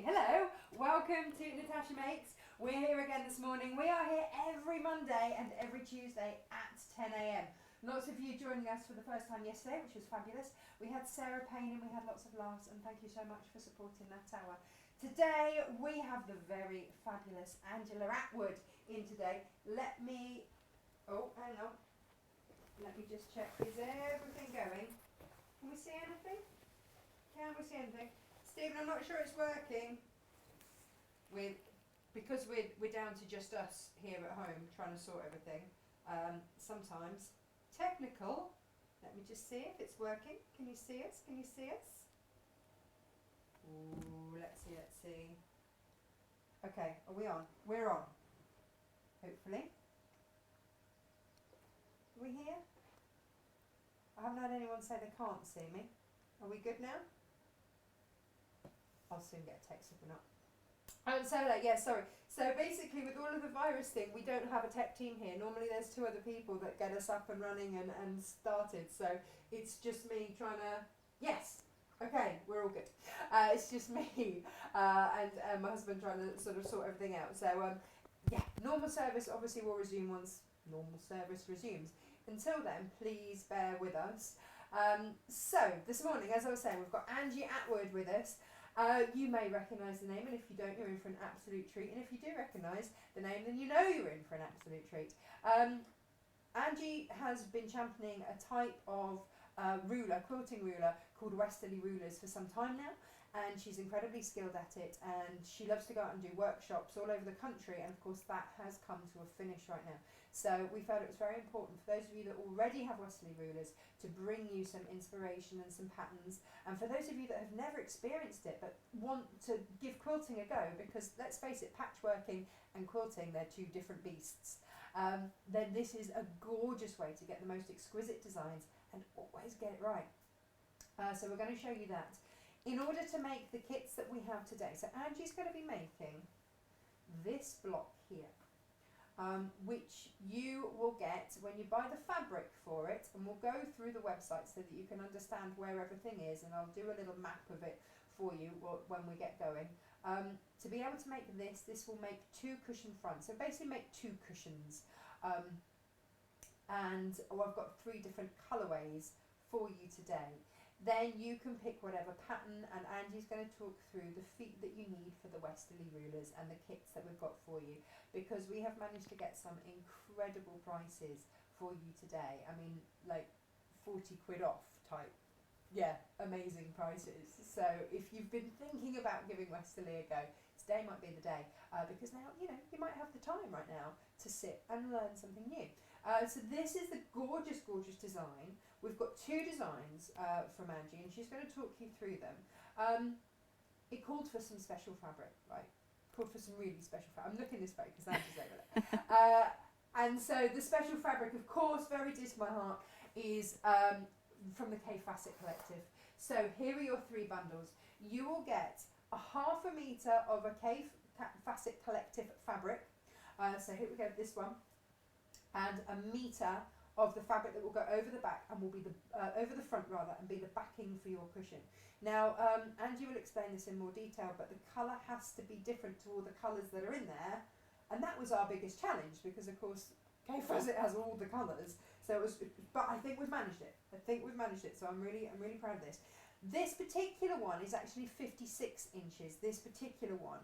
Hello, welcome to Natasha Makes. We're here again this morning. We are here every Monday and every Tuesday at 10 a.m. Lots of you joining us for the first time yesterday, which was fabulous. We had Sarah Payne and we had lots of laughs, and thank you so much for supporting that hour. Today we have the very fabulous Angela Atwood in today. Let me just check. Is everything going? Can we see anything? Can we see anything? Stephen, I'm not sure it's working. Because we're down to just us here at home trying to sort everything. Sometimes technical. Let me just see if it's working. Can you see us? Can you see us? Ooh, let's see. Okay, are we on? We're on. Hopefully. Are we here? I haven't had anyone say they can't see me. Are we good now? I'll soon get a text if we're not. So basically with all of the virus thing, we don't have a tech team here. Normally there's two other people that get us up and running and started. So it's just me trying to, yes, okay, we're all good. It's just me and my husband trying to sort of sort everything out. So normal service obviously will resume once normal service resumes. Until then, please bear with us. So this morning, as I was saying, we've got Angie Atwood with us. You may recognise the name, and if you don't, you're in for an absolute treat. And if you do recognise the name, then you know you're in for an absolute treat. Angie has been championing a type of quilting ruler called Westerley rulers for some time now, and she's incredibly skilled at it, and she loves to go out and do workshops all over the country, and of course that has come to a finish right now. So we felt it was very important for those of you that already have Westerley rulers to bring you some inspiration and some patterns, and for those of you that have never experienced it but want to give quilting a go, because let's face it, patchworking and quilting, they're two different beasts, then this is a gorgeous way to get the most exquisite designs and always get it right. So we're going to show you that. In order to make the kits that we have today, so Angie's going to be making this block here, which you will get when you buy the fabric for it, and we'll go through the website so that you can understand where everything is, and I'll do a little map of it for you when we get going. To be able to make this will make 2 cushion fronts, so basically make 2 cushions. And I've got 3 different colourways for you today. Then you can pick whatever pattern, and Angie's going to talk through the feet that you need for the Westerley rulers and the kits that we've got for you, because we have managed to get some incredible prices for you today. I mean, like 40 quid off type. Yeah, amazing prices. So if you've been thinking about giving Westerley a go, today might be the day, because now, you might have the time right now to sit and learn something new. So this is the gorgeous, gorgeous design. We've got 2 designs from Angie, and she's going to talk you through them. It called for some special fabric, right? Called for some really special fabric. I'm looking this way because Angie's over there. And so the special fabric, of course, very dear to my heart, is from the K Facet Collective. So here are your 3 bundles. You will get a 1/2 metre of a K Facet Collective fabric. So here we go, this one. And a metre of the fabric that will go over the back and will be over the front rather, and be the backing for your cushion. Now, Angie will explain this in more detail, but the colour has to be different to all the colours that are in there, and that was our biggest challenge, because of course K Facet has all the colours. So but I think we've managed it. So I'm really proud of this. This particular one is actually 56 inches, this particular one,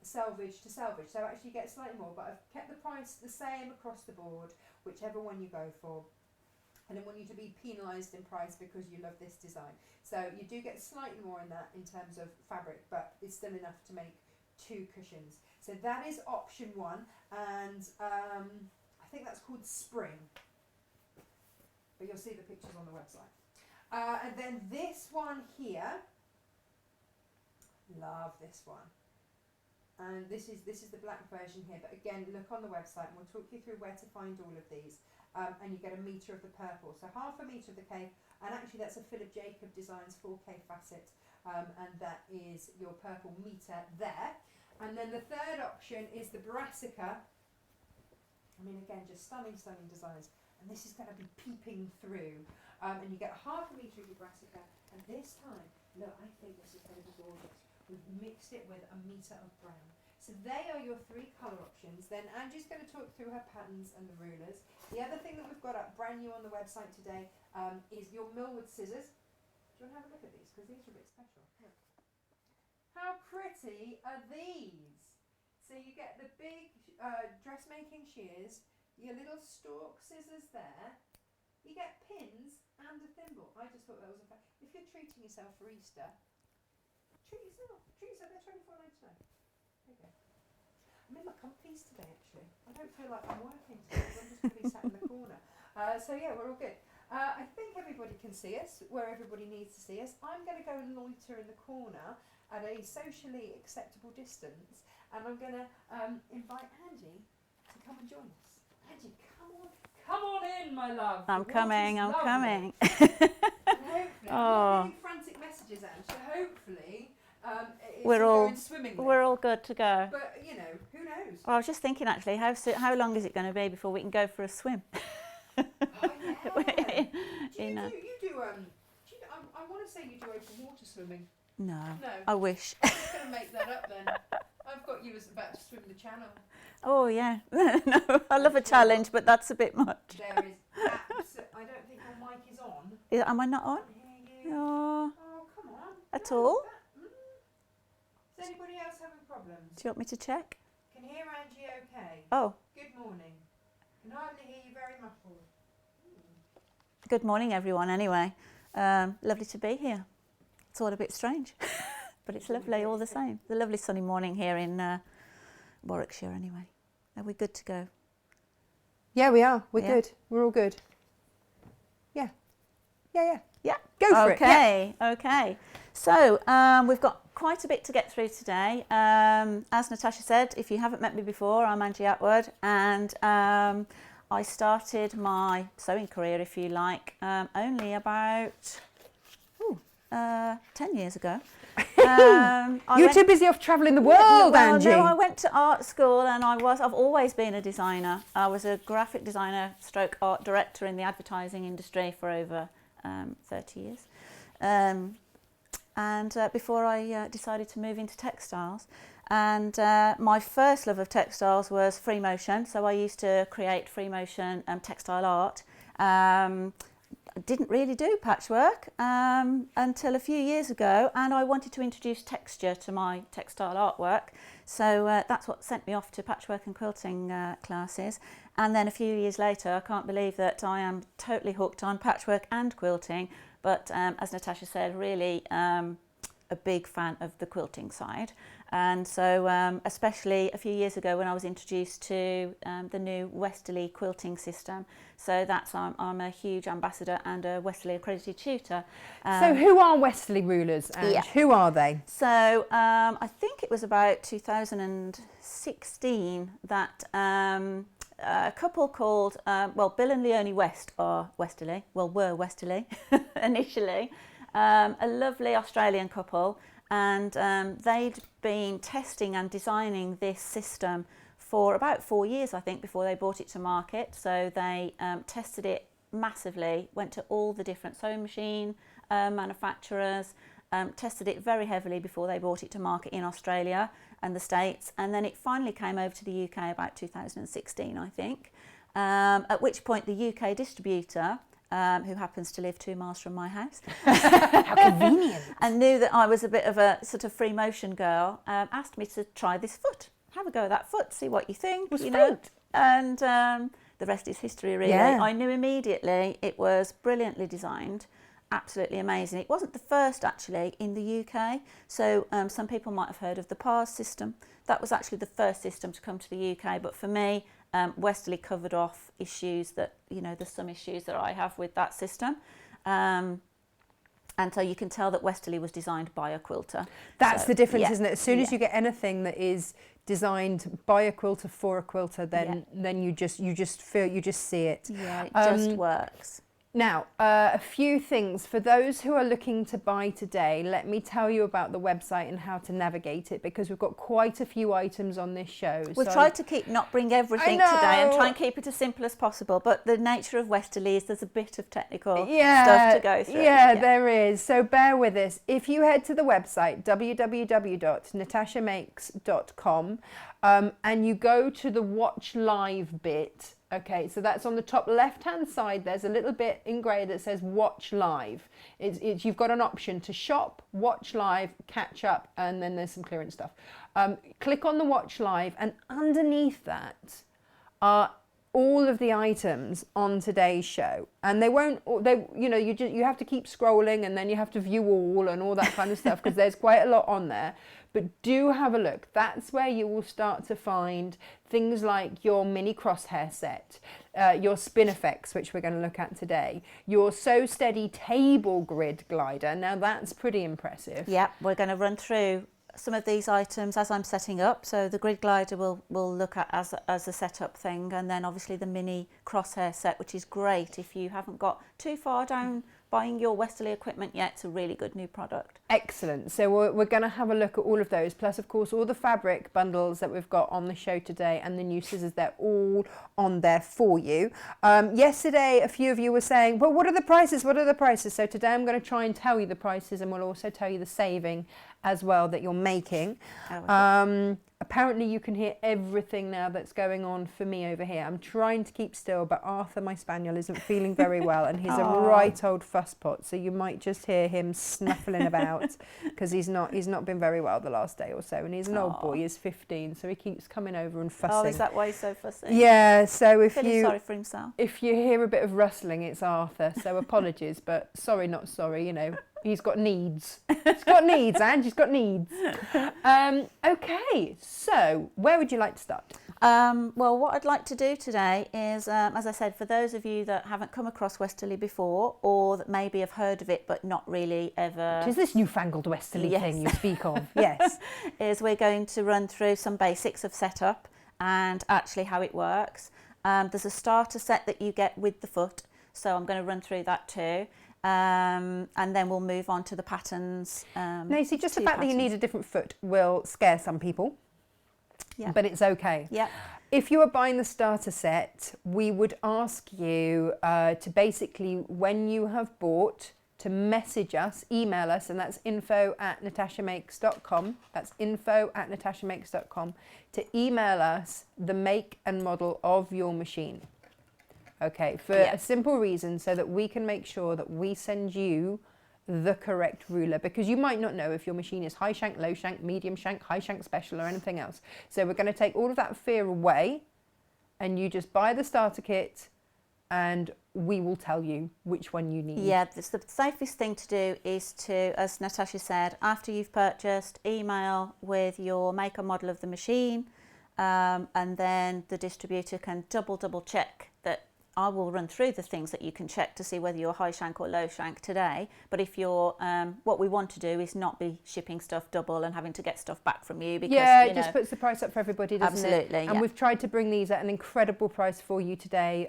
selvage to selvage, so actually you get slightly more, but I've kept the price the same across the board, whichever one you go for. I don't want you to be penalised in price because you love this design. So you do get slightly more in that in terms of fabric, but it's still enough to make 2 cushions. So that is option 1, and I think that's called Spring, but you'll see the pictures on the website. And then this one here, love this one, and this is the black version here, but again, look on the website and we'll talk you through where to find all of these. And you get a metre of the purple, so 1/2 metre of the K, and actually that's a Philip Jacob Designs 4K Facet, and that is your purple metre there. And then the third option is the Brassica. I mean, again, just stunning designs. And this is going to be peeping through. And you get 1/2 metre of your Brassica. And this time, look, I think this is going to be gorgeous. We've mixed it with a metre of brown. So they are your 3 colour options. Then Angie's going to talk through her patterns and the rulers. The other thing that we've got up brand new on the website today is your millwood scissors. Do you want to have a look at these? Because these are a bit special. Look. How pretty are these? So you get the big dressmaking shears, your little stalk scissors there. You get pins and a thimble. I just thought that was a fact. If you're treating yourself for Easter, treat yourself. Treat yourself. They're £24.99. There you go. I'm in my comfies today, actually. I don't feel like I'm working today. I'm just really sat in the corner. So yeah, we're all good. I think everybody can see us where everybody needs to see us. I'm going to go and loiter in the corner at a socially acceptable distance, and I'm going to invite Angie to come and join us. Angie, come on in, my love. I'm coming. And hopefully, I'm not getting frantic messages, Ange, so hopefully it's going swimmingly. We're all good to go. But you know, who knows? Well, I was just thinking actually, how long is it going to be before we can go for a swim? Oh yeah. I want to say you do open water swimming. No. No. I wish. I'm just going to make that up then. I've got you as about to swim the channel. Oh yeah. No, I love a challenge, but that's a bit much. There is I don't think our mic is on. Am I not on? I can't hear you. Oh, Come on. at all? Is anybody else having problems? Do you want me to check? Can hear Angie okay? Oh, Good morning. Can hardly hear you, very muffled. good morning everyone anyway. Lovely to be here. It's all a bit strange, but it's lovely all the same. It's a lovely sunny morning here in Warwickshire anyway. Are we good to go? Yeah, we are. We're Yeah. good. We're all good. Yeah. Yeah. Yeah. Go for it. Okay, okay. So we've got quite a bit to get through today. As Natasha said, if you haven't met me before, I'm Angie Attwood, and I started my sewing career, if you like, only about 10 years ago. You're too busy off travelling the world, Angie. No, I went to art school and I've always been a designer. I was a graphic designer stroke art director in the advertising industry for over 30 years. And before I decided to move into textiles. And my first love of textiles was free motion. So I used to create free motion textile art. I didn't really do patchwork until a few years ago, and I wanted to introduce texture to my textile artwork. So that's what sent me off to patchwork and quilting classes. And then a few years later, I can't believe that I am totally hooked on patchwork and quilting. But as Natasha said, really a big fan of the quilting side. And so especially a few years ago when I was introduced to the new Westerley quilting system. So that's I'm a huge ambassador and a Westerley accredited tutor. So who are Westerley rulers, and who are they? So I think it was about 2016 that a couple called, Bill and Leonie West are Westerley, were Westerley initially, a lovely Australian couple, and they'd been testing and designing this system for about 4 years, I think, before they brought it to market. So they tested it massively, went to all the different sewing machine manufacturers, tested it very heavily before they brought it to market in Australia and the States, and then it finally came over to the UK about 2016, I think, at which point the UK distributor, who happens to live 2 miles from my house, how convenient, and knew that I was a bit of a sort of free motion girl, asked me to try this foot, have a go at that foot, see what you think, was you know, foot? and the rest is history, really. Yeah. I knew immediately it was brilliantly designed, absolutely amazing. It wasn't the first actually in the UK, so some people might have heard of the PARS system. That was actually the first system to come to the UK, but for me, Westerley covered off issues that, you know, there's some issues that I have with that system. And so you can tell that Westerley was designed by a quilter. That's so, the difference, yeah, isn't it? As soon as you get anything that is designed by a quilter for a quilter, then you just see it. Yeah, it just works. Now, a few things for those who are looking to buy today. Let me tell you about the website and how to navigate it, because we've got quite a few items on this show. We've tried to not bring everything today and try and keep it as simple as possible, but the nature of Westerley is there's a bit of technical stuff to go through. Yeah, there is. So bear with us. If you head to the website, www.natashamakes.com, and you go to the watch live bit. Okay, so that's on the top left-hand side. There's a little bit in grey that says watch live. You've got an option to shop, watch live, catch up, and then there's some clearance stuff. Click on the watch live, and underneath that are all of the items on today's show. And you have to keep scrolling, and then you have to view all and all that kind of stuff, because there's quite a lot on there. But do have a look. That's where you will start to find things like your mini Crosshair set, your spin effects, which we're going to look at today, your So Steady table grid glider. Now that's pretty impressive. Yeah, we're going to run through some of these items as I'm setting up. So the grid glider we'll look at as a setup thing, and then obviously the mini Crosshair set, which is great if you haven't got too far down buying your Westerley equipment yet. It's a really good new product. Excellent. So we're going to have a look at all of those, plus of course all the fabric bundles that we've got on the show today, and the new scissors. They're all on there for you. Yesterday a few of you were saying, well, what are the prices? So today I'm going to try and tell you the prices, and we'll also tell you the saving as well that you're making. Apparently you can hear everything now that's going on for me over here. I'm trying to keep still, but Arthur, my spaniel, isn't feeling very well, and he's a right old fusspot, so you might just hear him snuffling about, because he's not been very well the last day or so, and he's an old boy. He's 15, so he keeps coming over and fussing. Oh, is that why he's so fussy? Yeah, so sorry for himself. If you hear a bit of rustling, it's Arthur, so apologies, but sorry not sorry, you know. He's got needs. He's got needs, Ange. He's got needs. Okay, so where would you like to start? Well, what I'd like to do today is, as I said, for those of you that haven't come across Westerley before, or that maybe have heard of it but not really ever... It is this newfangled Westerley thing you speak of, yes. Is we're going to run through some basics of setup and actually how it works. There's a starter set that you get with the foot, so I'm going to run through that too. And then we'll move on to the patterns. No, you see, just the fact that you need a different foot will scare some people, but it's okay. Yeah. If you are buying the starter set, we would ask you to basically, when you have bought, to message us, email us, and that's info@natashamakes.com. That's info@natashamakes.com, to email us the make and model of your machine. Okay, for a simple reason, so that we can make sure that we send you the correct ruler, because you might not know if your machine is high shank, low shank, medium shank, high shank special, or anything else. So we're going to take all of that fear away, and you just buy the starter kit, and we will tell you which one you need. Yeah, the safest thing to do is to, as Natasha said, after you've purchased, email with your make and model of the machine, and then the distributor can double check that. I will run through the things that you can check to see whether you're high shank or low shank today. But if you're, what we want to do is not be shipping stuff double and having to get stuff back from you. Because, it just puts the price up for everybody, doesn't it? Absolutely. And we've tried to bring these at an incredible price for you today,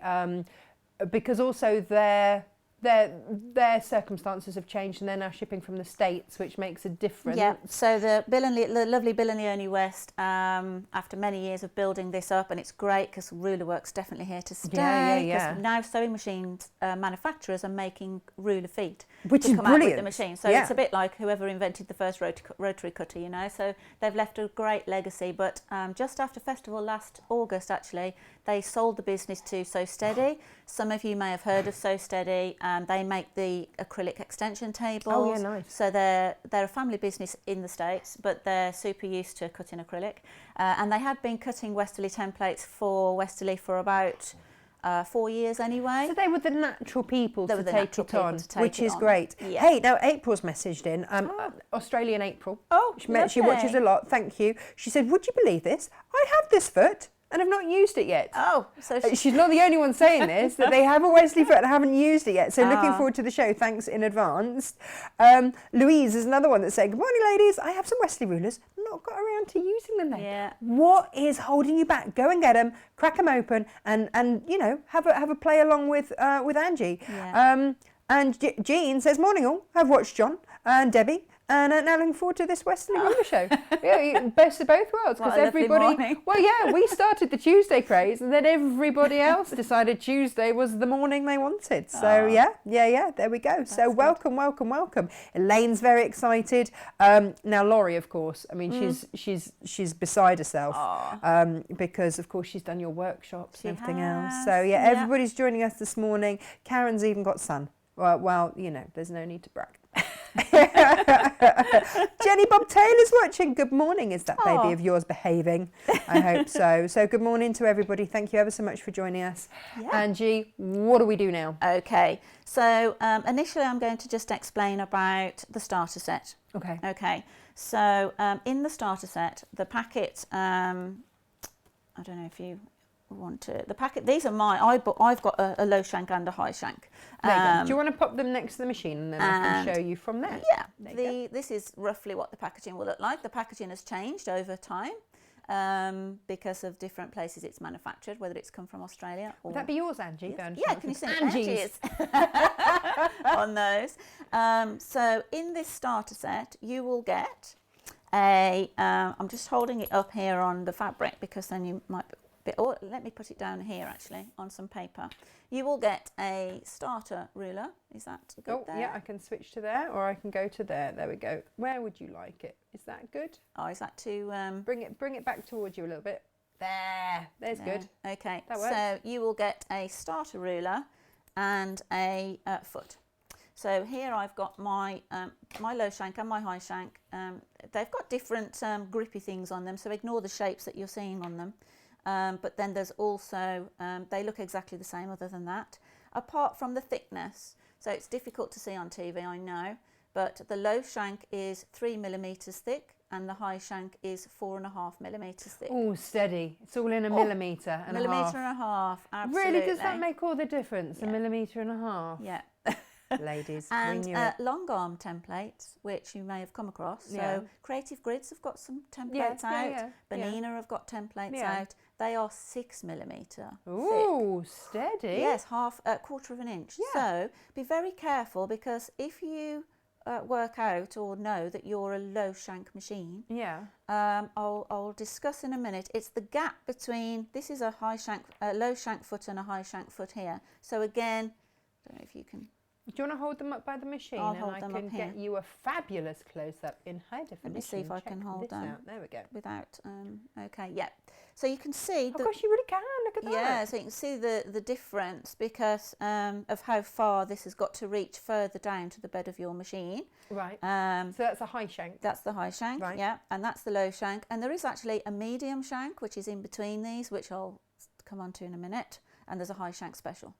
because also their circumstances have changed, and they're now shipping from the States, which makes a difference. Yeah, so the lovely Bill and Leonie West, after many years of building this up, and it's great because ruler work's definitely here to stay. Yeah. Now sewing machines manufacturers are making ruler feet, which to is come brilliant. out with the machine. So it's a bit like whoever invented the first rotary cutter, you know. So they've left a great legacy. But just after festival last August, actually, they sold the business to So Steady. Some of you may have heard of So Steady. They make the acrylic extension tables. Oh, yeah, nice. So they're a family business in the States, but they're super used to cutting acrylic. And they had been cutting Westerley templates for Westerley for about 4 years anyway. So they were the natural people to take it on, which is on. great. Yeah. Hey, now April's messaged in, Australian April. Oh, she watches a lot, thank you. She said, would you believe this? I have this foot. and have not used it yet. Oh, so She's not the only one saying this, that they have a Westerley foot and haven't used it yet. So looking Ah. forward to the show. Thanks in advance. Louise is another one that said, good morning, ladies. I have some Westerley rulers. Not got around to using them then. Yeah. What is holding you back? Go and get them, crack them open, and you know, have a play along with Angie. Yeah. And Jean says, morning all. I've watched John and Debbie. And now looking forward to this Westerley ruler show. Yeah, best of both worlds, because What a lovely everybody. morning. Well, yeah, we started the Tuesday craze, and then everybody else decided Tuesday was the morning they wanted. So yeah, there we go. So good. welcome. Elaine's very excited. Now Laurie, of course. I mean, she's beside herself because, of course, she's done your workshops and everything else. So yeah, everybody's joining us this morning. Karen's even got sun. Well, you know, there's no need to brag. Jenny Bob Taylor's watching. Good morning. Is that baby of yours behaving? I hope so. So good morning to everybody. Thank you ever so much for joining us. Yeah. Angie, what do we do now? Okay, so initially I'm going to just explain about the starter set. Okay, so in the starter set, the packet, I don't know if you want to, the packet, these are I've got a low shank and a high shank. There you go. Do you want to pop them next to the machine and then I can show you from there? Yeah, this is roughly what the packaging will look like. The packaging has changed over time because of different places it's manufactured, whether it's come from Australia or... Would that be yours, Angie? Yes. Yeah, can you see Angie's on those? So in this starter set, you will get a... I'm just holding it up here on the fabric because then you might... Or let me put it down here actually on some paper. You will get a starter ruler. Is that good there? Yeah, I can switch to there or I can go to there. There we go. Where would you like it? Is that good? Oh, is that too... Bring it back towards you a little bit. There's good. Okay, that works. So you will get a starter ruler and a foot. So here I've got my my low shank and my high shank. They've got different grippy things on them, so ignore the shapes that you're seeing on them. But then there's also, they look exactly the same other than that, apart from the thickness. So it's difficult to see on TV, I know, but the low shank is 3 millimetres thick and the high shank is 4.5 millimetres thick. Oh, steady. It's all in a millimetre and a half. Millimetre and a half, absolutely. Really, does that make all the difference? Yeah. A millimetre and a half? Yeah. Ladies, and we knew it. long arm templates, which you may have come across. Yeah. So Creative Grids have got some templates out. Benina have got templates out. They are 6 millimetre Ooh, thick. steady. Yes, quarter of an inch. Yeah. So be very careful because if you work out or know that you're a low shank machine, I'll discuss in a minute. It's the gap between, this is a low shank foot and a high shank foot here. So again, I don't know if you can... Do you want to hold them up by the machine? I'll and hold I them can up here. get you a fabulous close-up in high definition. Let me see if I can hold them. Out. There we go. Without, okay, yeah. So you can see... Oh gosh, you really can. Look at that. Yeah, so you can see the difference because of how far this has got to reach further down to the bed of your machine. Right. So that's a high shank. That's the high shank, right. Yeah. And that's the low shank. And there is actually a medium shank, which is in between these, which I'll come on to in a minute. And there's a high shank special.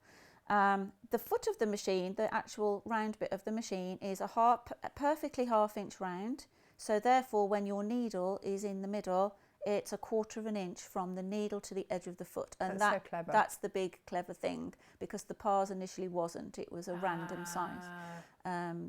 The foot of the machine, the actual round bit of the machine, is a perfectly half-inch round. So therefore, when your needle is in the middle, it's a quarter of an inch from the needle to the edge of the foot. And that's so clever. That's the big clever thing, because the pars initially wasn't. It was a random size.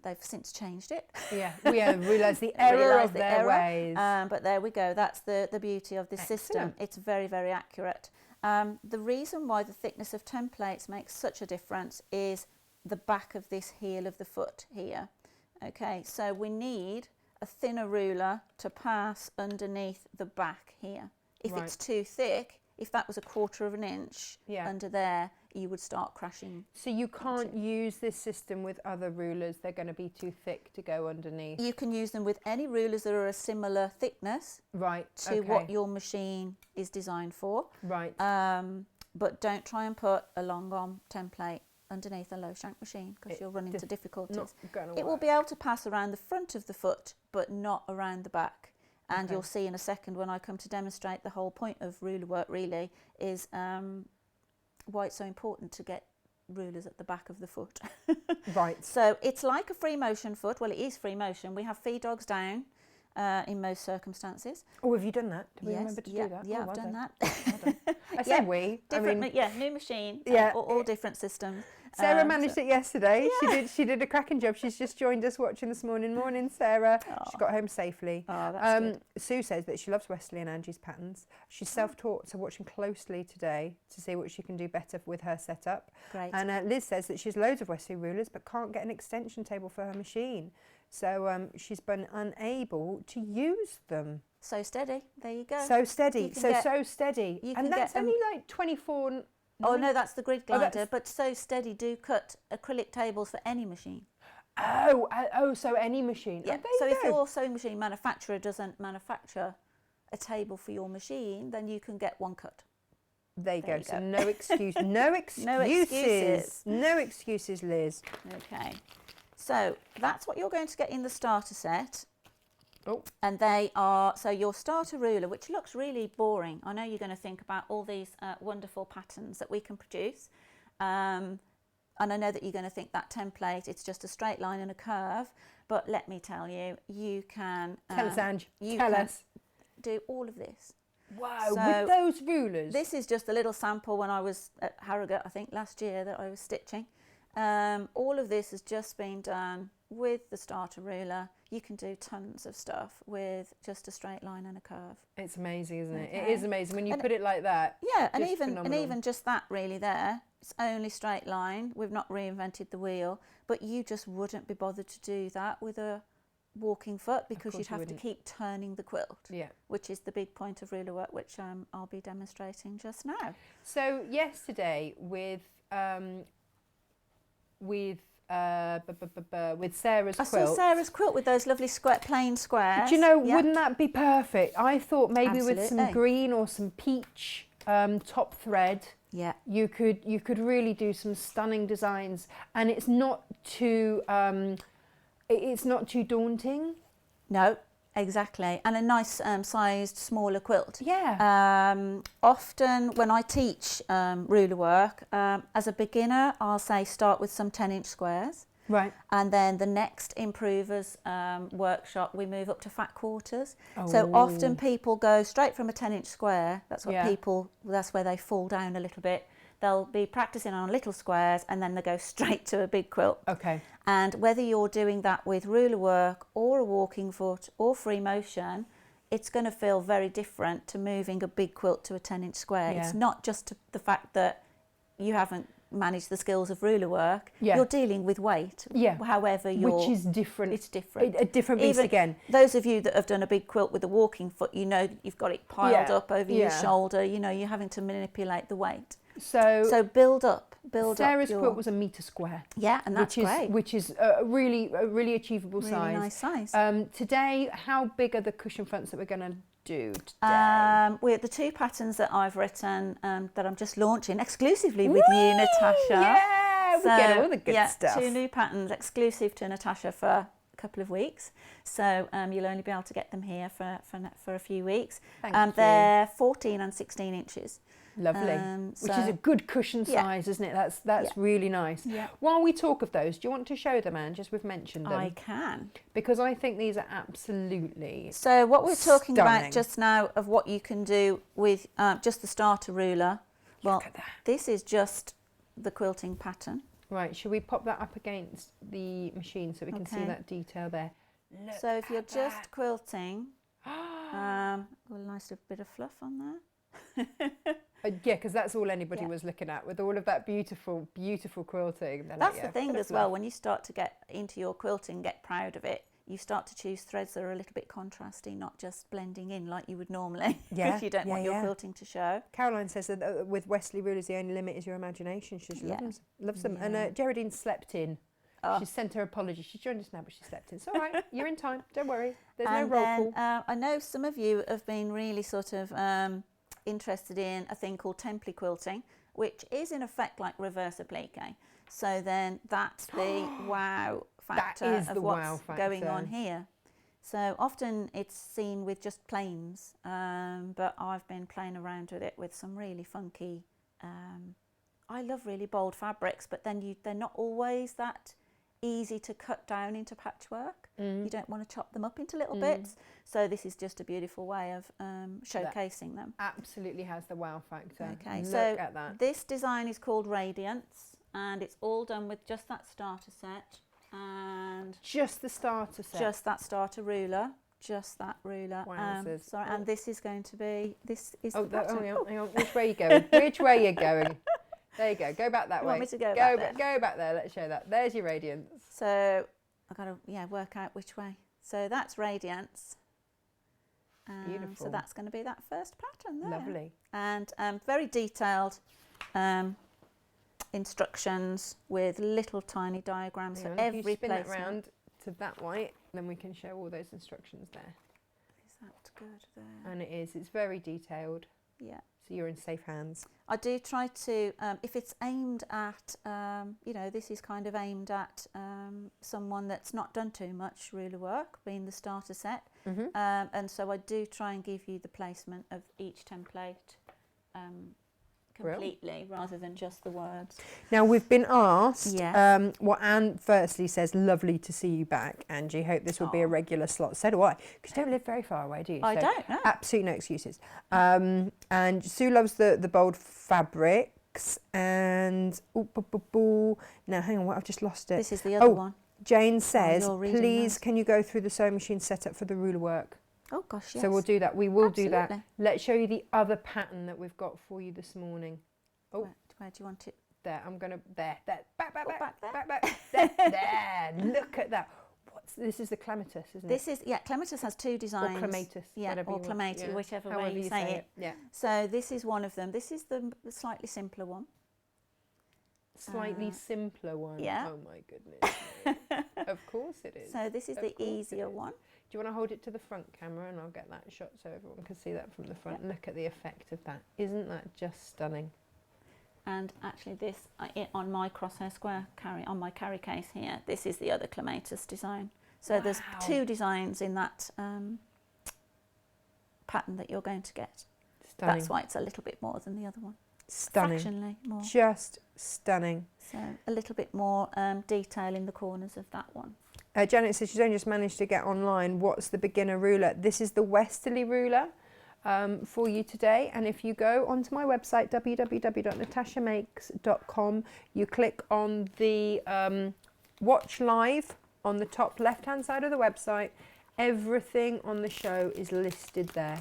They've since changed it. Yeah, we realised the error of their ways. But there we go. That's the beauty of this system. It's very, very accurate. The reason why the thickness of templates makes such a difference is the back of this heel of the foot here. Okay, so we need a thinner ruler to pass underneath the back here. If it's too thick, if that was a quarter of an inch under there, you would start crashing. So you can't use this system with other rulers, they're going to be too thick to go underneath? You can use them with any rulers that are a similar thickness to what your machine is designed for. Right. But don't try and put a long arm template underneath a low shank machine because you'll run into difficulties. It will be able to pass around the front of the foot but not around the back. And you'll see in a second when I come to demonstrate, the whole point of ruler work really is why it's so important to get rulers at the back of the foot. Right. So it's like a free motion foot. Well, it is free motion. We have feed dogs down in most circumstances. Oh, have you done that? Did we Yes, remember to yeah, do that? yeah, Oh, I've well done done. that. Well done. I Yeah, say we. different, new machine, Yeah. all different systems. Sarah managed it yesterday. Yeah. She did a cracking job. She's just joined us watching this morning. Morning, Sarah. Oh. She got home safely. Oh, that's good. Sue says that she loves Westalee and Angie's patterns. She's self-taught, so watching closely today to see what she can do better with her setup. Great. And Liz says that she has loads of Westalee rulers but can't get an extension table for her machine. So she's been unable to use them. So steady. There you go. So steady. You can So get- steady. you can And that's get only like 24... Oh no, that's the grid glider. that's- But So Steady do cut acrylic tables for any machine. Oh, so any machine. Yeah. Oh, there So you if go. your sewing machine manufacturer doesn't manufacture a table for your machine, then you can get one cut. There you There go. you So go. no excuse, no excuses, No excuses. no excuses, Liz. Okay. So that's what you're going to get in the starter set. Oh, And they are, so your starter ruler, which looks really boring. I know you're going to think about all these wonderful patterns that we can produce. And I know that you're going to think that template, it's just a straight line and a curve. But let me tell you, you can... tell us, Ange. you Tell can us. do all of this. Wow, So with those rulers. This is just a little sample when I was at Harrogate, I think last year, that I was stitching. All of this has just been done with the starter ruler. You can do tons of stuff with just a straight line and a curve. It's amazing, isn't it? Okay. It is amazing when you And- put it like that. Yeah, and Just even phenomenal. just that really there, it's only straight line. We've not reinvented the wheel, but you just wouldn't be bothered to do that with a walking foot because course you'd you have to wouldn't. keep turning the quilt, Yeah. which is the big point of ruler work, which I'll be demonstrating just now. So yesterday with Sarah's I quilt. saw Sarah's quilt with those lovely plain squares. Do you know, Yeah. wouldn't that be perfect? I thought maybe with some Absolutely. green or some peach top thread, Yeah. you could really do some stunning designs, and it's not too daunting. No, exactly. And a nice sized smaller quilt. Yeah. Often when I teach ruler work, as a beginner, I'll say start with some 10-inch squares. Right. And then the next improvers workshop, we move up to fat quarters. So often people go straight from a 10-inch square. That's what Yeah. that's where they fall down a little bit. They'll be practicing on little squares and then they go straight to a big quilt. Okay. And whether you're doing that with ruler work or a walking foot or free motion, it's going to feel very different to moving a big quilt to a 10-inch square. Yeah. It's not just the fact that you haven't managed the skills of ruler work. Yeah. You're dealing with weight. Yeah. However you're... Which is different. It's different. A different beast Even again. Those of you that have done a big quilt with a walking foot, you know that you've got it piled Yeah. up over your Yeah. shoulder. You know, you're having to manipulate the weight. So build up Sarah's your... quilt was a metre square. Yeah, and that's great. Which is a really achievable Really size. nice size. Today, how big are the cushion fronts that we're going to do today? We're the two patterns that I've written that I'm just launching exclusively with you, Natasha. Yeah, we get all the good stuff. 2 new patterns exclusive to Natasha for a couple of weeks. So you'll only be able to get them here for a few weeks. Thank you. They're 14 and 16 inches. Lovely. Which is a good cushion Yeah. size, isn't it? That's really nice. Yeah. While we talk of those, do you want to show them, Ange, as we've mentioned them? I can. Because I think these are absolutely... So what we're talking Stunning. about just now of what you can do with just the starter ruler. Well, Look at that. this is just the quilting pattern. Right, should we pop that up against the machine so we can see Okay. that detail there? Look So if you're at just quilting, a nice little bit of fluff on there. yeah, because that's all anybody Yeah. was looking at with all of that beautiful quilting. They're That's like, the yeah, thing bit of as well, fluff. when you start to get into your quilting, get proud of it, you start to choose threads that are a little bit contrasty, not just blending in like you would normally Yeah, if you don't want your yeah. quilting to show. Caroline says that with Westerley rulers, the only limit is your imagination. She just Yeah. loves them. Yeah. And Geraldine slept in. Oh. She's sent her apology. She's joined us now, but she slept in. It's all right. You're in time. Don't worry. There's And no roll then call. I know some of you have been really sort of interested in a thing called template quilting, which is in effect like reverse applique. So then that's the wow factor is of the what's wow going factor. on here. So often it's seen with just plains, but I've been playing around with it with some really funky, I love really bold fabrics, but then they're not always that easy to cut down into patchwork. You don't want to chop them up into little bits. So this is just a beautiful way of showcasing them. Absolutely has the wow factor. Okay, Look so at that. this design is called Radiance, and it's all done with just that starter set and Just the starter set. just that starter ruler. Just that ruler. Wowzers. Sorry, and this is going to be, this is Oh, the pattern. hang on. Which way are you going? Which way are you going? There you go. Go back that You way. want me to go back there? Go back there. Let's show that. There's your Radiance. So I've got to work out which way. So that's Radiance. Beautiful. So that's going to be that first pattern there. Lovely. And very detailed instructions with little tiny diagrams for If you every spin placement. that round to that way, then we can show all those instructions there. Is that good there? And it is. It's very detailed. Yeah. So you're in safe hands. I do try to, if it's aimed at, this is kind of aimed at someone that's not done too much ruler work, being the starter set. And so I do try and give you the placement of each template completely rather than just the words. Now we've been asked Yes. what Anne firstly says, lovely to see you back, Angie. Hope this will be a regular slot. So do I, because you don't live very far away, do you? I So don't, no. Absolutely no excuses. And Sue loves the bold fabrics. And now hang on, I've just lost it. This is the other one. Jane says, you're reading please those. can you go through the sewing machine setup for the ruler work? Oh gosh, yes. So we'll do that. We will do that. Absolutely. Let's show you the other pattern that we've got for you this morning. Oh, Where do you want it? there. I'm gonna there. Back. there. There. Look at that. This is the Clematis, isn't This is, Clematis has two designs. Or Clematis. Yeah, whatever or you want. Clematis, Yeah. whichever However way you say it. Yeah. So this is one of them. This is the slightly simpler one. Slightly simpler one. yeah. Oh my goodness. Of course it is. So this is Of the course it easier is. one. Do you want to hold it to the front camera and I'll get that shot so everyone can see that from the front? Yeah. Look at the effect of that. Isn't that just stunning? And actually this, on my Crosshair square on my carry case here, this is the other Clematis design. So there's Wow. two designs in that pattern that you're going to get. Stunning. That's why it's a little bit more than the other one. Stunning. Fractionally more. Just stunning. So a little bit more detail in the corners of that one. Janet says she's only just managed to get online. What's the beginner ruler? This is the Westerley ruler for you today. And if you go onto my website, www.natashamakes.com, you click on the watch live on the top left-hand side of the website. Everything on the show is listed there.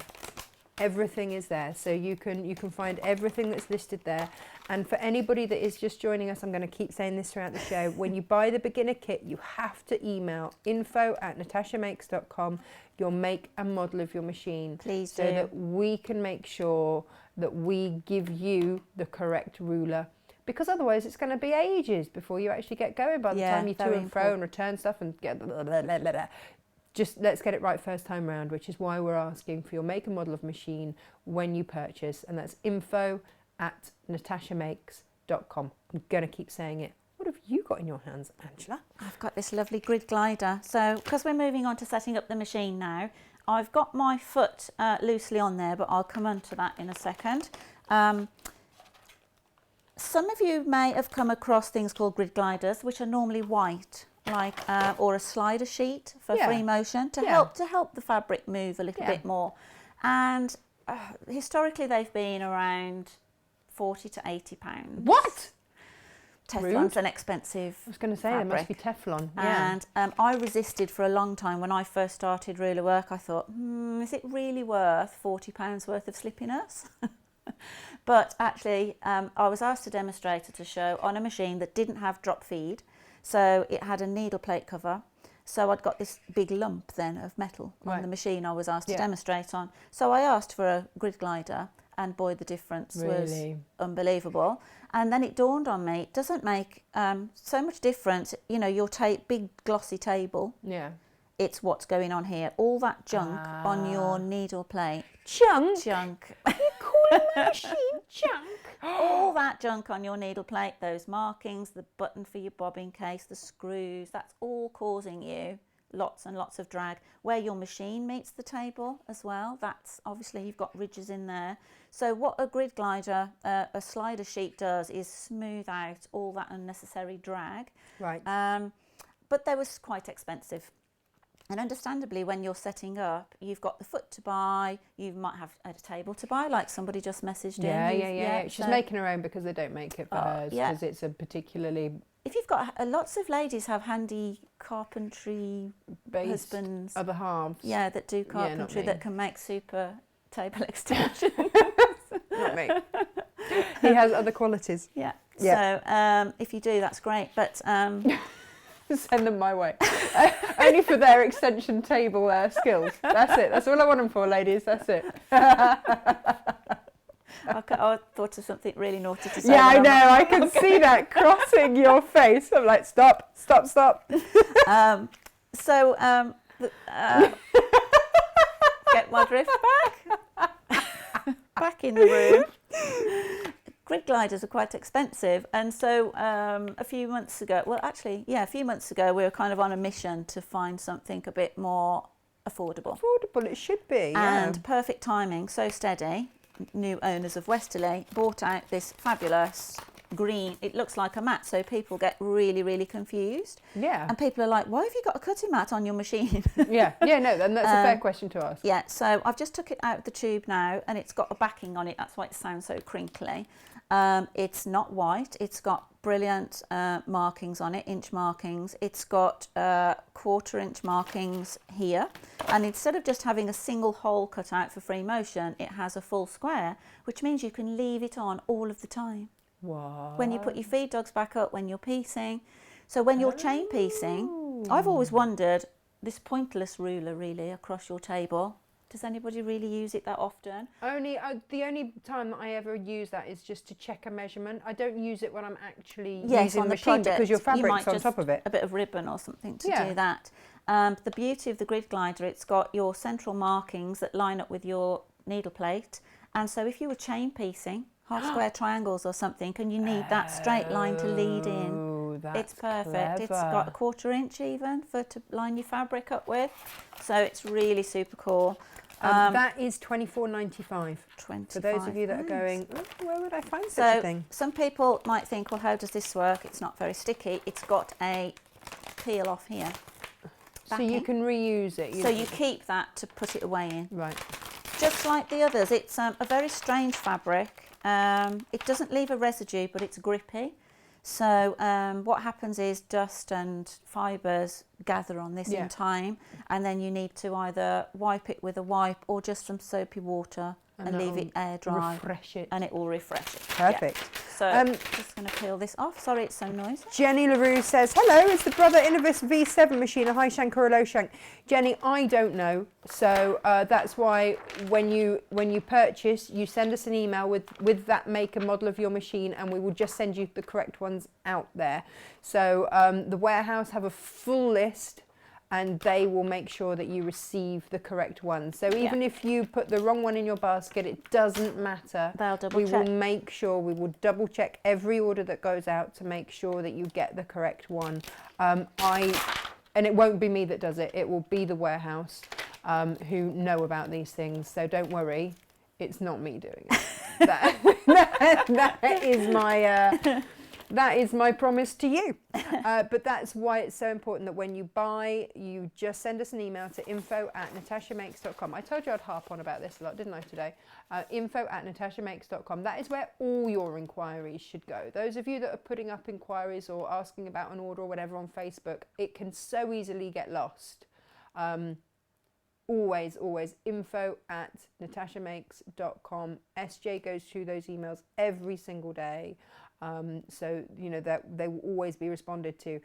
Everything is there, so you can find everything that's listed there. And for anybody that is just joining us, I'm going to keep saying this throughout the show. When you buy the beginner kit, you have to email info@natashamakes.com your make and model of your machine. Please so do. that we can make sure that we give you the correct ruler. Because otherwise it's going to be ages before you actually get going by the time you to and fro and return stuff and get blah, blah, blah, blah, blah. Just let's get it right first time round, which is why we're asking for your make and model of machine when you purchase, and that's info@natashamakes.com. I'm going to keep saying it. What have you got in your hands, Angela? I've got this lovely grid glider. So because we're moving on to setting up the machine now, I've got my foot loosely on there, but I'll come on to that in a second. Some of you may have come across things called grid gliders, which are normally white, like or a slider sheet for free motion to help the fabric move a little bit more. And historically, they've been around £40 to £80. What? Teflon's an expensive I was going to say fabric. there must be Teflon. And I resisted for a long time. When I first started ruler work, I thought, is it really worth £40 worth of slippiness? But actually, I was asked to demonstrate at a show on a machine that didn't have drop feed. So it had a needle plate cover. So I'd got this big lump then of metal on the machine I was asked to demonstrate on. So I asked for a grid glider, and boy, the difference was unbelievable. And then it dawned on me, it doesn't make so much difference. You know, your big glossy table. Yeah. It's what's going on here. All that junk on your needle plate. Junk? Junk. You call my machine junk? All that junk on your needle plate, those markings, the button for your bobbin case, the screws, that's all causing you lots and lots of drag. Where your machine meets the table as well, that's obviously you've got ridges in there. So what a grid glider, a slider sheet does is smooth out all that unnecessary drag. Right. but they was quite expensive. And understandably, when you're setting up, you've got the foot to buy, you might have a table to buy, like somebody just messaged in. Yeah. She's making her own because they don't make it for hers, because it's a particularly... If you've got, lots of ladies have handy carpentry husbands. Other halves. Yeah, that do carpentry, that can make super table extensions. Not me. He has other qualities. Yeah. So if you do, that's great. But... send them my way. Only for their extension table skills. That's it. That's all I want them for, ladies. That's it. I thought of something really naughty to say. Yeah, I know. I can see that crossing your face. I'm like, stop. Get my drift back. Back in the room. Grid gliders are quite expensive, and so a few months ago, we were kind of on a mission to find something a bit more affordable. It should be. And perfect timing, so steady. New owners of Westerley bought out this fabulous green, it looks like a mat, so people get really, really confused. Yeah. And people are like, why have you got a cutting mat on your machine? Yeah, no, then that's a fair question to ask. Yeah, so I've just took it out of the tube now, and it's got a backing on it, that's why it sounds so crinkly. It's not white, it's got brilliant markings on it, inch markings. It's got 1/4 inch markings here, and instead of just having a single hole cut out for free motion, it has a full square, which means you can leave it on all of the time. What? When you put your feed dogs back up, when you're piecing. So when you're chain piecing, I've always wondered, this pointless ruler really across your table, does anybody really use it that often? The only time that I ever use that is just to check a measurement. I don't use it when I'm actually yes, using on the the machine, project, because your you fabric's might on just top of it. A bit of ribbon or something to do that. The beauty of the grid glider, it's got your central markings that line up with your needle plate, and so if you were chain piecing half square triangles or something, and you need that straight line to lead in, it's perfect. Clever. It's got 1/4 inch even to line your fabric up with, so it's really super cool. That is $24.95. £25. For those of you that are going, where would I find such a thing? Some people might think, well, how does this work? It's not very sticky. It's got a peel off here. So you can reuse it. So you keep that to put it away in. Right. Just like the others, it's a very strange fabric. It doesn't leave a residue, but it's grippy. So what happens is dust and fibres gather on this in time, and then you need to either wipe it with a wipe or just some soapy water and leave it air dry. Refresh it. And it will refresh it. Perfect. Yeah. So just going to peel this off. Sorry, it's so noisy. Jenny LaRue says, hello, is the Brother Innovis V7 machine a high shank or a low shank? Jenny, I don't know. So that's why when you purchase, you send us an email with that make and model of your machine, and we will just send you the correct ones out there. So the warehouse have a full list, and they will make sure that you receive the correct one. So even if you put the wrong one in your basket, it doesn't matter. They'll double we check. will make sure, we will double check every order that goes out to make sure that you get the correct one. And it won't be me that does it, it will be the warehouse who know about these things. So don't worry, it's not me doing it. That is my promise to you. But that's why it's so important that when you buy, you just send us an email to info@natashamakes.com. I told you I'd harp on about this a lot, didn't I, today? Info@natashamakes.com. That is where all your inquiries should go. Those of you that are putting up inquiries or asking about an order or whatever on Facebook, it can so easily get lost. Always info@natashamakes.com. SJ goes through those emails every single day. So, you know, that they will always be responded to.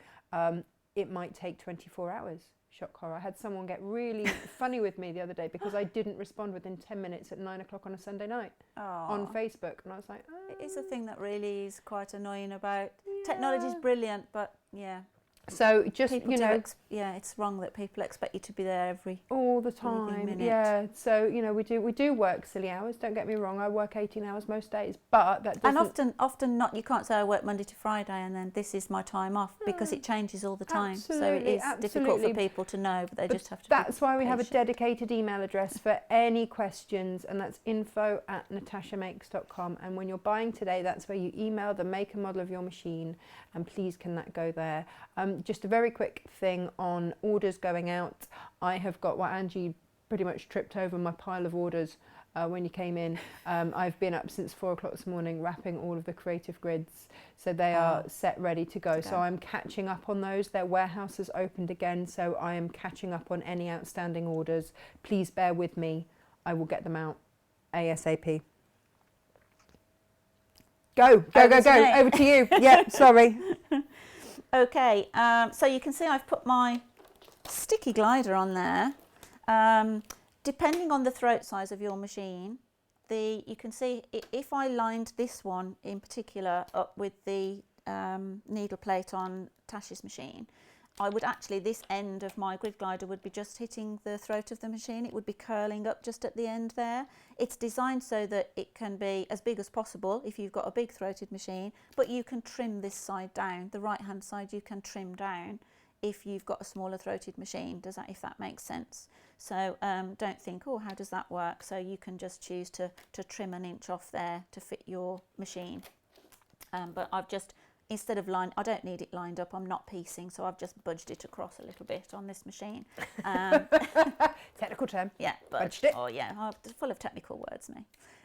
It might take 24 hours. Shock horror. I had someone get really funny with me the other day because I didn't respond within 10 minutes at 9 o'clock on a Sunday night on Facebook. And I was like, It is a thing that really is quite annoying about. Technology is brilliant, but So just, people you know, it's wrong that people expect you to be there all the time. minute. Yeah. So, you know, we do work silly hours. Don't get me wrong. I work 18 hours most days, but that doesn't. And often not. You can't say I work Monday to Friday and then this is my time off, because it changes all the time. So it is difficult for people to know, but they just have to. That's why we have a patient. dedicated email address for any questions, and that's info@natashamakes.com. And when you're buying today, that's where you email the make and model of your machine, and please can that go there. Just a very quick thing on orders going out. I have got what Angie pretty much tripped over my pile of orders when you came in. I've been up since 4 o'clock this morning wrapping all of the creative grids, so they are set ready to go. So I'm catching up on those. Their warehouse has opened again, so I am catching up on any outstanding orders. Please bear with me. I will get them out ASAP. Go. Over to you. Yeah, sorry. Okay, so you can see I've put my sticky glider on there. Depending on the throat size of your machine, you can see if I lined this one in particular up with the needle plate on Tasha's machine, I would actually, this end of my grid glider would be just hitting the throat of the machine. It would be curling up just at the end there. It's designed so that it can be as big as possible if you've got a big throated machine, but you can trim this side down. The right hand side you can trim down if you've got a smaller throated machine, if that makes sense. So don't think, oh, how does that work? So you can just choose to trim an inch off there to fit your machine. But I've just, instead of I don't need it lined up, I'm not piecing, so I've just budged it across a little bit on this machine. Technical term. Yeah, budged it. Oh yeah, I'm full of technical words, me.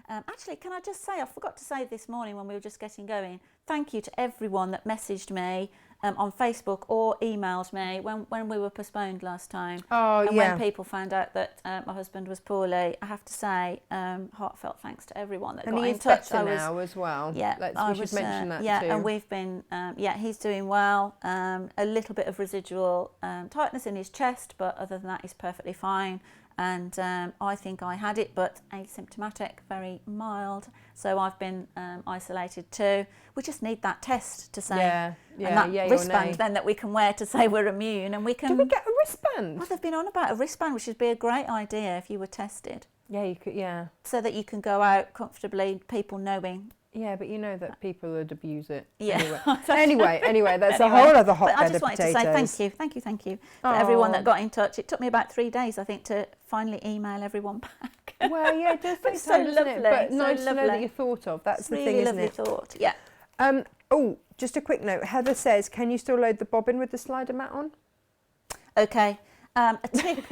Actually, can I just say, I forgot to say this morning when we were just getting going, thank you to everyone that messaged me on Facebook or emailed me when we were postponed last time. Oh, and yeah. when people found out that my husband was poorly, I have to say, heartfelt thanks to everyone that got in touch. Better now as well. Yeah, we should mention that yeah, too. and we've been, he's doing well. A little bit of residual tightness in his chest, but other than that, he's perfectly fine. And I think I had it, but asymptomatic, very mild. So I've been isolated too. We just need that test to say, and that wristband then that we can wear to say we're immune, and we can. Do we get a wristband? Well, they've been on about a wristband, which would be a great idea if you were tested. Yeah, you could. Yeah. So that you can go out comfortably, people knowing. Yeah, but you know that people would abuse it. Yeah. Anyway, that's a whole other hotbed of potatoes. I just wanted to say thank you for everyone that got in touch. It took me about 3 days, I think, to finally email everyone back. Well, yeah, it does take so time, doesn't it? lovely, But so nice to know lovely. that you thought of. That's the Really thing, isn't lovely it? thought. Yeah. Oh, just a quick note. Heather says, can you still load the bobbin with the slider mat on? Okay. A tip.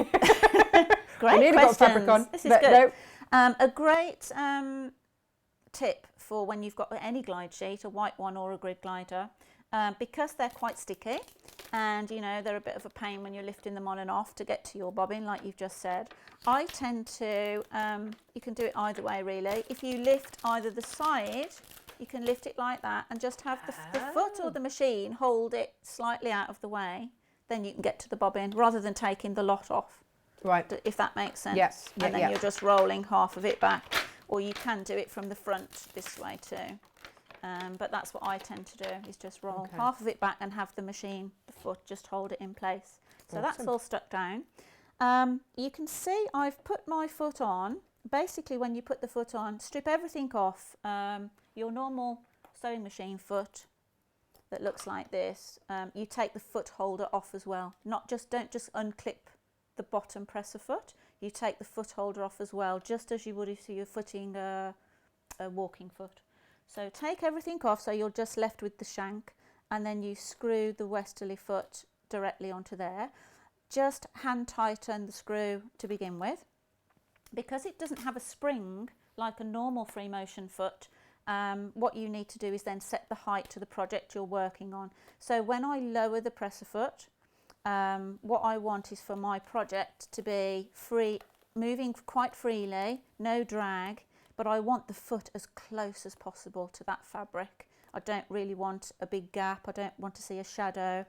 Great nearly got fabric on, This is but good. no. A great tip for when you've got any glide sheet, a white one or a grid glider, because they're quite sticky and you know they're a bit of a pain when you're lifting them on and off to get to your bobbin, like you've just said. I tend to, you can do it either way really. If you lift either the side, you can lift it like that and just have the foot or the machine hold it slightly out of the way, then you can get to the bobbin rather than taking the lot off. Right. If that makes sense. Yes. And then you're just rolling half of it back, or you can do it from the front this way too. But that's what I tend to do, is just roll half of it back and have the machine, the foot, just hold it in place. So that's all stuck down. You can see I've put my foot on. Basically, when you put the foot on, strip everything off. Your normal sewing machine foot that looks like this, you take the foot holder off as well. Don't just unclip the bottom presser foot. You take the foot holder off as well, just as you would if you're footing a walking foot. So take everything off, so you're just left with the shank, and then you screw the Westerley foot directly onto there. Just hand tighten the screw to begin with. Because it doesn't have a spring like a normal free motion foot, what you need to do is then set the height to the project you're working on. So when I lower the presser foot, what I want is for my project to be free, moving quite freely, no drag, but I want the foot as close as possible to that fabric. I don't really want a big gap, I don't want to see a shadow.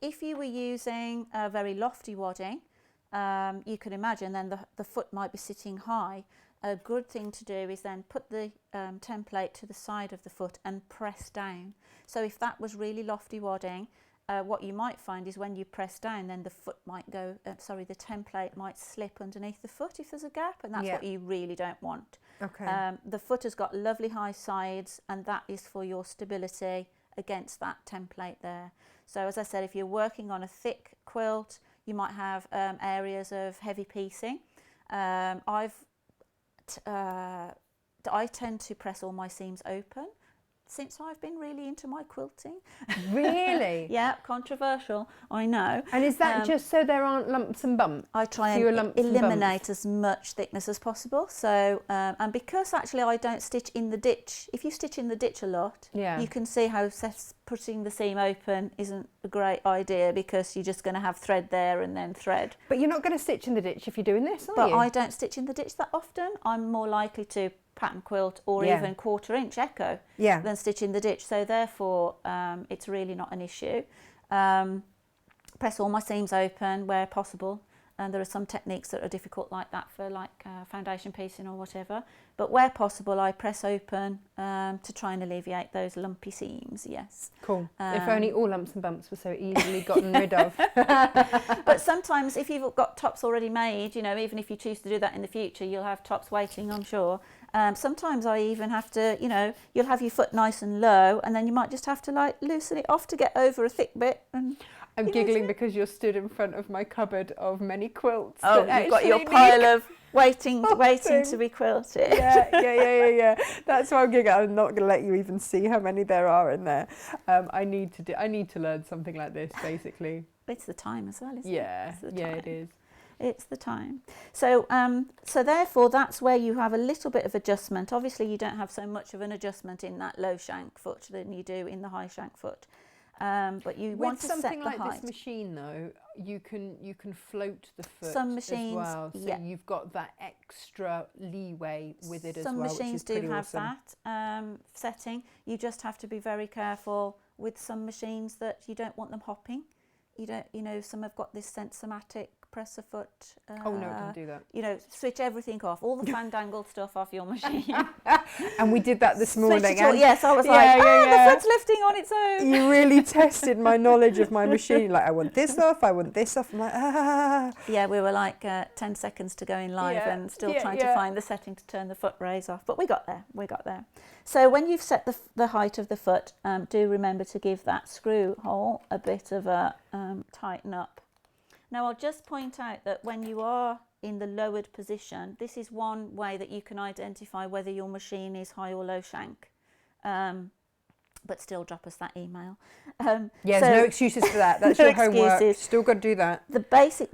If you were using a very lofty wadding, you can imagine then the foot might be sitting high. A good thing to do is then put the template to the side of the foot and press down. So if that was really lofty wadding, what you might find is when you press down, then the foot might go, the template might slip underneath the foot if there's a gap, and that's what you really don't want. Okay. The foot has got lovely high sides, and that is for your stability against that template there. So as I said, if you're working on a thick quilt, you might have areas of heavy piecing. I tend to press all my seams open. since I've been really into my quilting. Really? Yeah, controversial, I know. And is that just so there aren't lumps and bumps? I try Fewer and lumps and eliminate as much thickness as possible. So, and because actually I don't stitch in the ditch, if you stitch in the ditch a lot, you can see how putting the seam open isn't a great idea, because you're just going to have thread there and then thread. But you're not going to stitch in the ditch if you're doing this, are you? But I don't stitch in the ditch that often. I'm more likely to pattern quilt or even 1/4 inch echo than stitch in the ditch. So therefore, it's really not an issue. Press all my seams open where possible. And there are some techniques that are difficult like that for like foundation piecing or whatever. But where possible, I press open to try and alleviate those lumpy seams, yes. Cool. If only all lumps and bumps were so easily gotten rid of. But sometimes if you've got tops already made, you know, even if you choose to do that in the future, you'll have tops waiting, I'm sure. Sometimes I even have to, you know, you'll have your foot nice and low, and then you might just have to like loosen it off to get over a thick bit. And I'm giggling because you're stood in front of my cupboard of many quilts. Oh, you've got your pile of waiting to be quilted. Yeah. That's why I'm giggling. I'm not going to let you even see how many there are in there. I need to learn something like this, basically. It's the time as well, isn't it? Yeah, it is. It's the time. So, so therefore, that's where you have a little bit of adjustment. Obviously, you don't have so much of an adjustment in that low shank foot than you do in the high shank foot. But you want to set the height. With something like this machine, though, you can float the foot some machines, as well. So you've got that extra leeway with it as well. Some machines do have awesome. that setting. You just have to be very careful with some machines that you don't want them hopping. You don't, you know, some have got this sensomatic presser foot. Oh no, it can do that. You know, switch everything off, all the fandangled stuff off your machine. And we did that this morning. Yes, I was the foot's lifting on its own. You really tested my knowledge of my machine. Like, I want this off, I want this off. I'm like, Yeah, we were like 10 seconds to go in live and still trying to find the setting to turn the foot raise off. But we got there. So when you've set the height of the foot, do remember to give that screw hole a bit of a tighten up. Now I'll just point out that when you are in the lowered position, this is one way that you can identify whether your machine is high or low shank. But still drop us that email. There's no excuses for that. That's no your homework. Excuses. Still got to do that. The basic,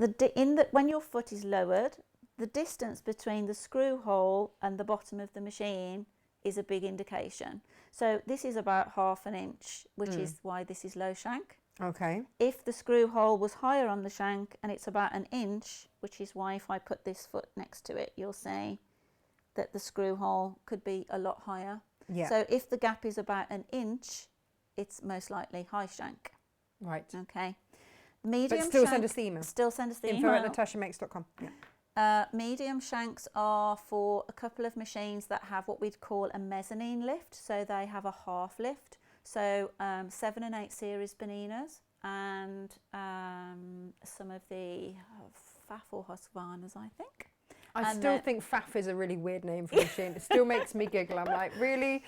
when your foot is lowered, the distance between the screw hole and the bottom of the machine is a big indication. So this is about 1/2 inch, which is why this is low shank. Okay. If the screw hole was higher on the shank and it's about 1 inch, which is why if I put this foot next to it, you'll see that the screw hole could be a lot higher. Yeah. So if the gap is about 1 inch, it's most likely high shank. Right. Okay. Medium but still shank, send us the email. Still send us the info email. @natashamakes.com. Medium shanks are for a couple of machines that have what we'd call a mezzanine lift. So they have a half lift. So 7 and 8 series Boninas and some of the Pfaff or Husqvarnas, I think. I still think Pfaff is a really weird name for a machine. It still makes me giggle. I'm like, really?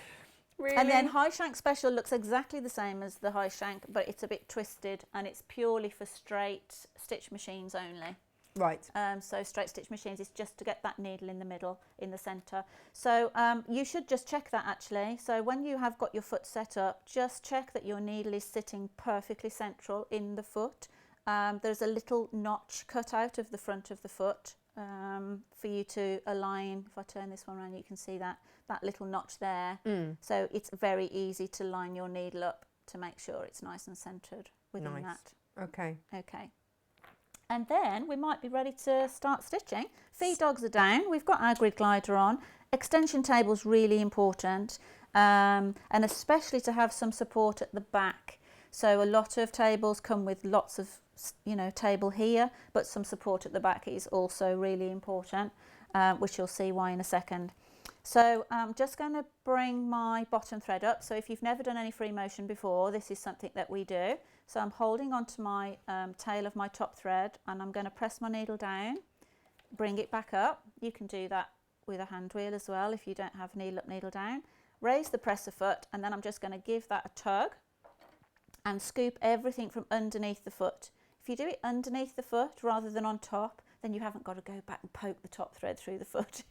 And then High Shank Special looks exactly the same as the High Shank, but it's a bit twisted and it's purely for straight stitch machines only. Right. So straight stitch machines is just to get that needle in the middle, in the centre. So you should just check that actually. So when you have got your foot set up, just check that your needle is sitting perfectly central in the foot. There's a little notch cut out of the front of the foot for you to align. If I turn this one around, you can see that little notch there. So it's very easy to line your needle up to make sure it's nice and centred within that. Okay. Okay. And then we might be ready to start stitching. Feed dogs are down. We've got our grid glider on. Extension table is really important, and especially to have some support at the back. So a lot of tables come with lots of, table here, but some support at the back is also really important, which you'll see why in a second. So I'm just going to bring my bottom thread up. So if you've never done any free motion before, this is something that we do. So I'm holding onto my tail of my top thread and I'm going to press my needle down, bring it back up. You can do that with a hand wheel as well if you don't have needle up, needle down. Raise the presser foot and then I'm just going to give that a tug and scoop everything from underneath the foot. If you do it underneath the foot rather than on top, then you haven't got to go back and poke the top thread through the foot.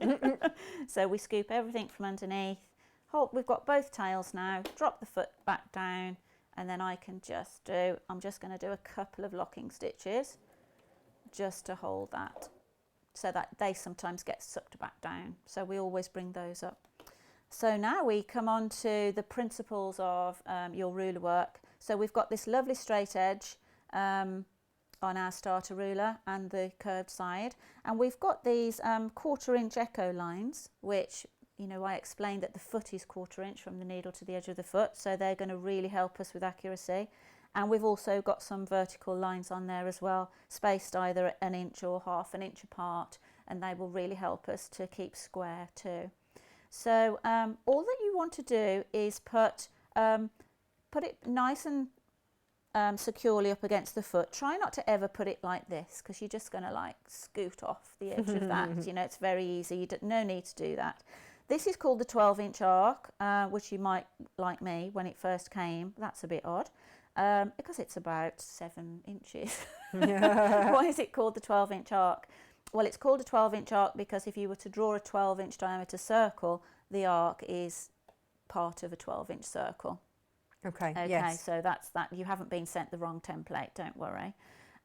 So we scoop everything from underneath, we've got both tails now, drop the foot back down, and then I can just I'm just going to do a couple of locking stitches just to hold that, so that they sometimes get sucked back down. So we always bring those up. So now we come on to the principles of your ruler work. So we've got this lovely straight edge on our starter ruler and the curved side, and we've got these 1/4 inch echo lines, which, you know, I explained that the foot is 1/4 inch from the needle to the edge of the foot, so they're going to really help us with accuracy. And we've also got some vertical lines on there as well, spaced either at 1 inch or 1/2 inch apart, and they will really help us to keep square too. So all that you want to do is put it nice and securely up against the foot. Try not to ever put it like this, because you're just going to like scoot off the edge of that. You know, it's very easy. No need to do that. This is called the 12-inch arc, which you might, like me, when it first came, that's a bit odd, because it's about 7 inches. Why is it called the 12-inch arc? Well, it's called a 12-inch arc because if you were to draw a 12-inch diameter circle, the arc is part of a 12-inch circle. Okay, Okay, yes. so that's that. You haven't been sent the wrong template, don't worry.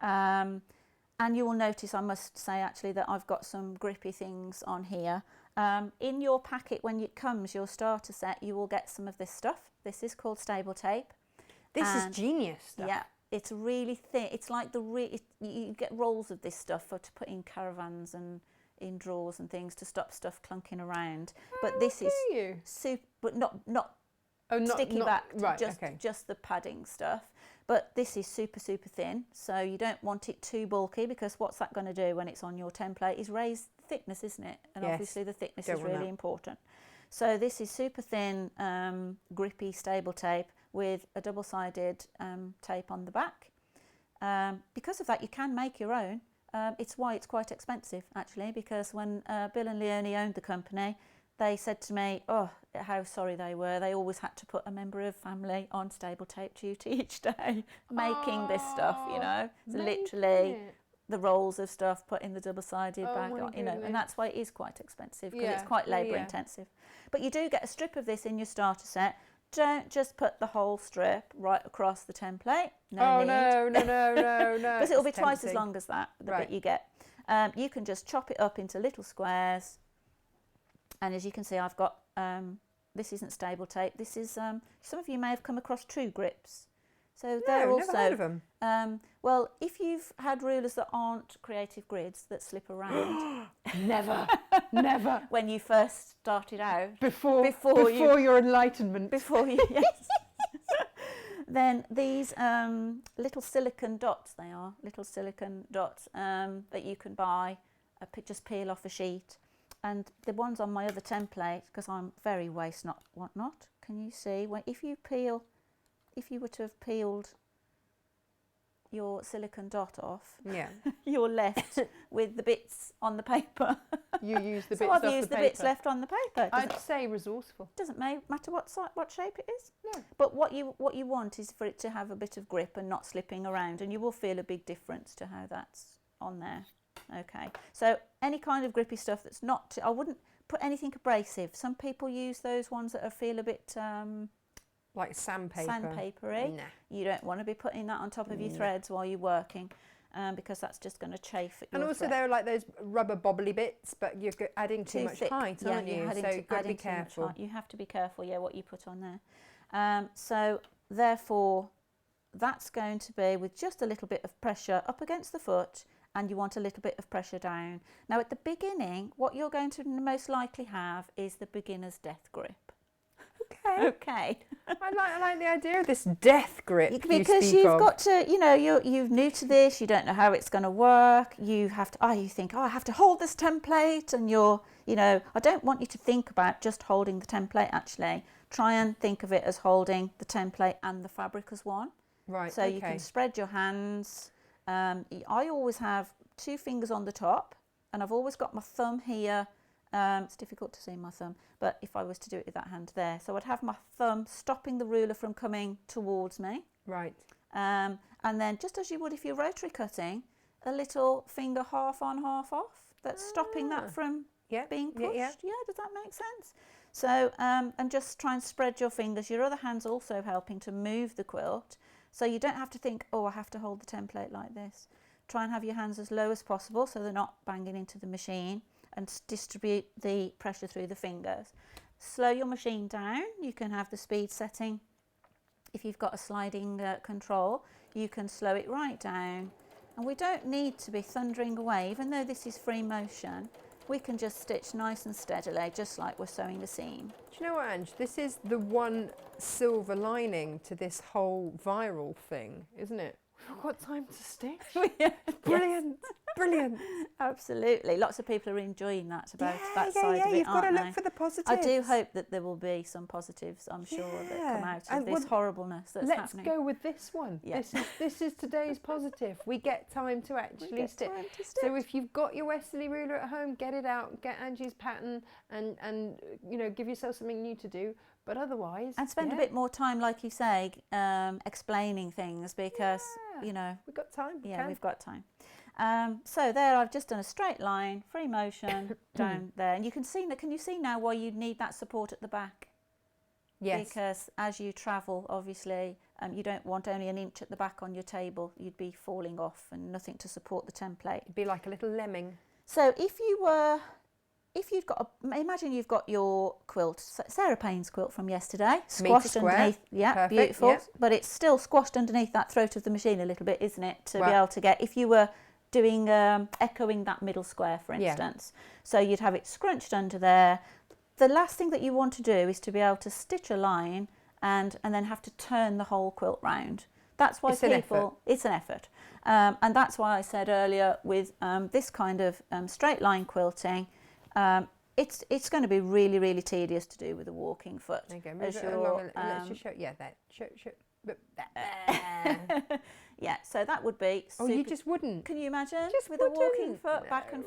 And you will notice, I must say actually, that I've got some grippy things on here. In your packet, when it comes, your starter set, you will get some of this stuff. This is called stable tape. This is genius stuff. Yeah, it's really thin. It's like you get rolls of this stuff to put in caravans and in drawers and things to stop stuff clunking around. But this is super, but not sticky back, right, just the padding stuff. But this is super thin, so you don't want it too bulky, because what's that going to do when it's on your template is raise the thickness, isn't it? And obviously the thickness is really important. So this is super thin, grippy stable tape with a double-sided tape on the back. Because of that, you can make your own. It's why it's quite expensive, actually, because when Bill and Leonie owned the company, they said to me, oh, how sorry they were. They always had to put a member of family on stable tape duty each day, making this stuff, you know. So literally the rolls of stuff put in the double-sided bag, you know, and that's why it is quite expensive, because it's quite labour intensive. But you do get a strip of this in your starter set. Don't just put the whole strip right across the template. No, no. Because it'll be twice as long as that, the bit you get. You can just chop it up into little squares. And as you can see, I've got, this isn't stable tape. This is, some of you may have come across True Grips. So they're also, never heard of them. Well, if you've had rulers that aren't creative grids that slip around. Never. When you first started out. Before your enlightenment. Before you, yes. Then these little silicone dots, they are, little silicone dots that you can buy, just peel off a sheet. And the ones on my other template, because I'm very waste not whatnot, can you see? If you were to have peeled your silicone dot off, you're left with the bits on the paper. You use the bits so I've used the bits left on the paper. I'd say resourceful. Doesn't matter what shape it is. No. But what you want is for it to have a bit of grip and not slipping around, and you will feel a big difference to how that's on there. Okay, so any kind of grippy stuff that's not, I wouldn't put anything abrasive. Some people use those ones that feel a bit like sandpaper. Sandpapery. Nah. You don't want to be putting that on top of your threads while you're working, because that's just going to chafe at your And also thread. there are like those rubber bobbly bits, but you're adding too much height, aren't you? So you've got to be careful. You have to be careful, what you put on there. So therefore, that's going to be with just a little bit of pressure up against the foot, and you want a little bit of pressure down. Now at the beginning, what you're going to most likely have is the beginner's death grip. Okay. I like the idea of this death grip. Because you've got to, you're new to this, you don't know how it's going to work. You have to, you think, I have to hold this template, and I don't want you to think about just holding the template actually. Try and think of it as holding the template and the fabric as one. Right. So you can spread your hands. I always have 2 fingers on the top, and I've always got my thumb here. It's difficult to see my thumb, but if I was to do it with that hand there, so I'd have my thumb stopping the ruler from coming towards me. Right. And then just as you would if you're rotary cutting, a little finger half on, half off. That's stopping that from being pushed. Yeah, does that make sense? So, and just try and spread your fingers. Your other hand's also helping to move the quilt. So you don't have to think, oh, I have to hold the template like this. Try and have your hands as low as possible so they're not banging into the machine, and distribute the pressure through the fingers. Slow your machine down. You can have the speed setting. If you've got a sliding control, you can slow it right down. And we don't need to be thundering away, even though this is free motion. We can just stitch nice and steadily, just like we're sewing the seam. Do you know what, Ange? This is the one silver lining to this whole viral thing, isn't it? We've got time to stitch. Brilliant, brilliant. Absolutely. Lots of people are enjoying that about that side of it, You've got to aren't look they? for the positives. I do hope that there will be some positives, I'm sure, that come out of this horribleness that's happening. Let's go with this one. Yeah. This is today's positive. We get time to actually stitch. So if you've got your Westerley ruler at home, get it out, get Angie's pattern, and you know, give yourself something new to do. But otherwise, and spend a bit more time, like you say, explaining things, because you know we've got time. We've got time. So there, I've just done a straight line, free motion down there, and you can see. Can you see now why you need that support at the back? Yes. Because as you travel, obviously, you don't want only an inch at the back on your table. You'd be falling off and nothing to support the template. It'd be like a little lemming. So if you've got, imagine you've got your quilt, Sarah Payne's quilt from yesterday, squashed underneath, Perfect, beautiful, yeah. but it's still squashed underneath that throat of the machine a little bit, isn't it, to be able to get, if you were doing, echoing that middle square, for instance, so you'd have it scrunched under there. The last thing that you want to do is to be able to stitch a line and then have to turn the whole quilt round. That's why it's an effort. And that's why I said earlier with this kind of straight line quilting, it's going to be really, really tedious to do with a walking foot. Okay, move it along. Let's just show. Yeah, that. Show. Yeah, so that would be. Oh, you just wouldn't. Can you imagine? Just with a walking foot, No. back and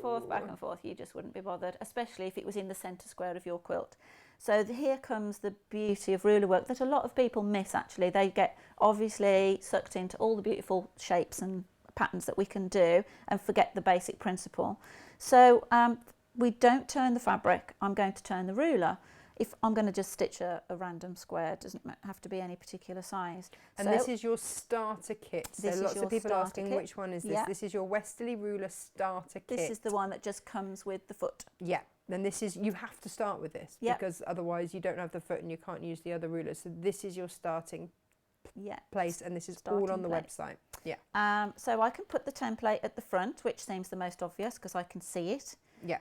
forth, you just wouldn't be bothered, especially if it was in the centre square of your quilt. So here comes the beauty of ruler work that a lot of people miss, actually. They get obviously sucked into all the beautiful shapes and patterns that we can do and forget the basic principle. So we don't turn the fabric, I'm going to turn the ruler. If I'm going to just stitch a random square, it doesn't have to be any particular size. And so this is your starter kit. So lots of people asking which one is this. Yeah. This is your Westerley ruler starter kit. This is the one that just comes with the foot. Yeah. Then this is, you have to start with this because otherwise you don't have the foot and you can't use the other ruler. So this is your starting place, and this is all on the website. Yeah. So I can put the template at the front, which seems the most obvious because I can see it. Yeah.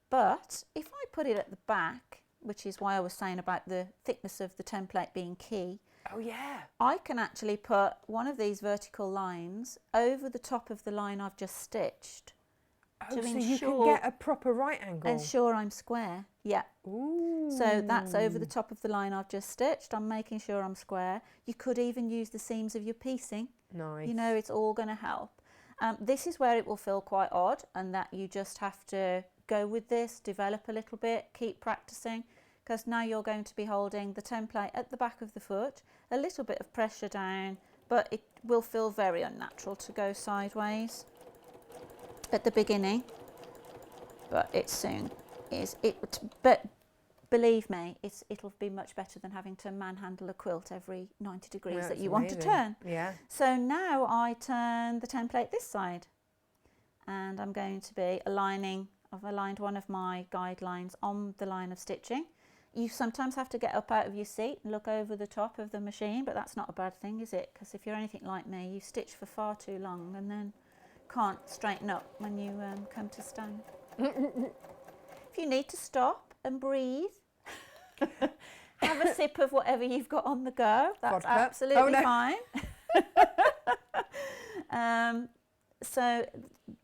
But if I put it at the back, which is why I was saying about the thickness of the template being key. Oh yeah. I can actually put one of these vertical lines over the top of the line I've just stitched. Oh, so you can get a proper right angle. Ensure I'm square. Yeah. Ooh. So that's over the top of the line I've just stitched. I'm making sure I'm square. You could even use the seams of your piecing. Nice. You know, it's all going to help. This is where it will feel quite odd, and that you just have to go with this, develop a little bit, keep practicing, because now you're going to be holding the template at the back of the foot, a little bit of pressure down, but it will feel very unnatural to go sideways at the beginning, but it soon is. But believe me, it'll be much better than having to manhandle a quilt every 90 degrees that you want to turn. Yeah. So now I turn the template this side, and I'm going to be aligning. I've aligned one of my guidelines on the line of stitching. You sometimes have to get up out of your seat and look over the top of the machine, but that's not a bad thing, is it? Because if you're anything like me, you stitch for far too long and then can't straighten up when you come to stand. If you need to stop and breathe, have a sip of whatever you've got on the go, that's absolutely fine. So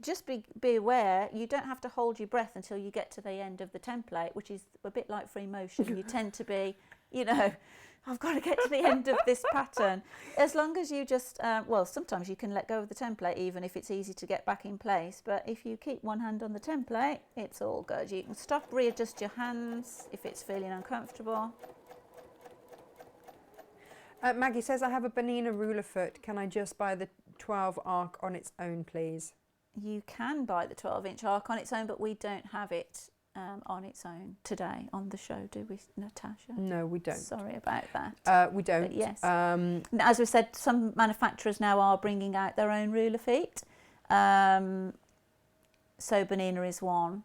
just be aware, you don't have to hold your breath until you get to the end of the template, which is a bit like free motion. You tend to be, you know, I've got to get to the end of this pattern. As long as you just, well, sometimes you can let go of the template even if it's easy to get back in place. But if you keep one hand on the template, it's all good. You can stop, readjust your hands if it's feeling uncomfortable. Maggie says, I have a Bonina ruler foot. Can I just buy the 12 arc on its own, please? You can buy the 12-inch arc on its own, but we don't have it on its own today on the show, do we, Natasha? No, we don't. Sorry about that. We don't. But yes. As we said, some manufacturers now are bringing out their own ruler feet. So Bernina is one,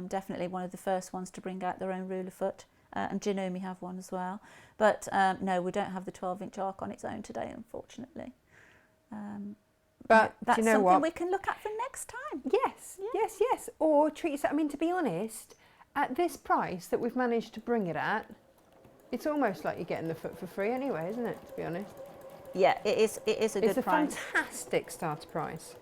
definitely one of the first ones to bring out their own ruler foot, and Janumi have one as well. But no, we don't have the 12-inch arc on its own today, unfortunately. But that's do you know something what? we can look at for next time. Yes, yes. Or treat yourself. I mean, to be honest, at this price that we've managed to bring it at, it's almost like you're getting the foot for free anyway, isn't it? To be honest. Yeah, it is. It is a good price. It's a fantastic starter price.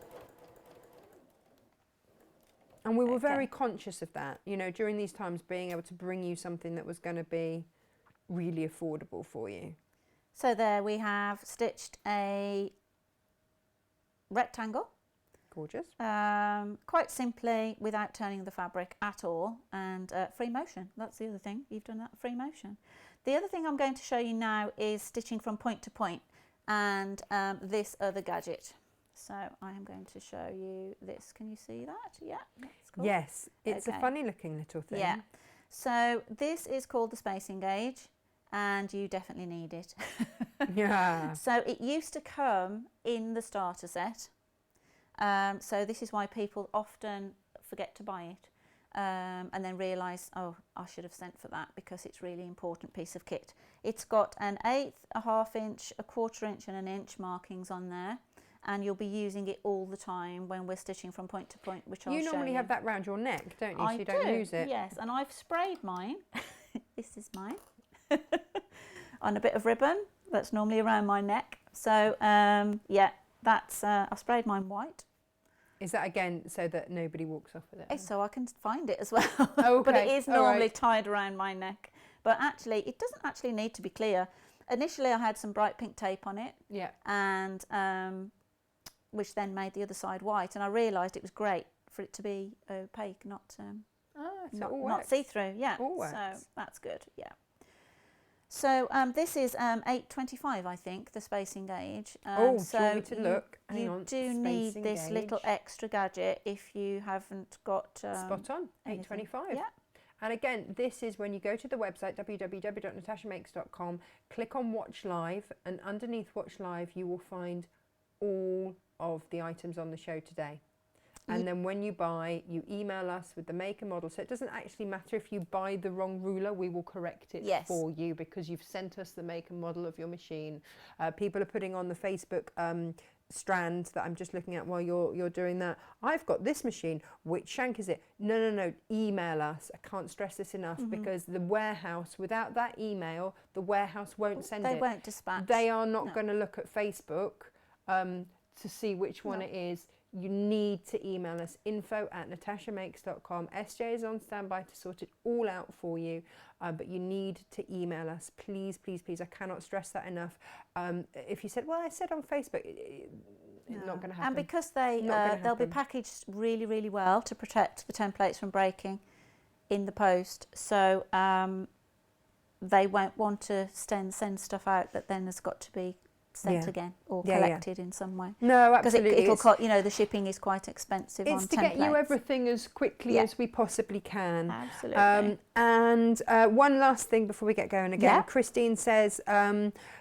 And we were very conscious of that, you know, during these times, being able to bring you something that was going to be really affordable for you. So there we have stitched a rectangle. Gorgeous. Quite simply, without turning the fabric at all, and free motion. That's the other thing. You've done that free motion. The other thing I'm going to show you now is stitching from point to point, and this other gadget. So I am going to show you this. Can you see that? Yeah, that's cool. Yes, it's a funny looking little thing. Yeah. So this is called the spacing gauge, and you definitely need it. Yeah. So it used to come in the starter set. So this is why people often forget to buy it, and then realise, oh, I should have sent for that, because it's a really important piece of kit. It's got an 1/8, a 1/2 inch, a 1/4 inch and an inch markings on there, and you'll be using it all the time when we're stitching from point to point, which I'll show you. You normally have that round your neck, don't you? I So you don't lose it. Yes, and I've sprayed mine. This is mine. On a bit of ribbon that's normally around my neck. So yeah, that's I've sprayed mine white. Is that again so that nobody walks off with it? It's so I can find it as well. Oh, okay. But it is normally right. tied around my neck. But actually, it doesn't actually need to be clear. Initially, I had some bright pink tape on it. Yeah. And which then made the other side white, and I realised it was great for it to be opaque, not see-through. Yeah. So that's good. Yeah. So this is 825, I think, the spacing gauge. So do you want me to look? You do need this little extra gadget if you haven't got... spot on, 825. Yeah. And again, this is when you go to the website, www.natashamakes.com, click on Watch Live, and underneath Watch Live, you will find all of the items on the show today. And then when you buy, you email us with the make and model. So it doesn't actually matter if you buy the wrong ruler, we will correct it for you, because you've sent us the make and model of your machine. People are putting on the Facebook strand that I'm just looking at while you're doing that. I've got this machine. Which shank is it? No. Email us. I can't stress this enough, because the warehouse, without that email, the warehouse won't send it. They won't dispatch. They are not going to look at Facebook to see which one it is. You need to email us, info@natashamakes.com. SJ is on standby to sort it all out for you, but you need to email us. Please, please, please. I cannot stress that enough. If you said, well, I said on Facebook, it's not going to happen. And because they'll be packaged really, really well to protect the templates from breaking in the post. So they won't want to send stuff out that then has got to be sent again or collected in some way. No, absolutely. Because it'll cost, the shipping is quite expensive on templates. It's to get you everything as quickly as we possibly can. Absolutely. And one last thing before we get going again. Yeah. Christine says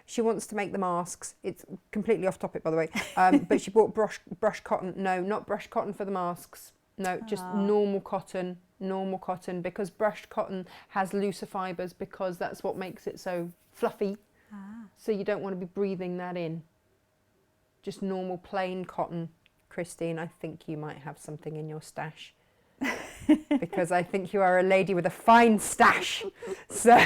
she wants to make the masks. It's completely off topic, by the way. But she bought brush cotton. No, not brush cotton for the masks. No, just normal cotton, because brushed cotton has looser fibres, because that's what makes it so fluffy. So you don't want to be breathing that in. Just normal plain cotton. Christine, I think you might have something in your stash. Because I think you are a lady with a fine stash. So,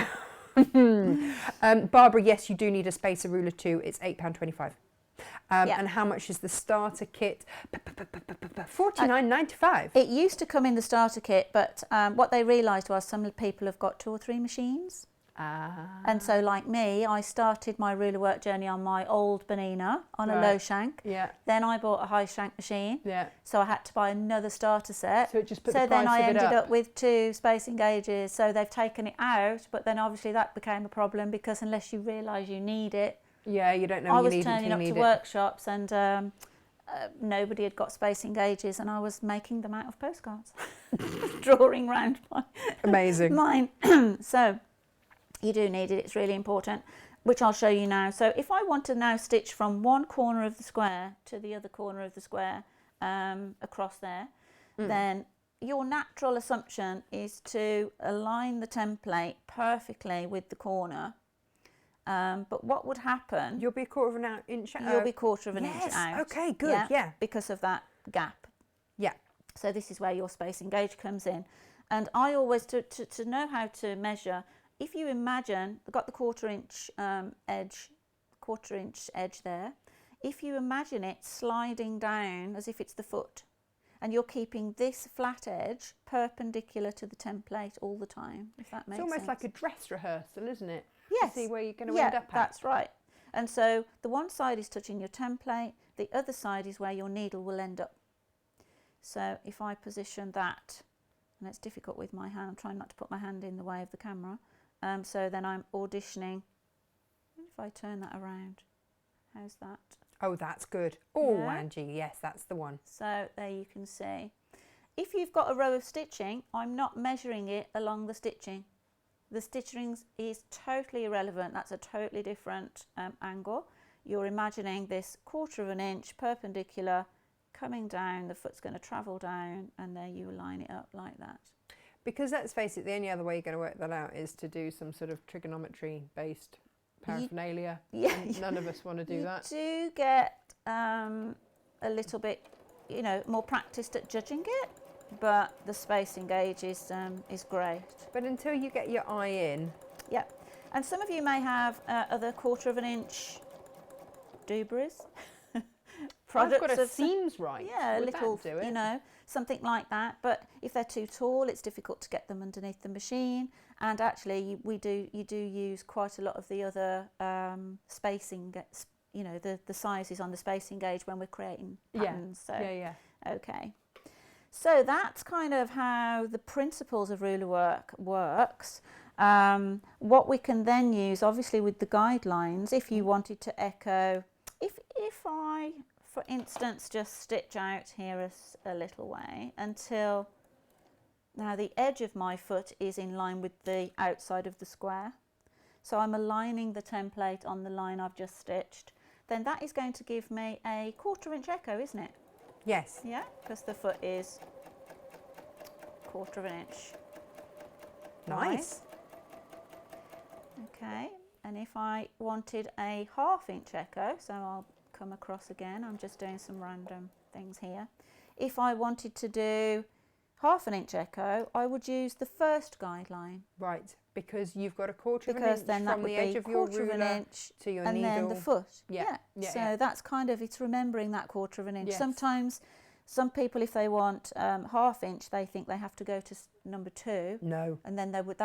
Barbara, yes, you do need a spacer ruler too. It's £8.25. And how much is the starter kit? $49.95. It used to come in the starter kit, but what they realised was some people have got 2 or 3 machines. And so, like me, I started my ruler work journey on my old Bernina on a low shank. Yeah. Then I bought a high shank machine. Yeah. So I had to buy another starter set. So it just put the price then I of it ended up. up with 2 spacing gauges. So they've taken it out, but then obviously that became a problem, because unless you realise you need it. Yeah, you don't know you need it. I was turning up to workshops and nobody had got spacing gauges, and I was making them out of postcards, drawing round Amazing. mine. So you do need it, it's really important, which I'll show you now. So if I want to now stitch from one corner of the square to the other corner of the square across there, then your natural assumption is to align the template perfectly with the corner. But what would happen? You'll be a quarter of an inch out. You'll be quarter of an inch Yes, out. okay, good, yeah. Because of that gap. Yeah. So this is where your spacing gauge comes in. And I always, to know how to measure, if you imagine, I've got the quarter inch edge there. If you imagine it sliding down as if it's the foot, and you're keeping this flat edge perpendicular to the template all the time, if that makes sense. It's almost like a dress rehearsal, isn't it? Yes. To see where you're going to end up at. That's right. And so the one side is touching your template, the other side is where your needle will end up. So if I position that, and it's difficult with my hand, I'm trying not to put my hand in the way of the camera, so then I'm auditioning. If I turn that around, how's that? Oh, that's good. Oh, Yeah. Angie, yes, that's the one. So there you can see. If you've got a row of stitching, I'm not measuring it along the stitching. The stitching is totally irrelevant. That's a totally different angle. You're imagining this quarter of an inch perpendicular coming down, the foot's going to travel down, and there you line it up like that. Because let's face it, the only other way you're going to work that out is to do some sort of trigonometry-based paraphernalia. None of us want to do that. You do get a little bit, more practiced at judging it, but the spacing gauge is great. But until you get your eye in. Yep. And some of you may have other quarter of an inch doobraries. I've got a seams right. Yeah, a Would little, that do it? Something like that. But if they're too tall, it's difficult to get them underneath the machine. And actually, you do use quite a lot of the other spacing, the sizes on the spacing gauge when we're creating patterns. Yeah. So, yeah. Okay. So that's kind of how the principles of ruler work works. What we can then use, obviously, with the guidelines, if you wanted to echo, if I, for instance, just stitch out here a little way until now the edge of my foot is in line with the outside of the square. So I'm aligning the template on the line I've just stitched. Then that is going to give me a quarter inch echo, isn't it? Yes. Yeah, because the foot is quarter of an inch. Nice. Okay, and if I wanted a half inch echo, so I'll come across again, I'm just doing some random things here. If I wanted to do half an inch echo, I would use the first guideline. Right, because you've got a quarter of an Because inch then that from would the be edge of your quarter of an ruler inch to your and needle. then the foot. Yeah. So that's kind of, it's remembering that quarter of an inch. Yes. Sometimes some people, if they want half inch, they think they have to go to number 2. No. And then they would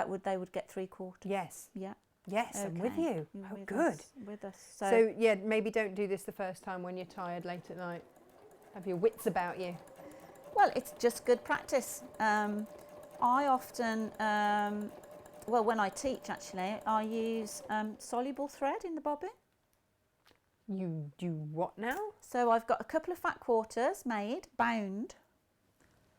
get 3/4. Yes. Yeah. Yes, I'm with Okay. you. You're Oh, with good. us, with us. So yeah, maybe don't do this the first time when you're tired late at night. Have your wits about you. Well, it's just good practice. I often, when I teach actually, I use soluble thread in the bobbin. You do what now? So I've got a couple of fat quarters made, bound,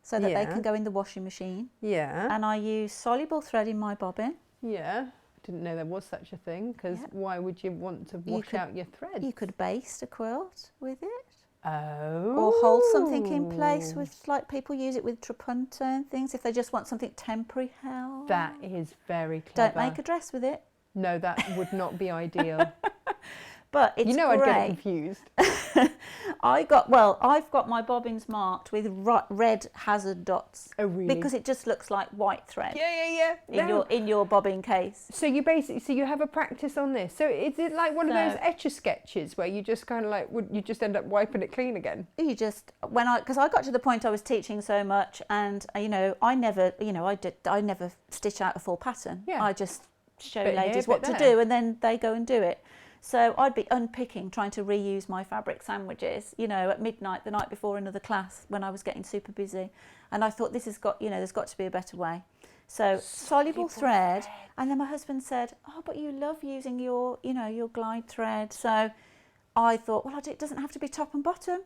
so that they Yeah. can go in the washing machine. Yeah. And I use soluble thread in my bobbin. Yeah. Didn't know there was such a thing, because Yeah. why would you want to wash out your thread? You could baste a quilt with it. Oh. Or hold something in place with, like people use it with trapunto and things, if they just want something temporary held. That is very clever. Don't make a dress with it. No, that would not be ideal. But it's I'd get great. confused. I've got my bobbins marked with red hazard dots. Oh, really? Because it just looks like white thread Yeah. in your bobbin case. So you have a practice on this. So is it like one of those etch a sketches where you just kind of like you just end up wiping it clean again? You just because I got to the point I was teaching so much, and I never stitch out a full pattern. Yeah. I just show Bit here, ladies bit what to there. do, and then they go and do it. So I'd be unpicking, trying to reuse my fabric sandwiches, at midnight the night before another class when I was getting super busy. And I thought there's got to be a better way. So soluble thread. And then my husband said, "Oh, but you love using your glide thread." So I thought, well, it doesn't have to be top and bottom.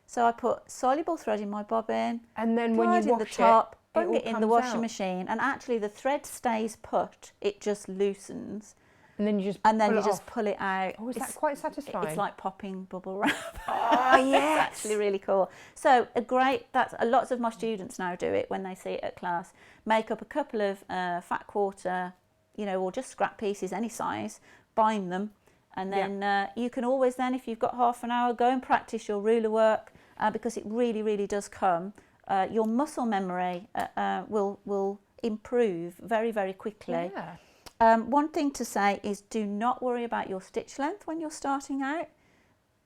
So I put soluble thread in my bobbin, And then when tied you in the wash top, it bung all it in the comes washing out. machine, and actually the thread stays put. It just loosens, And then you just and then pull you it just off. pull it out. Oh, is that quite satisfying? It's like popping bubble wrap. Oh, It's yes. actually really cool. So lots of my students now do it when they see it at class. Make up a couple of fat quarter, or just scrap pieces, any size, bind them, and then you can always then, if you've got half an hour, go and practice your ruler work because it really, really does come. Your muscle memory will improve very, very quickly. Yeah. One thing to say is do not worry about your stitch length when you're starting out,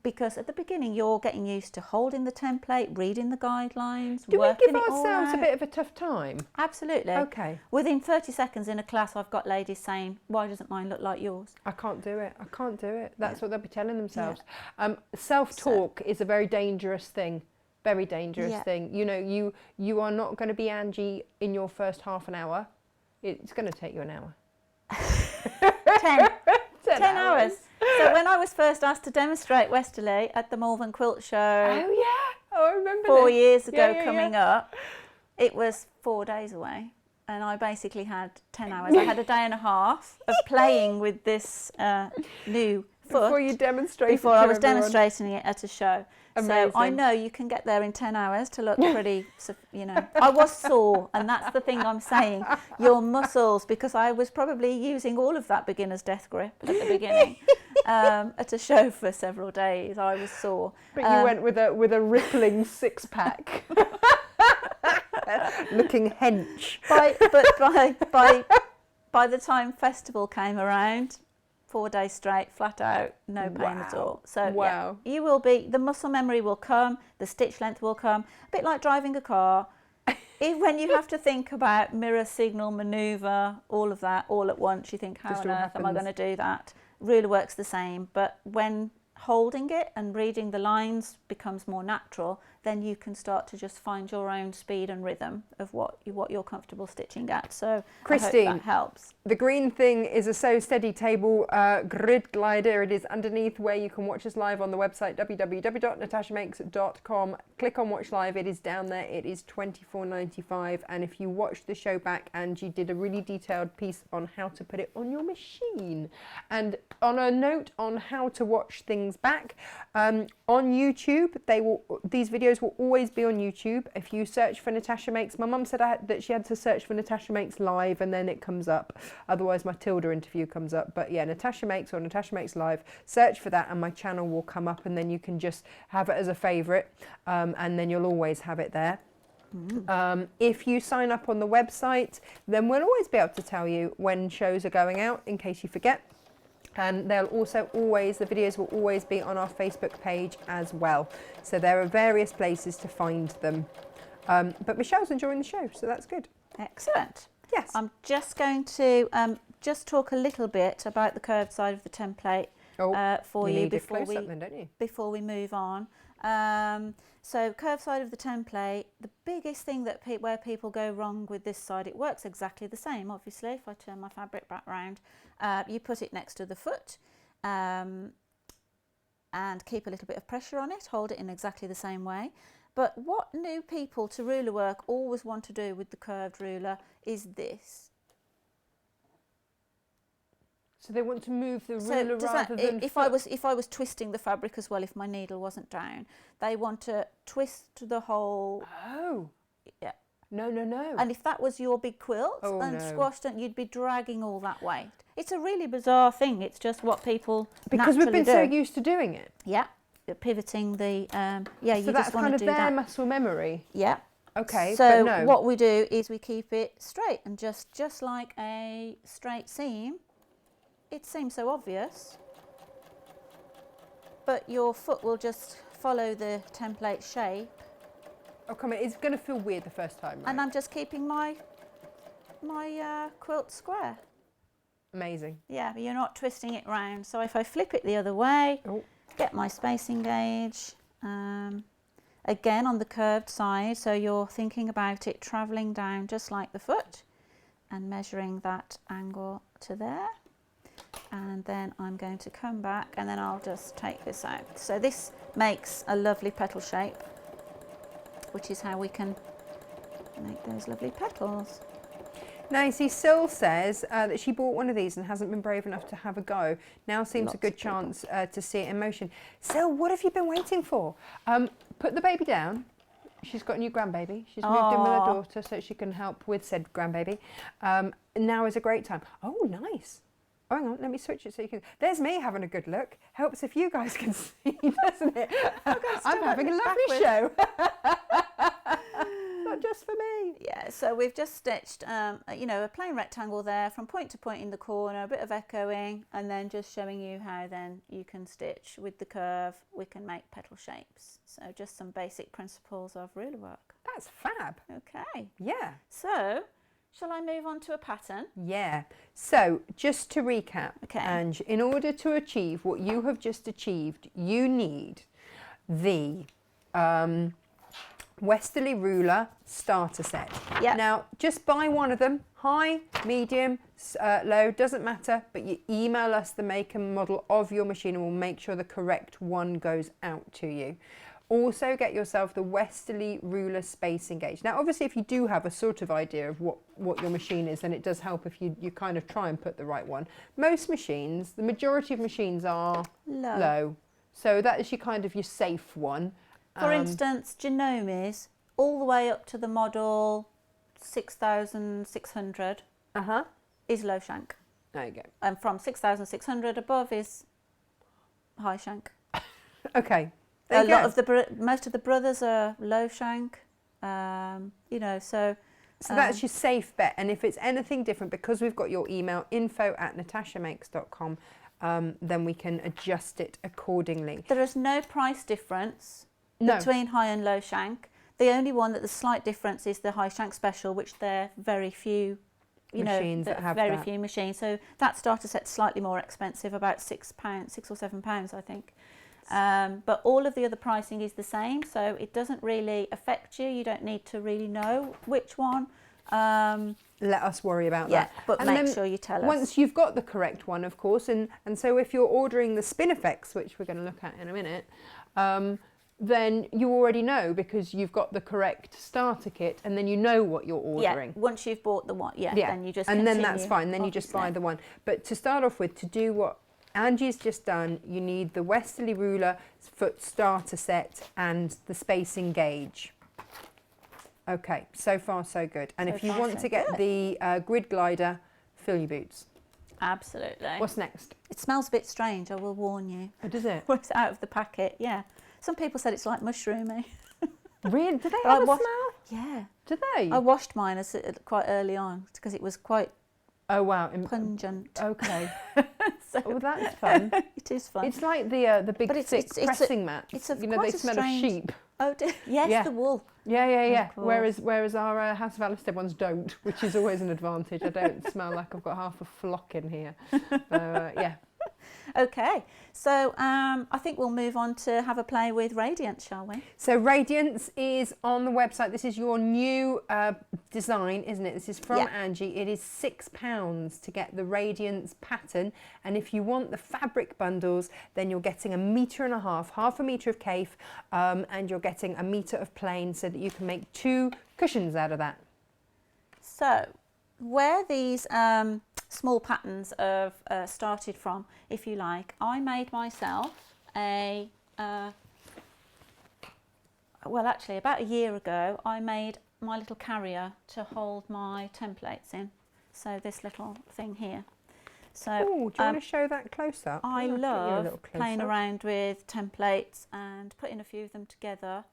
because at the beginning you're getting used to holding the template, reading the guidelines, Do we working give it all ourselves a out. bit of a tough time? Absolutely. Okay. Within 30 seconds in a class, I've got ladies saying, "Why doesn't mine look like yours?" I can't do it. I can't do it. That's what they'll be telling themselves. Yeah. Self-talk is a very dangerous thing. Very dangerous Yeah. thing. You are not going to be Angie in your first half an hour. It's going to take you an hour. 10 hours. So when I was first asked to demonstrate Westerley at the Malvern Quilt Show Oh yeah. Oh, I remember 4 this. years ago Yeah. coming up, it was 4 days away. And I basically had 10 hours. I had a day and a half of playing with this new foot Before you demonstrated before to I was everyone. demonstrating it at a show. Amazing. So I know you can get there in 10 hours to look pretty, I was sore, and that's the thing I'm saying. Your muscles, because I was probably using all of that beginner's death grip at the beginning at a show for several days. I was sore. But you went with a rippling six-pack. Looking hench. By the time festival came around, 4 days straight, flat out, no pain at all. So Wow. yeah, you will be, the muscle memory will come, the stitch length will come, a bit like driving a car. When you have to think about mirror, signal, manoeuvre, all of that all at once, you think, how Just on all earth am I happens. going to do that? Ruler works the same, but when holding it and reading the lines becomes more natural, then you can start to just find your own speed and rhythm of what you're comfortable stitching at. So Christine, I hope that helps. The green thing is a Sew Steady table grid glider. It is underneath where you can watch us live on the website www.natashamakes.com. Click on Watch Live. It is down there. It is $24.95. And if you watch the show back, Angie did a really detailed piece on how to put it on your machine. And on a note on how to watch things back, on YouTube, these videos will always be on YouTube. If you search for Natasha Makes, my mum said that she had to search for Natasha Makes Live and then it comes up. Otherwise my Tilda interview comes up. But yeah, Natasha Makes or Natasha Makes Live, search for that and my channel will come up, and then you can just have it as a favourite, and then you'll always have it there. If you sign up on the website, then we'll always be able to tell you when shows are going out in case you forget. And they'll also the videos will always be on our Facebook page as well. So there are various places to find them. But Michelle's enjoying the show, so that's good. Excellent. Yes. I'm just going to just talk a little bit about the curved side of the template for you need a before close-up then, don't you? before we move on. So curved side of the template, the biggest thing where people go wrong with this side, it works exactly the same, obviously. If I turn my fabric back round, you put it next to the foot and keep a little bit of pressure on it, hold it in exactly the same way. But what new people to ruler work always want to do with the curved ruler is this. So they want to move the ruler rather than if I was twisting the fabric as well, if my needle wasn't down, they want to twist the whole. Oh. Yeah. No. And if that was your big quilt squashed, and you'd be dragging all that weight. It's a really bizarre thing. It's just what people because we've been so do. used to doing it. Yeah, pivoting the So you that's just want kind to of do their that. muscle memory. Yeah. Okay. So but no. what we do is we keep it straight, and just like a straight seam. It seems so obvious, but your foot will just follow the template shape. Oh, come on, it's going to feel weird the first time, right? And I'm just keeping my quilt square. Amazing. Yeah, but you're not twisting it round. So if I flip it the other way, Oh. get my spacing gauge, again on the curved side, so you're thinking about it travelling down just like the foot and measuring that angle to there. And then I'm going to come back and then I'll just take this out. So this makes a lovely petal shape, which is how we can make those lovely petals. Now, you see, Syl says that she bought one of these and hasn't been brave enough to have a go. Now seems Lots a good of people. chance to see it in motion. Syl, what have you been waiting for? Put the baby down. She's got a new grandbaby. She's moved in with her daughter so she can help with said grandbaby. Now is a great time. Oh, nice. Oh, hang on, let me switch it so you can... There's me having a good look. Helps if you guys can see, doesn't it? I'm having a lovely show. Not just for me. Yeah, so we've just stitched, you know, a plain rectangle there from point to point in the corner, a bit of echoing, and then just showing you how then you can stitch with the curve. We can make petal shapes. So just some basic principles of ruler work. That's fab. Okay. Yeah. So, shall I move on to a pattern? Yeah. So, just to recap, Okay. Ange, in order to achieve what you have just achieved, you need the Westerley ruler starter set. Yeah. Now, just buy one of them, high, medium, low, doesn't matter, but you email us the make and model of your machine and we'll make sure the correct one goes out to you. Also get yourself the Westerley ruler spacing gauge. Now, obviously, if you do have a sort of idea of what your machine is, then it does help if you kind of try and put the right one. Most machines, the majority of machines are low. So that is your kind of your safe one. For instance, Genome's all the way up to the model 6,600 is low shank. There you go. And from 6,600 above is high shank. Okay. Most of the brothers are low shank, you know, so that's your safe bet. And if it's anything different, because we've got your email info@natashamakes.com, then we can adjust it accordingly. there is no price difference between high and low shank. The only one that the slight difference is the high shank special, which they're very few, machines that have very that. few machines. So that starter set's slightly more expensive, about £6, £6 or £7, I think. But all of the other pricing is the same, so it doesn't really affect you. You don't need to really know which one. Let us worry about that. But And make then sure you tell us. Once you've got the correct one, of course, and so if you're ordering the spin effects, which we're going to look at in a minute, then you already know because you've got the correct starter kit and then you know what you're ordering. Yeah, once you've bought the one, then you just and continue, then that's fine, then you just buy the one. But to start off with, to do what Angie's just done, you need the Westerley ruler foot starter set and the spacing gauge. Okay, so far so good. And if you want to get the grid glider, fill your boots. Absolutely. What's next? It smells a bit strange, I will warn you. Oh, does it? When it's out of the packet, yeah. Some people said it's like mushroomy. Really? Do they have a smell? Yeah. Do they? I washed mine quite early on because it was quite pungent. Okay. So, well, that's fun. It is fun. It's like the big thick pressing mat. It's a, you know, they smell of sheep. Oh, yes, the wool. Yeah. Whereas our House of Alistair ones don't, which is always an advantage. I don't smell like I've got half a flock in here. Yeah. Okay, so I think we'll move on to have a play with Radiance, shall we? So Radiance is on the website. This is your new design, isn't it? This is from Angie. It is £6 to get the Radiance pattern. And if you want the fabric bundles, then you're getting 1.5 meters, half a metre of cafe, and you're getting 1 metre of plain so that you can make 2 cushions out of that. So where these small patterns have started from, if you like, I made myself a, well actually about a year ago, I made my little carrier to hold my templates in. So this little thing here. So do you want to show that close up? I love playing around with templates and putting a few of them together.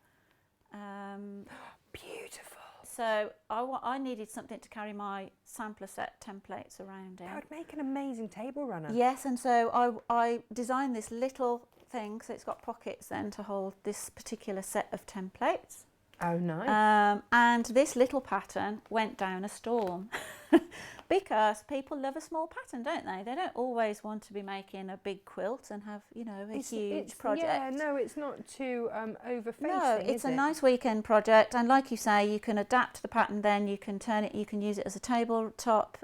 Beautiful. So I needed something to carry my sampler set templates around in. That would make an amazing table runner. Yes, and so I designed this little thing, so it's got pockets then to hold this particular set of templates. Oh, nice. And this little pattern went down a storm because people love a small pattern, don't they? They don't always want to be making a big quilt and have, you know, a huge project. Yeah, no, it's not too over-facing, No, it's a nice weekend project, and like you say, you can adapt the pattern. Then you can turn it. You can use it as a tabletop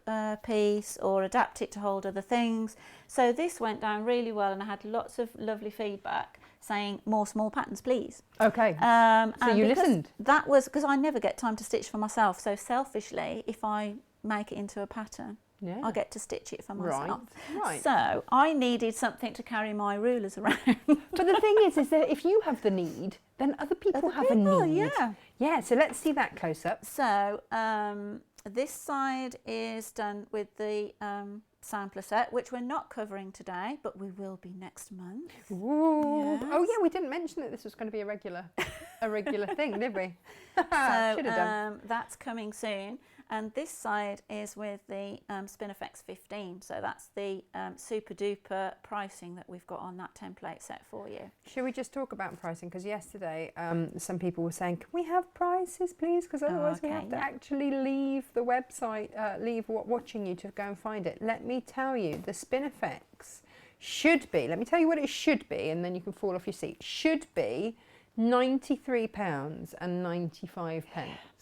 piece, or adapt it to hold other things. So this went down really well, and I had lots of lovely feedback saying more small patterns, please. Okay. So you listened. That was because I never get time to stitch for myself. So selfishly, if I make it into a pattern, I get to stitch it for myself. Right. So I needed something to carry my rulers around. But the thing is that if you have the need, then other people have a need. Yeah. Yeah. So let's see that close up. So this side is done with the sampler set, which we're not covering today, but we will be next month. Ooh. Yes. Oh yeah, we didn't mention that this was going to be a regular thing, did we? So Should have done. that's coming soon. And this side is with the Spinifex 15. So that's the super duper pricing that we've got on that template set for you. Should we just talk about pricing? Because yesterday some people were saying, can we have prices, please? Because otherwise we have to actually leave the website, leave watching you to go and find it. Let me tell you, the Spinifex should be, let me tell you what it should be, and then you can fall off your seat, should be £93.95.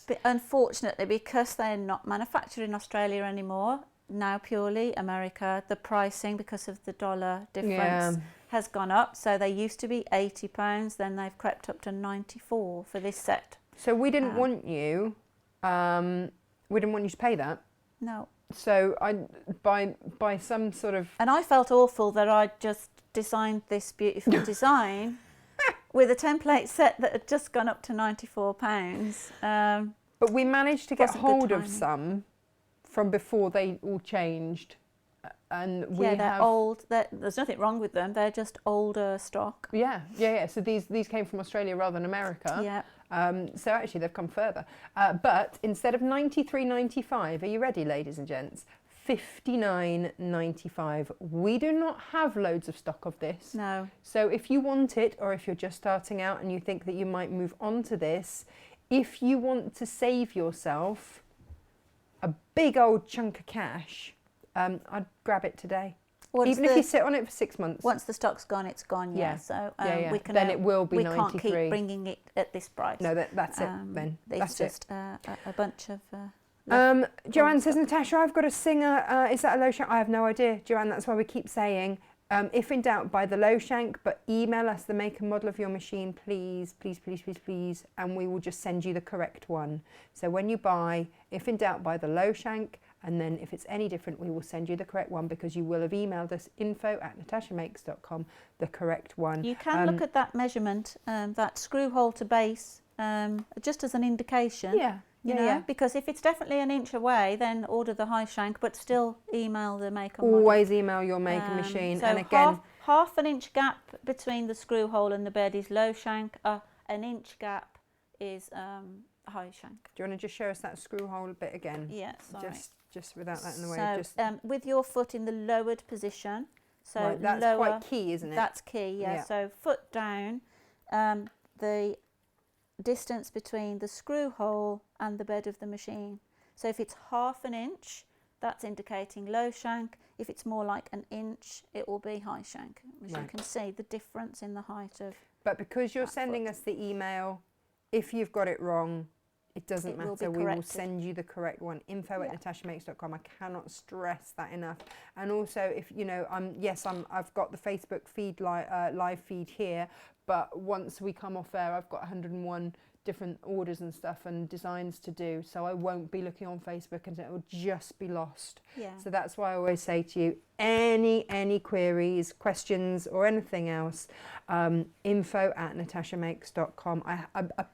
But unfortunately, because they're not manufactured in Australia anymore, now purely America, the pricing, because of the dollar difference, has gone up. So they used to be £80, then they've crept up to 94 for this set. So we didn't want you, to pay that. No. So by some sort of... And I felt awful that I'd just designed this beautiful design with a template set that had just gone up to £94. But we managed to get hold of some from before they all changed. And they're old. There's nothing wrong with them. They're just older stock. Yeah. So these came from Australia rather than America. Yeah. So actually they've come further. But instead of £93.95, are you ready, ladies and gents? £59.95. We do not have loads of stock of this. No. So if you want it, or if you're just starting out and you think that you might move on to this, if you want to save yourself a big old chunk of cash, I'd grab it today. Even if you sit on it for 6 months. Once the stock's gone, it's gone. Yeah. So we can. Then it will be we 93. Can't keep bringing it at this price. No, that's it. Then it's that's just a bunch of. Joanne says, Natasha, I've got a singer. Is that a low shank? I have no idea, Joanne. That's why we keep saying, if in doubt, buy the low shank, but email us the make and model of your machine, please, please, please, please, please, and we will just send you the correct one. So when you buy, if in doubt, buy the low shank, and then if it's any different, we will send you the correct one, because you will have emailed us info@natashamakes.com, the correct one. You can look at that measurement, that screw hole to base, just as an indication. You know, because if it's definitely an inch away, then order the high shank, but still email the make and model. Always email your make and machine. So and again, half an inch gap between the screw hole and the bed is low shank. An inch gap is high shank. Do you want to just show us that screw hole bit again? Yeah, sorry. Just without that in the way. So with your foot in the lowered position. So right, that's quite key, isn't it? That's key, yeah. So foot down, the distance between the screw hole and the bed of the machine. So if it's half an inch, that's indicating low shank. If it's more like an inch, it will be high shank. As you can see the difference in the height of. But because you're sending us the email, if you've got it wrong, it doesn't matter. We will send you the correct one. info@natashamakes.com. I cannot stress that enough. And also, if you know, I've got the Facebook feed live feed here. But once we come off air, I've got 101 different orders and stuff and designs to do. So I won't be looking on Facebook, and it will just be lost. Yeah. So that's why I always say to you, any queries, questions, or anything else, info@natashamakes.com. I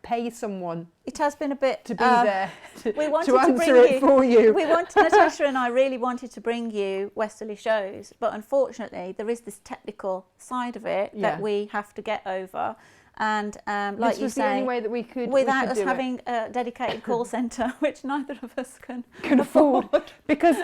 pay someone. It has been a bit to be there we wanted to answer it for you. We wanted, Natasha and I really wanted to bring you Westerley shows, but unfortunately there is this technical side of it that we have to get over. And like this you was say, the only way that we could without us do it. having a dedicated call centre, which neither of us can afford. Because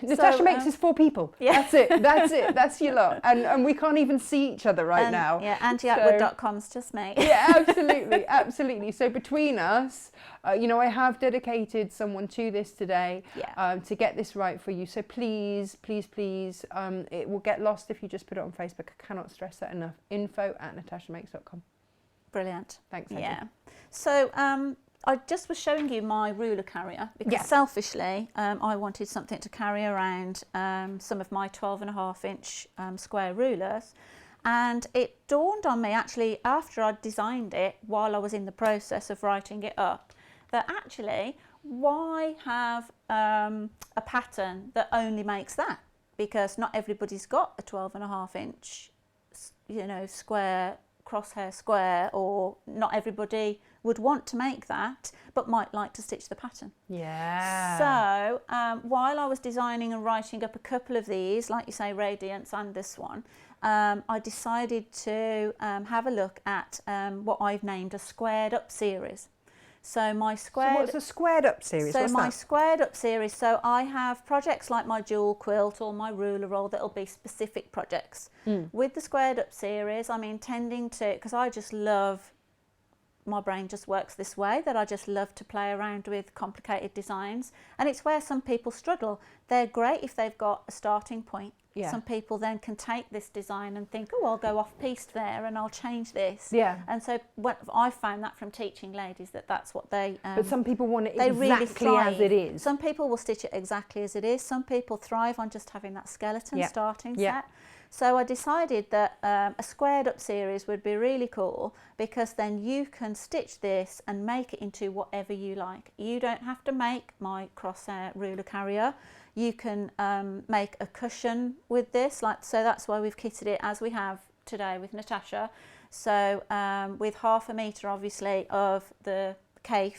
Natasha makes us 4 people. Yeah. That's it. That's your lot. And we can't even see each other right now. Yeah, antiatwood.com's just me. Yeah, absolutely, absolutely. So between us, you know, I have dedicated someone to this today to get this right for you. So please, please, please, it will get lost if you just put it on Facebook. I cannot stress that enough. info@natashamakes.com. Brilliant. Thanks, Heidi. Yeah. So I just was showing you my ruler carrier because selfishly I wanted something to carry around some of my 12.5-inch square rulers. And it dawned on me actually after I'd designed it, while I was in the process of writing it up, that actually why have a pattern that only makes that? Because not everybody's got a 12.5-inch, you know, square, crosshair square, or not everybody would want to make that but might like to stitch the pattern. Yeah. So while I was designing and writing up a couple of these, like you say, Radiance and this one, I decided to have a look at what I've named a squared up series. So my squared. So what's a squared up series? So what's my that? squared up series. So I have projects like my jewel quilt or my ruler roll that'll be specific projects. With the squared up series, I'm intending to, because I just love, my brain just works this way, that I just love to play around with complicated designs, and it's where some people struggle. They're great if they've got a starting point. Yeah. Some people then can take this design and think, oh, I'll go off piste there and I'll change this. Yeah. And so what I found that from teaching ladies, that's what they But some people want it they really exactly thrive. as it is. Some people will stitch it exactly as it is. Some people thrive on just having that skeleton starting set. So I decided that a squared up series would be really cool, because then you can stitch this and make it into whatever you like. You don't have to make my crosshair ruler carrier. You can make a cushion with this, so that's why we've kitted it as we have today with Natasha. So with 1/2 metre obviously of the Cafe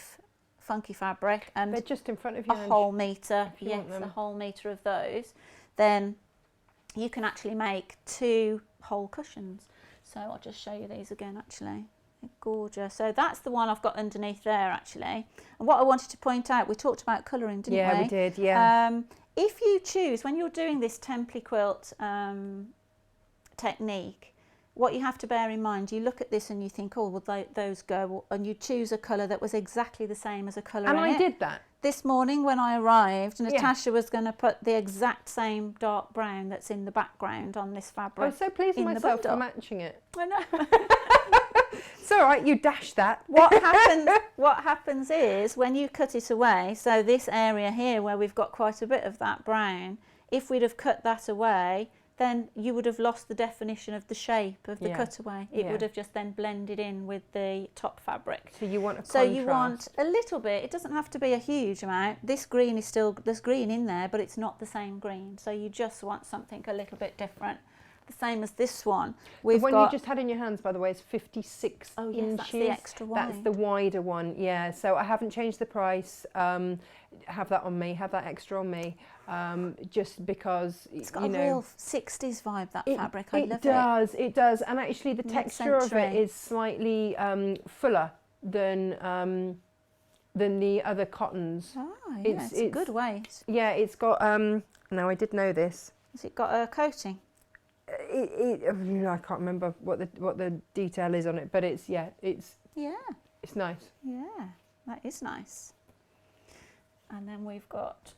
funky fabric, and they're just in front of you. a whole metre, yes, want them. a whole metre of those, then you can actually make 2 whole cushions. So I'll just show you these again actually. They're gorgeous. So that's the one I've got underneath there actually. And what I wanted to point out, we talked about colouring, didn't we? Yeah, we did, yeah. If you choose, when you're doing this template quilt technique, what you have to bear in mind, you look at this and you think, oh, well, those go, and you choose a colour that was exactly the same as a colour in it. And I did that. This morning when I arrived, Natasha was going to put the exact same dark brown that's in the background on this fabric. I was so pleased with in the myself for bundle. matching it. I know. It's all right, you dashed that. What happens is when you cut it away, so this area here where we've got quite a bit of that brown, if we'd have cut that away, then you would have lost the definition of the shape of the cutaway. It would have just then blended in with the top fabric. So you want a So contrast. you want a little bit, it doesn't have to be a huge amount. This green is still, there's green in there, but it's not the same green. So you just want something a little bit different. The same as this one. The one you just had in your hands, by the way, is 56 inches. That's the extra wide. That's the wider one, yeah. So I haven't changed the price. Have that on me, have that extra on me, just because, it's got a real 60s vibe, that fabric. I love it. It does. And actually the texture of it is slightly fuller than the other cottons. Oh, yeah, it's a good weight. Yeah, it's got, now I did know this. Has it got a coating? I can't remember what the detail is on it, but it's it's nice. Yeah, that is nice. And then we've got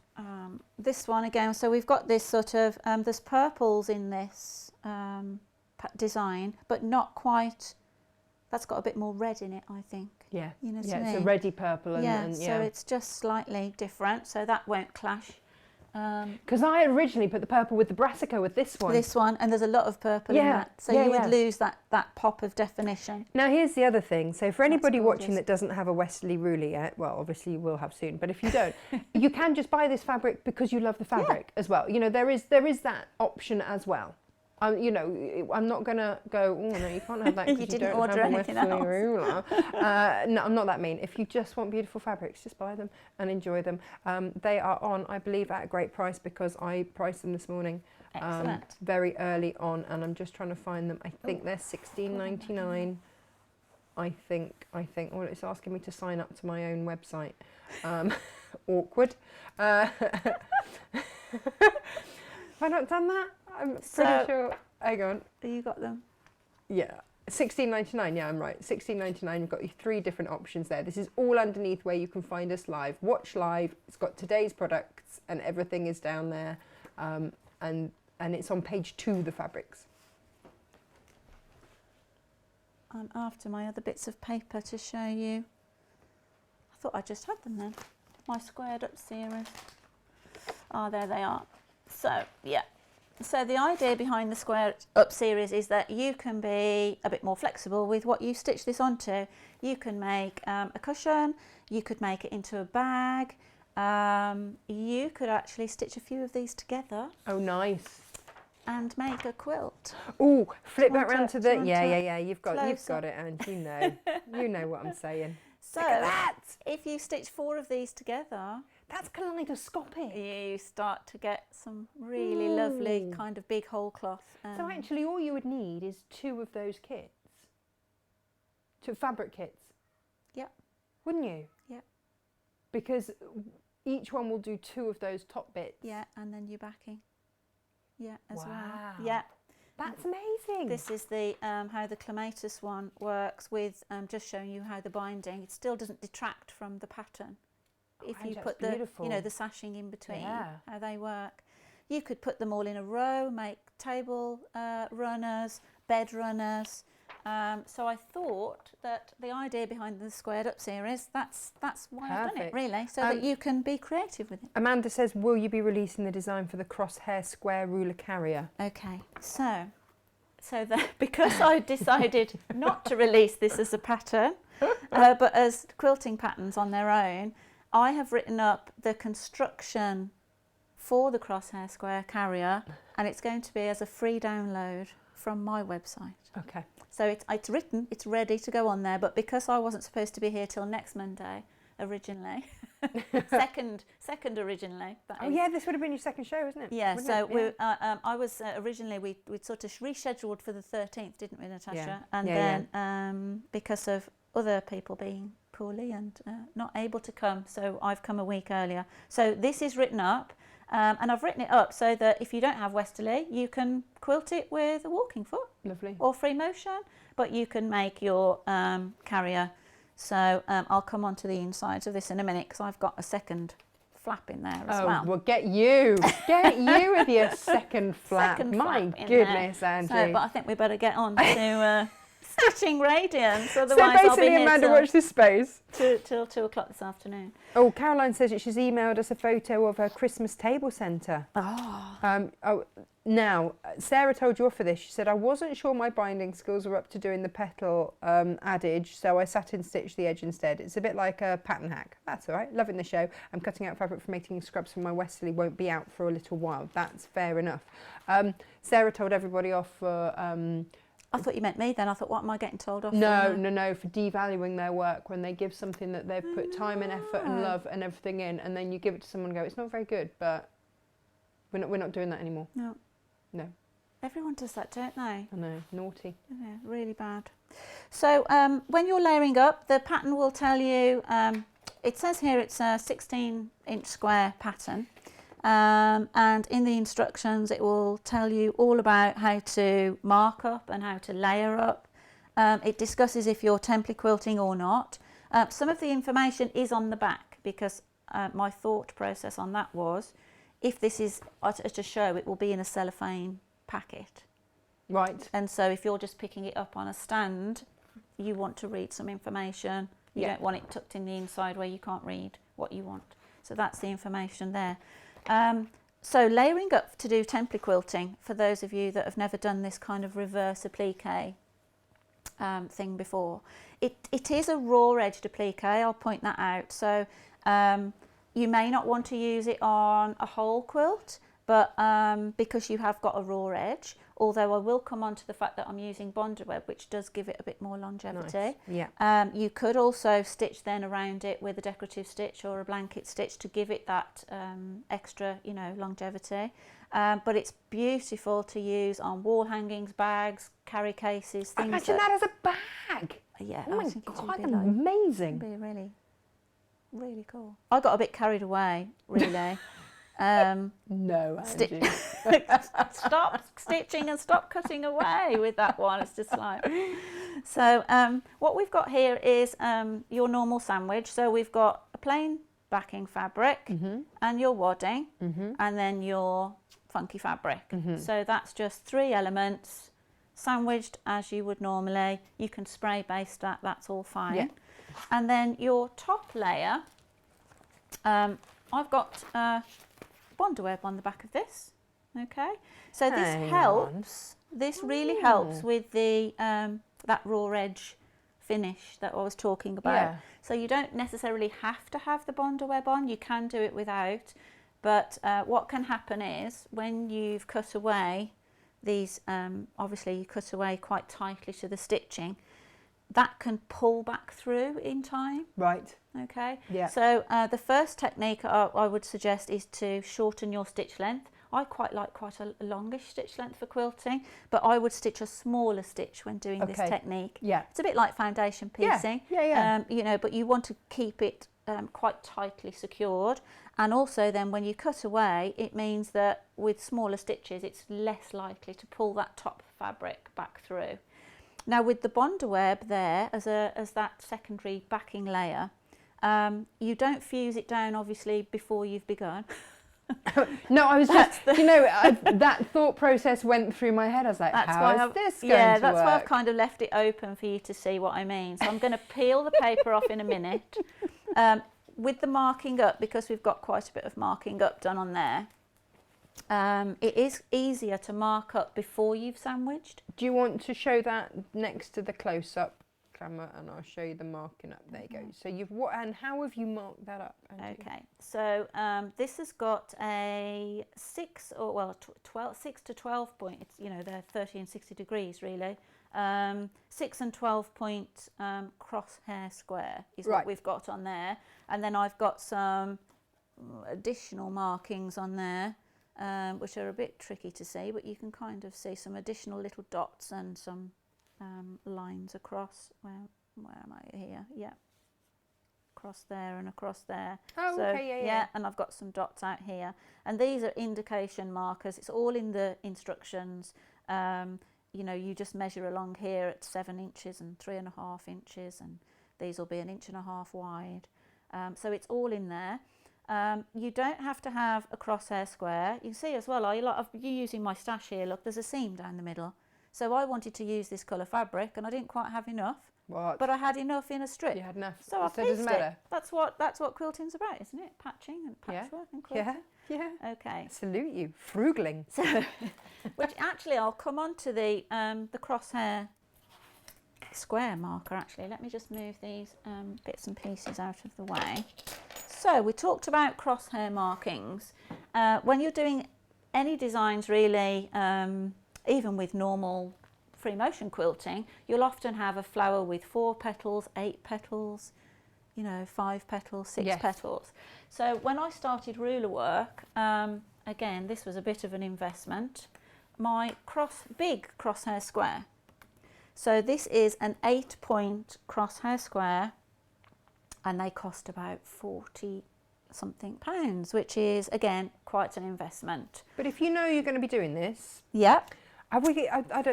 this one again. So we've got this sort of there's purples in this design, but not quite. That's got a bit more red in it, I think. Yeah, you know what yeah, I mean? it's a reddy purple, and so it's just slightly different, so that won't clash. Because I originally put the purple with the brassica with this one. This one, and there's a lot of purple in that, so you would lose that pop of definition. Now here's the other thing. So for anybody watching that doesn't have a Westerley ruler yet, well, obviously you will have soon. But if you don't, you can just buy this fabric because you love the fabric as well. You know, there is that option as well. You know, I'm not going to go, oh no, you can't have that because you didn't don't order have a anything Westerley else. ruler. No, I'm not that mean. If you just want beautiful fabrics, just buy them and enjoy them. They are on, I believe, at a great price because I priced them this morning. Excellent. Very early on, and I'm just trying to find them. I think they're $16.99. I think, well, it's asking me to sign up to my own website. Awkward. Have I not done that? I'm pretty sure. Hang on. You got them? Yeah. $16.99, yeah, I'm right. $16.99, you've got your 3 different options there. This is all underneath where you can find us live. Watch live, it's got today's products and everything is down there. And it's on page 2, the fabrics. I'm after my other bits of paper to show you. I thought I just had them then. My squared up series. Oh, there they are. So, yeah. So the idea behind the square up series is that you can be a bit more flexible with what you stitch this onto. You can make a cushion, you could make it into a bag, you could actually stitch a few of these together. Oh, nice. And make a quilt. Oh, flip that round to the, yeah, yeah, you've got it, and you know what I'm saying. So, look at that. If you stitch 4 of these together, that's kaleidoscopic. You start to get some really lovely kind of big whole cloth. So actually all you would need is 2 of those kits. 2 fabric kits. Yeah. Wouldn't you? Yeah. Because each one will do 2 of those top bits. Yeah, and then your backing. Yeah, as wow. well. Yeah. That's amazing. This is the how the Clematis one works with just showing you how the binding, it still doesn't detract from the pattern. If you put the, you know, the sashing in between, how they work. You could put them all in a row, make table runners, bed runners. So I thought that the idea behind the squared up series, that's why I've done it, really, so that you can be creative with it. Amanda says, will you be releasing the design for the Crosshair square ruler carrier? Okay, so because I decided not to release this as a pattern, but as quilting patterns on their own, I have written up the construction for the Crosshair square carrier, and it's going to be as a free download from my website. Okay. So it's written, it's ready to go on there, but because I wasn't supposed to be here till next Monday originally, second originally. Oh yeah, this would have been your second show, isn't it? Yeah, so I was originally, we'd sort of rescheduled for the 13th, didn't we, Natasha? Yeah. And then because of other people being poorly and not able to come, so I've come a week earlier. So this is written up, and I've written it up so that if you don't have Westerley, you can quilt it with a walking foot. Lovely. Or free motion, but you can make your carrier. So I'll come on to the insides of this in a minute because I've got a second flap in there as well. Oh, well, get you with your second flap. My goodness, Angie. So, but I think we better get on to stitching Radiance, otherwise so basically, I'll be here Amanda, watch this space. Till 2 o'clock this afternoon. Oh, Caroline says that she's emailed us a photo of her Christmas table centre. Now, Sarah told you off for this. She said, I wasn't sure my binding skills were up to doing the petal adage, so I sat and stitched the edge instead. It's a bit like a pattern hack. That's all right. Loving the show. I'm cutting out fabric for making scrubs for my Westerley. Won't be out for a little while. That's fair enough. Sarah told everybody off for... I thought you meant me then. I thought, what am I getting told off for? No, for devaluing their work when they give something that they've put time and effort and love and everything in, and then you give it to someone and go, it's not very good, but we're not doing that anymore. No. Everyone does that, don't they? I know, naughty. Yeah, really bad. So when you're layering up, the pattern will tell you, it says here it's a 16-inch square pattern. And in the instructions it will tell you all about how to mark up and how to layer up. It discusses if you're template quilting or not. Some of the information is on the back because my thought process on that was, if this is to show, it will be in a cellophane packet. Right. And so if you're just picking it up on a stand, you want to read some information. You don't want it tucked in the inside where you can't read what you want. So that's the information there. So layering up to do template quilting, for those of you that have never done this kind of reverse applique thing before, it is a raw edged applique, I'll point that out. So you may not want to use it on a whole quilt, but because you have got a raw edge, although I will come on to the fact that I'm using bonded web, which does give it a bit more longevity. Nice. Yeah. You could also stitch then around it with a decorative stitch or a blanket stitch to give it that extra, longevity. But it's beautiful to use on wall hangings, bags, carry cases, things. Imagine that as a bag. Yeah, Oh I my think it's God, a bit like, amazing. it'd be really, really cool. I got a bit carried away, really. No, Angie. Stop stitching and stop cutting away with that one. It's just like, so what we've got here is your normal sandwich. So we've got a plain backing fabric and your wadding and then your funky fabric. So that's just 3 elements sandwiched as you would normally. You can spray base that, that's all fine. Yeah. And then your top layer, I've got Bonder web on the back of this. Okay, so this Hang helps. This really helps with the that raw edge finish that I was talking about. Yeah. So you don't necessarily have to have the Bonder web on. You can do it without. But what can happen is when you've cut away these, obviously you cut away quite tightly to the stitching, that can pull back through in time. Right. Okay. Yeah. So the first technique I would suggest is to shorten your stitch length. I quite like quite a longish stitch length for quilting, but I would stitch a smaller stitch when doing this technique. Yeah. It's a bit like foundation piecing. Yeah. You know, but you want to keep it quite tightly secured. And also then when you cut away, it means that with smaller stitches, it's less likely to pull that top fabric back through. Now with the Bonder web there as that secondary backing layer, you don't fuse it down obviously before you've begun. No, I was just, you know, that thought process went through my head. I was like, how is this going to work? That's why I've kind of left it open for you to see what I mean. So I'm going to peel the paper off in a minute. With the marking up, because we've got quite a bit of marking up done on there, it is easier to mark up before you've sandwiched. Do you want to show that next to the close-up camera, and I'll show you the marking up? There you go. So you've and how have you marked that up, Angie? Okay, so this has got a 6 or well 6 to 12 point. It's, you know, they're 30 and 60 degrees really. 6 and 12 point crosshair square is what we've got on there, and then I've got some additional markings on there, which are a bit tricky to see, but you can kind of see some additional little dots and some lines across. Where am I here? Yeah, across there and across there. Oh, so, okay, yeah. And I've got some dots out here, and these are indication markers. It's all in the instructions. You know, you just measure along here at 7 inches and 3.5 inches, and these will be 1.5 inches wide. So it's all in there. You don't have to have a crosshair square. You can see as well, you're using my stash here. Look, there's a seam down the middle. So I wanted to use this colour fabric, and I didn't quite have enough. What? But I had enough in a strip. You had enough. So I it doesn't matter. it. That's what quilting's about, isn't it? Patching and patchwork and quilting. Yeah. Okay. Salute you, frugling. So, which actually I'll come on to the crosshair square marker. Actually, let me just move these bits and pieces out of the way. So we talked about crosshair markings. When you're doing any designs really, even with normal free motion quilting, you'll often have a flower with 4 petals, 8 petals, you know, 5 petals, 6 petals. So when I started ruler work, again, this was a bit of an investment. My big crosshair square. So this is an 8-point crosshair square, and they cost about 40 something pounds, which is again quite an investment. But if you know you're going to be doing this, I don't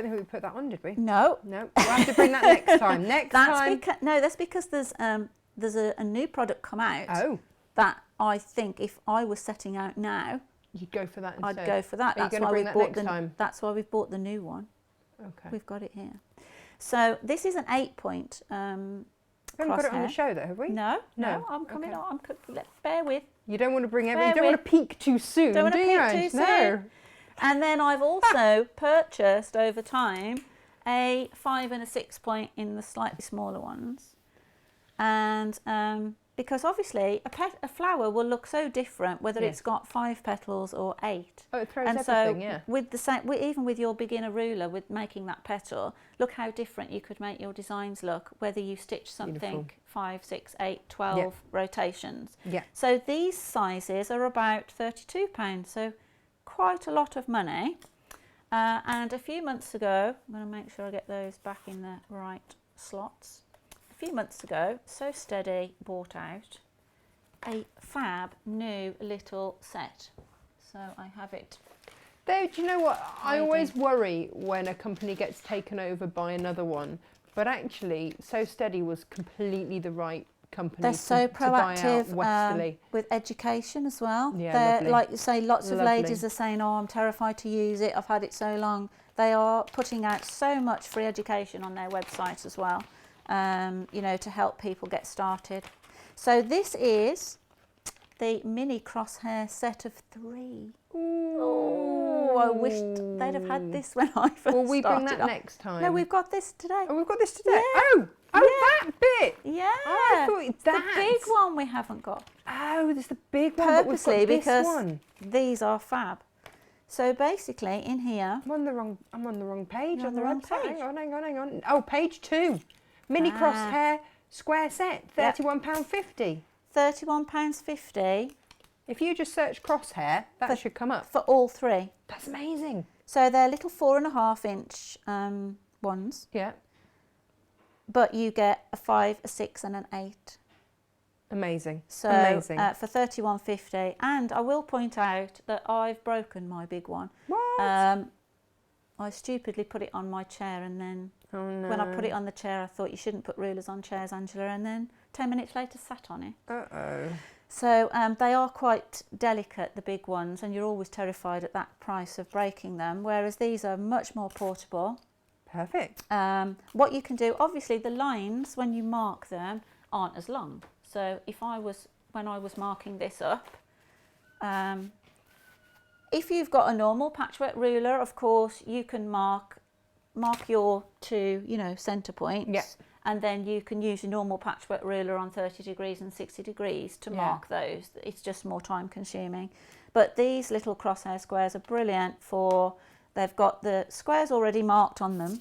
think we put that on, did we? No. We'll have to bring that next time. That's because there's a new product come out. Oh. That I think if I was setting out now, you'd go for that instead. I'd go for that. Are you going to bring that next time? That's why we've bought the new one. Okay. We've got it here. So this is an 8-point. We haven't got it on the show though, have we? No. I'm coming on. Bear with. You don't want to bring everything. You don't want to peak too soon. Don't want to peak too soon. No. And then I've also purchased over time a 5 and a 6 point in the slightly smaller ones, and because obviously a flower will look so different whether it's got 5 petals or 8. Oh, it throws and everything, so with the same, even with your beginner ruler, with making that petal, look how different you could make your designs look whether you stitch something Beautiful. 5, 6, 8, 12 rotations. Yeah. So these sizes are about £32, so quite a lot of money. And a few months ago, I'm going to make sure I get those back in the right slots. few months ago, So Steady bought out a fab new little set. So I have it. Though, do you know what? I Hiding. always worry when a company gets taken over by another one. But actually, So Steady was completely the right company They're so to buy out proactive Westerley. with education as well. Yeah, They're, lovely. like you say, lots of Lovely. ladies are saying, oh, I'm terrified to use it, I've had it so long. They are putting out so much free education on their website as well, you know, to help people get started. So this is the mini Crosshair set of 3. Oh, I wished they'd have had this when I first started. Will we bring that off. next time? No, we've got this today. Oh, we've got this today. Yeah. That bit. Yeah, I thought it's that. the big one we haven't got. Oh, there's the big one, but we've Purposely, got this because one. these are fab. So basically, in here, I'm on the wrong page. You're on on the wrong website. page. Hang on. Oh, page 2. Mini Crosshair square set, £31.50. £31.50 If you just search Crosshair, that should come up. for all 3. That's amazing. So they're little 4.5-inch ones, Yeah. but you get a 5, a 6, and an 8. Amazing. So Amazing. for £31.50, and I will point out that I've broken my big one. What? I stupidly put it on my chair, and then Oh no. when I put it on the chair, I thought you shouldn't put rulers on chairs, Angela, and then 10 minutes later sat on it. Uh-oh. So they are quite delicate, the big ones, and you're always terrified at that price of breaking them, whereas these are much more portable. Perfect. What you can do, obviously the lines when you mark them aren't as long. So when I was marking this up, if you've got a normal patchwork ruler, of course you can mark your 2, you know, centre points. Yeah. And then you can use your normal patchwork ruler on 30 degrees and 60 degrees to mark those. It's just more time consuming. But these little crosshair squares are brilliant for, they've got the squares already marked on them,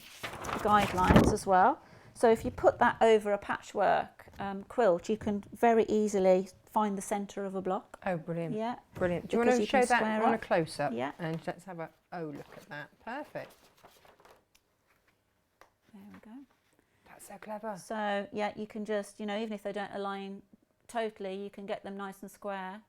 guidelines as well. So if you put that over a patchwork quilt, you can very easily find the centre of a block. Oh, brilliant. Yeah. Brilliant. Do you Because want to you show can that square on a up. close-up? Yeah. And let's have a, oh, look at that. Perfect. There we go. That's so clever. So yeah, you can just, you know, even if they don't align totally, you can get them nice and square,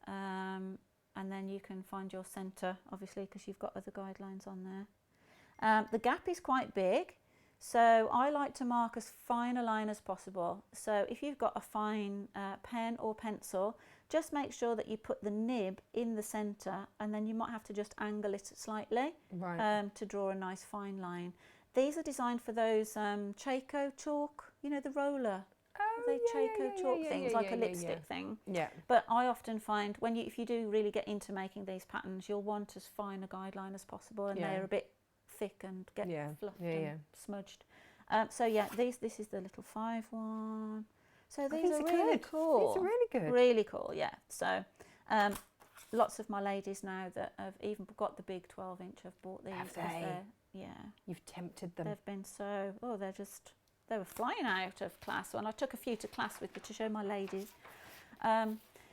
and then you can find your centre, obviously, because you've got other guidelines on there. The gap is quite big, so I like to mark as fine a line as possible. So if you've got a fine pen or pencil, just make sure that you put the nib in the centre, and then you might have to just angle it slightly to draw a nice fine line. These are designed for those Chaco chalk, you know, the roller. Oh, Chaco chalk things, like a lipstick thing. Yeah. But I often find if you do really get into making these patterns, you'll want as fine a guideline as possible, and they're a bit thick and get fluffed and smudged. So yeah, this is the little 5 one. So these are really cool. These are really good. Really cool, yeah. So lots of my ladies now that have even got the big 12-inch have bought these. Have they? Yeah. You've tempted them. They've been so, they were flying out of class, and I took a few to class to show my ladies.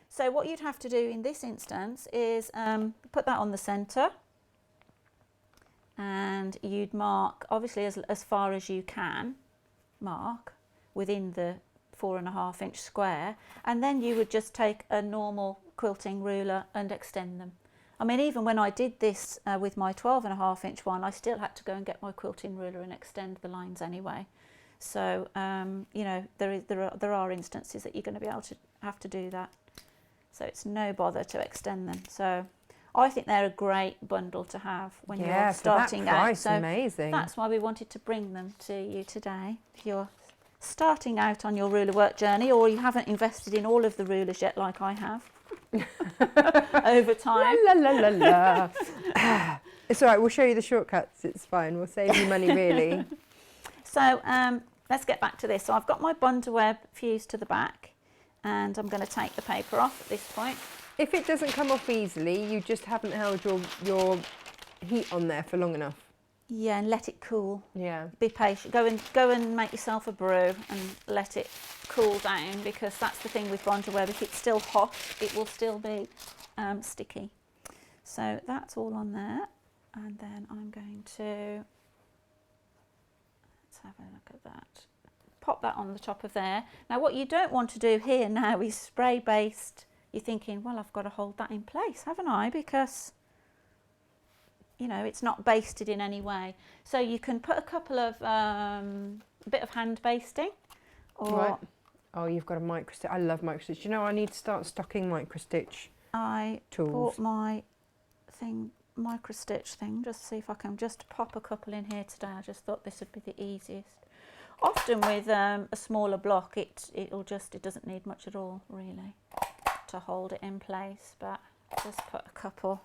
So what you'd have to do in this instance is put that on the centre, and you'd mark, obviously as far as you can mark within the 4.5-inch square, and then you would just take a normal quilting ruler and extend them. I mean, even when I did this with my 12.5-inch one, I still had to go and get my quilting ruler and extend the lines anyway. So, you know, there are instances that you're going to be able to have to do that. So it's no bother to extend them. So I think they're a great bundle to have when you're starting for that price, out. So amazing. that's why we wanted to bring them to you today. If you're starting out on your ruler work journey, or you haven't invested in all of the rulers yet like I have over time. La la la la la. It's all right, we'll show you the shortcuts, it's fine, we'll save you money really. So let's get back to this. So I've got my bundle web fused to the back, and I'm going to take the paper off at this point. If it doesn't come off easily, you just haven't held your heat on there for long enough. Yeah, and let it cool. Yeah. Be patient. Go and make yourself a brew and let it cool down, because that's the thing with bonded web. If it's still hot, it will still be sticky. So that's all on there, and then I'm going to, let's have a look at that. pop that on the top of there. Now what you don't want to do here now is spray baste. You're thinking, well, I've got to hold that in place, haven't I? Because, you know, it's not basted in any way. So you can put a couple of, a bit of hand basting. Or right. Oh, you've got a micro stitch. I love micro stitch. You know, I need to start stocking micro stitch I tools. bought my micro stitch thing, just see if I can just pop a couple in here today. I just thought this would be the easiest. Often with a smaller block, it doesn't need much at all really to hold it in place, but just put a couple.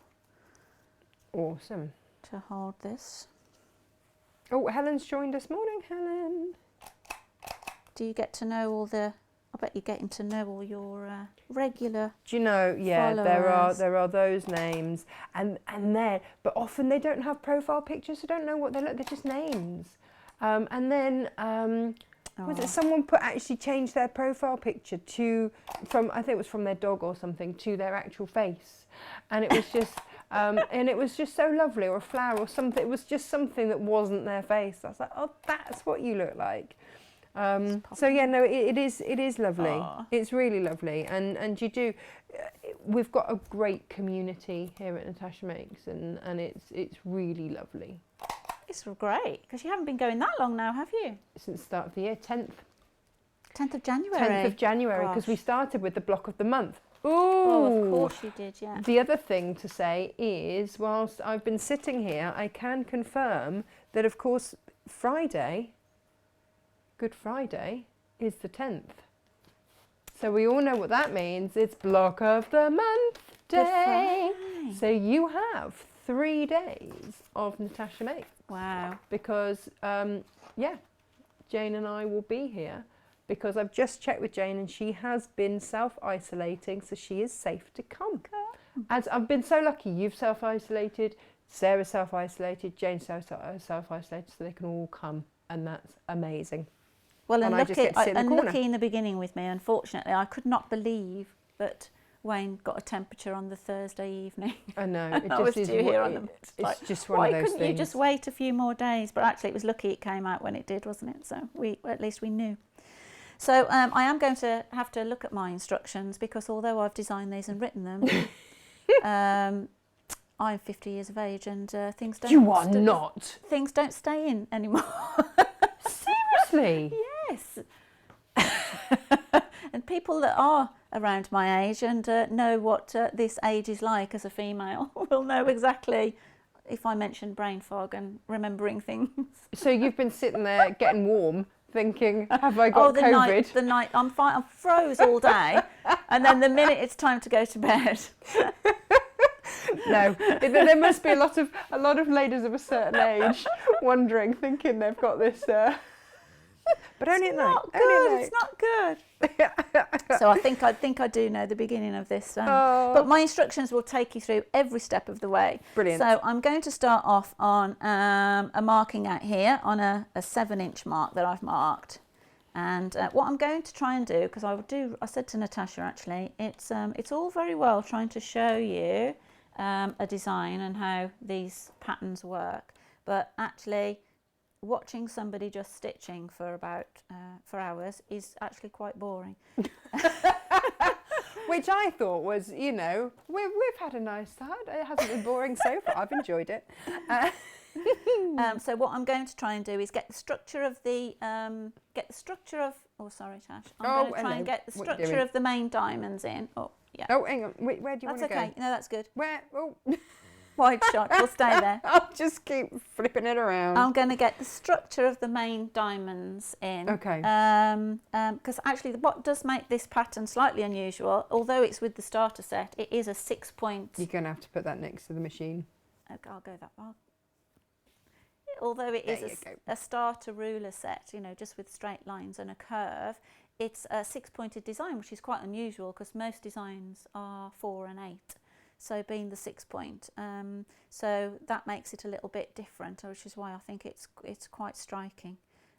Awesome. To hold this. Oh, Helen's joined us. Morning, Helen. Do you get to know all the? I bet you're getting to know all your regular. Do you know? Yeah, followers. there are those names, and but often they don't have profile pictures, so don't know what they look. They're just names. And then was it someone actually changed their profile picture from I think it was from their dog or something to their actual face, and it was just and it was just so lovely, or a flower or something. It was just something that wasn't their face. I was like, oh, that's what you look like. So yeah, no, it is lovely. Aww. It's really lovely, and you do. We've got a great community here at Natasha Makes, and it's really lovely. It's great because you haven't been going that long now, have you? Since the start of the year, 10th of January. 10th of January, because we started with the block of the month. Ooh. Oh, of course you did, yeah. The other thing to say is, whilst I've been sitting here, I can confirm that, of course, Good Friday, is the 10th. So we all know what that means. It's block of the month day. So you have 3 days of Natasha Makes. Wow. Because, yeah, Jane and I will be here, because I've just checked with Jane and she has been self-isolating, so she is safe to come. Okay. As I've been so lucky, you've self-isolated, Sarah's self-isolated, Jane's self-isolated, so they can all come, and that's amazing. Well, and Lucky in the beginning with me, unfortunately, I could not believe that Wayne got a temperature on the Thursday evening. I know. It's just one of those things. Why couldn't you just wait a few more days? But actually, it was lucky it came out when it did, wasn't it? So at least we knew. So I am going to have to look at my instructions, because although I've designed these and written them, I'm 50 years of age, and things don't. You are not. Things don't stay in anymore. Seriously? Yes. And people that are around my age and know what this age is like as a female will know exactly if I mention brain fog and remembering things. So you've been sitting there getting warm, thinking, have I got COVID? The night, I'm fine, I froze all day, and then the minute it's time to go to bed. No, there must be a lot of ladies of a certain age wondering, thinking they've got this. But only at night. It's not good. So I think I do know the beginning of this. But my instructions will take you through every step of the way. Brilliant. So I'm going to start off on a marking out here on a 7-inch mark that I've marked. And what I'm going to try and do, because I said to Natasha actually, it's all very well trying to show you a design and how these patterns work, but actually watching somebody just stitching for about for hours is actually quite boring. Which I thought was, you know, we've had a nice start. It hasn't been boring so far. I've enjoyed it. So what I'm going to try and do is get the structure of oh sorry Tash, I'm going to try and get the structure of the main diamonds in. Oh yeah. Oh hang on, where do you want to go? That's okay, no, that's good. Where? Oh. Wide shot, we'll stay there. I'll just keep flipping it around. I'm going to get the structure of the main diamonds in. Okay. Because actually what does make this pattern slightly unusual, although it's with the starter set, it is a 6-point. You're going to have to put that next to the machine. Okay, I'll go that far. Although it is a starter ruler set, you know, just with straight lines and a curve, it's a 6-pointed design, which is quite unusual because most designs are 4 and 8. So being the 6-point, so that makes it a little bit different, which is why I think it's quite striking.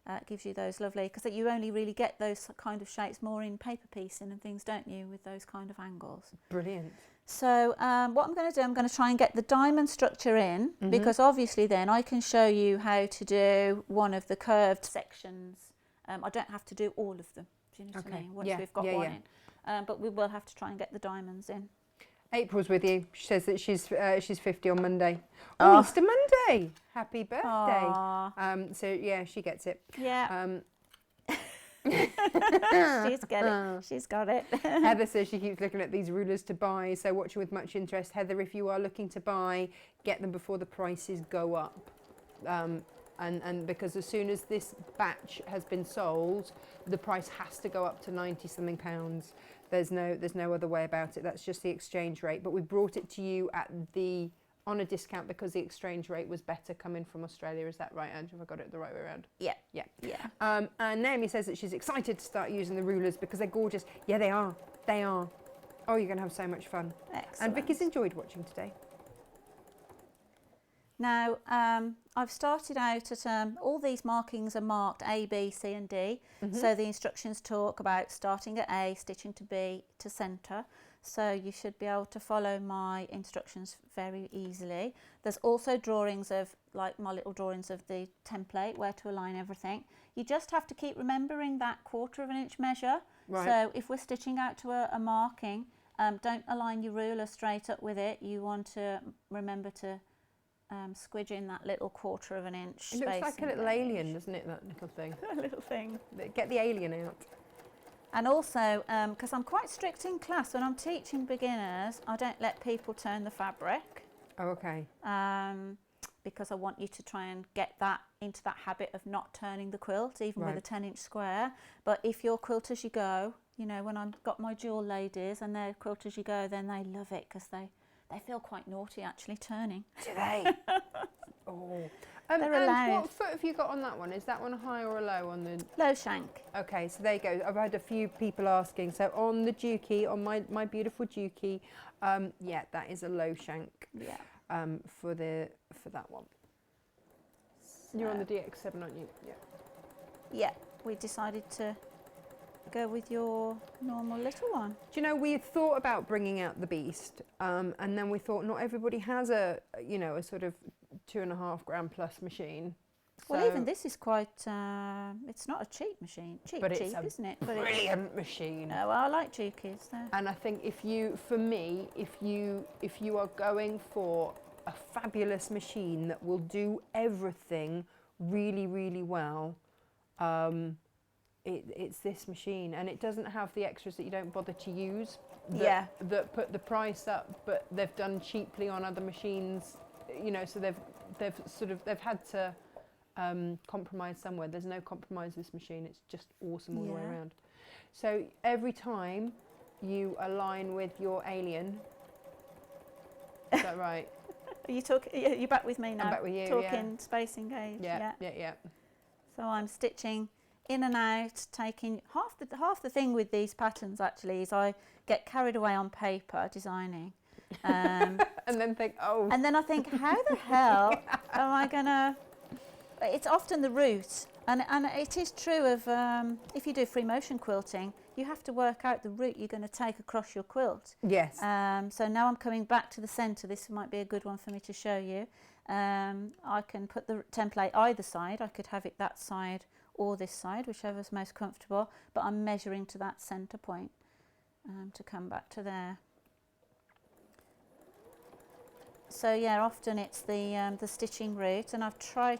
It gives you those lovely, because you only really get those kind of shapes more in paper piecing and things, don't you, with those kind of angles. Brilliant. So what I'm going to do, I'm going to try and get the diamond structure in, because obviously then I can show you how to do one of the curved sections I don't have to do all of them. Do you know what I mean? Once Yeah. we've got Yeah, one yeah. in. But we will have to try and get the diamonds in. April's with you. She says that she's 50 on Monday. Oh. Oh, Easter Monday! Happy birthday. Aw. So yeah, she gets it. Yeah. She's got it. Heather says she keeps looking at these rulers to buy, so watching with much interest. Heather, if you are looking to buy, get them before the prices go up. And because as soon as this batch has been sold, the price has to go up to 90 something pounds. There's no other way about it. That's just the exchange rate. But we brought it to you on a discount because the exchange rate was better coming from Australia. Is that right, Ange? Have I got it the right way around? Yeah. Yeah. And Naomi says that she's excited to start using the rulers because they're gorgeous. Yeah, they are. They are. Oh, you're going to have so much fun. Excellent. And Vicky's enjoyed watching today. Now, I've started out at, all these markings are marked A, B, C and D. So the instructions talk about starting at A, stitching to B, to centre. So you should be able to follow my instructions very easily. There's also drawings of, like my little drawings of the template, where to align everything. You just have to keep remembering that 1/4 inch measure. Right. So if we're stitching out to a marking, don't align your ruler straight up with it. You want to remember to squidge in that little 1/4 inch. It looks like a little alien, doesn't it, that little thing? A little thing. Get the alien out. And also, because I'm quite strict in class, when I'm teaching beginners, I don't let people turn the fabric. Oh, okay. Because I want you to try and get that into that habit of not turning the quilt, even with a 10-inch square. But if you're quilt as you go, you know, when I've got my jewel ladies and they're quilt as you go, then they love it because they feel quite naughty actually turning. Do they? Oh. They're and allowed. what foot have you got on that one? Is that one a high or a low on the... Low shank. Okay, so there you go. I've had a few people asking. So on the Dukey, on my beautiful Dukey, yeah, that is a low shank. Yeah. For that one. So you're on the DX7, aren't you? Yeah. Yeah, we decided to go with your normal little one. Do you know, we thought about bringing out the Beast, and then we thought not everybody has a sort of 2.5 gram plus machine. Well, So- even this is quite, it's not a cheap machine. Cheap, isn't it? But brilliant machine. No, I like Jukies. And I think if you are going for a fabulous machine that will do everything really, really well, it's this machine, and it doesn't have the extras that you don't bother to use. That put the price up, but they've done cheaply on other machines. You know, so they've had to compromise somewhere. There's no compromise with this machine. It's just awesome all the way around. So every time you align with your alien, is that right? Are you talking? You're back with me now. I'm back with you. Talking space engaged. Yeah. So I'm stitching in and out, taking half the thing with these patterns actually is I get carried away on paper designing. And then think, oh. And then I think, how the hell am I gonna? It's often the route, and it is true of if you do free motion quilting, you have to work out the route you're going to take across your quilt. Yes. So now I'm coming back to the centre. This might be a good one for me to show you. I can put the template either side. I could have it that side or this side, whichever's most comfortable. But I'm measuring to that centre point to come back to there. So yeah, often it's the stitching route, and I've tried